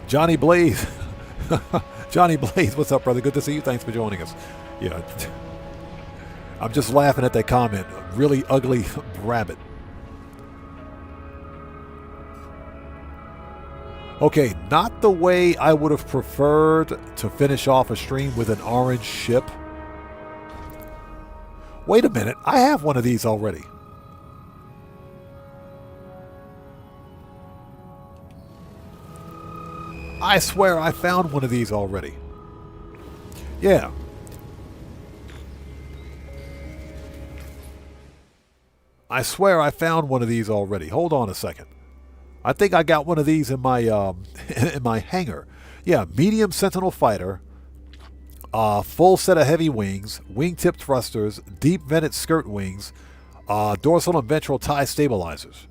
Johnny Blaze. Johnny Blaze, what's up, brother? Good to see you. Thanks for joining us. Yeah. I'm just laughing at that comment. Really ugly rabbit. Okay, not the way I would have preferred to finish off a stream with an orange ship. Wait a minute, I have one of these already. I swear I found one of these already. Yeah. I swear I found one of these already. Hold on a second. I think I got one of these in my in my hangar. Yeah, medium Sentinel fighter. Full set of heavy wings, wingtip thrusters, deep vented skirt wings, dorsal and ventral tie stabilizers.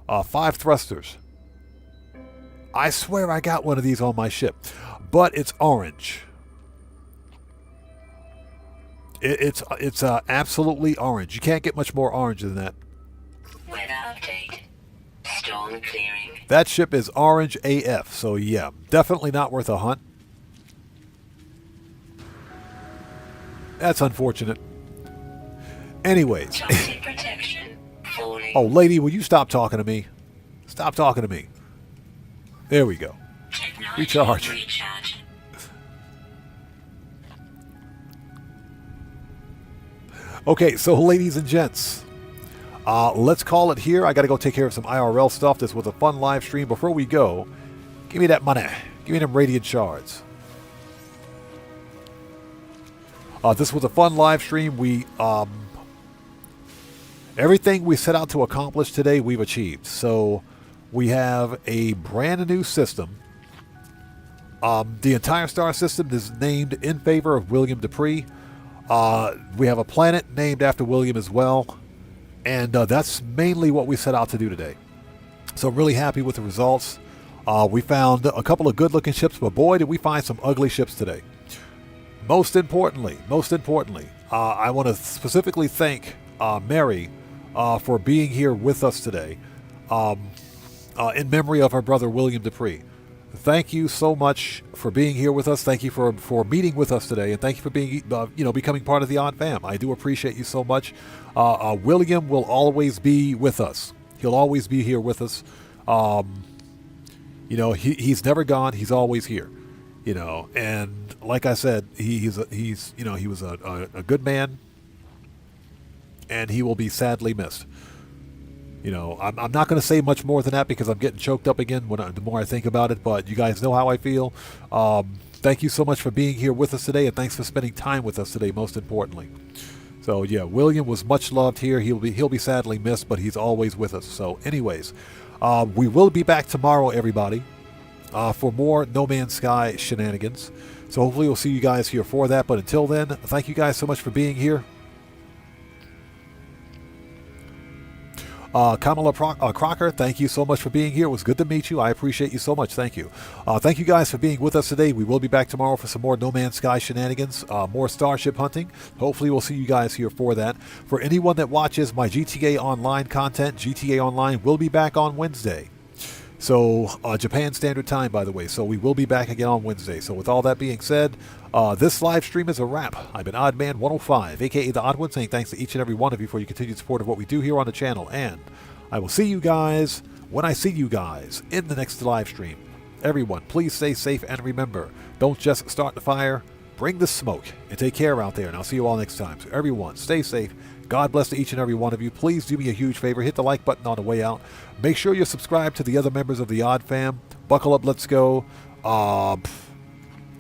5 thrusters. I swear I got one of these on my ship, but it's orange. It's absolutely orange. You can't get much more orange than that. Weather update. Storm clearing. That ship is orange AF, so yeah, definitely not worth a hunt. That's unfortunate. Anyways. Toxic protection falling. Oh, lady, will you stop talking to me? Stop talking to me. There we go. Technology Recharge. Okay, so ladies and gents, let's call it here. I got to go take care of some IRL stuff. This was a fun live stream. Before we go, give me that money. Give me them radiant shards. This was a fun live stream. We everything we set out to accomplish today, we've achieved. So we have a brand new system. The entire star system is named in favor of William Dupree. We have a planet named after William as well. And that's mainly what we set out to do today. So I'm really happy with the results. We found a couple of good-looking ships, but boy, did we find some ugly ships today. Most importantly, I want to specifically thank Mary for being here with us today in memory of her brother William Dupree. Thank you so much for being here with us. Thank you for meeting with us today, and thank you for being becoming part of the Odd Fam. I do appreciate you so much. William will always be with us. He'll always be here with us. He's never gone. He's always here. And like I said, he was a good man, and he will be sadly missed. I'm not going to say much more than that because I'm getting choked up again the more I think about it, but you guys know how I feel. Thank you so much for being here with us today, and thanks for spending time with us today, most importantly. So yeah, William was much loved here. He'll be sadly missed, but he's always with us. So anyways, we will be back tomorrow, everybody, for more No Man's Sky shenanigans. So hopefully we'll see you guys here for that. But until then, thank you guys so much for being here. Kamala Crocker, thank you so much for being here. It was good to meet you. I appreciate you so much. Thank you. Thank you guys for being with us today. We will be back tomorrow for some more No Man's Sky shenanigans, more Starship hunting. Hopefully we'll see you guys here for that. For anyone that watches my GTA Online content, GTA Online will be back on Wednesday. So, Japan Standard Time, by the way. So we will be back again on Wednesday. So with all that being said, this live stream is a wrap. I've been Oddman105, a.k.a. The Odd One, saying thanks to each and every one of you for your continued support of what we do here on the channel. And I will see you guys when I see you guys in the next live stream. Everyone, please stay safe and remember, don't just start the fire, bring the smoke. And take care out there, and I'll see you all next time. So everyone, stay safe. God bless to each and every one of you. Please do me a huge favor. Hit the like button on the way out. Make sure you're subscribed to the other members of the Odd Fam. Buckle up, let's go.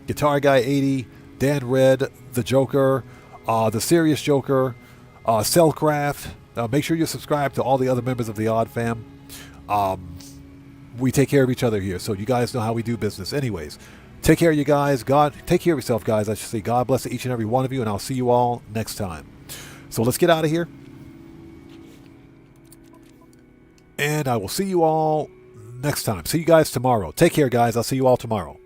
Guitar Guy 80, Dan Red, The Joker, The Serious Joker, Cellcraft. Make sure you're subscribed to all the other members of the Odd Fam. We take care of each other here, so you guys know how we do business. Anyways, take care of you guys. Take care of yourself, guys. I should say God bless to each and every one of you, and I'll see you all next time. So let's get out of here. And I will see you all next time. See you guys tomorrow. Take care, guys. I'll see you all tomorrow.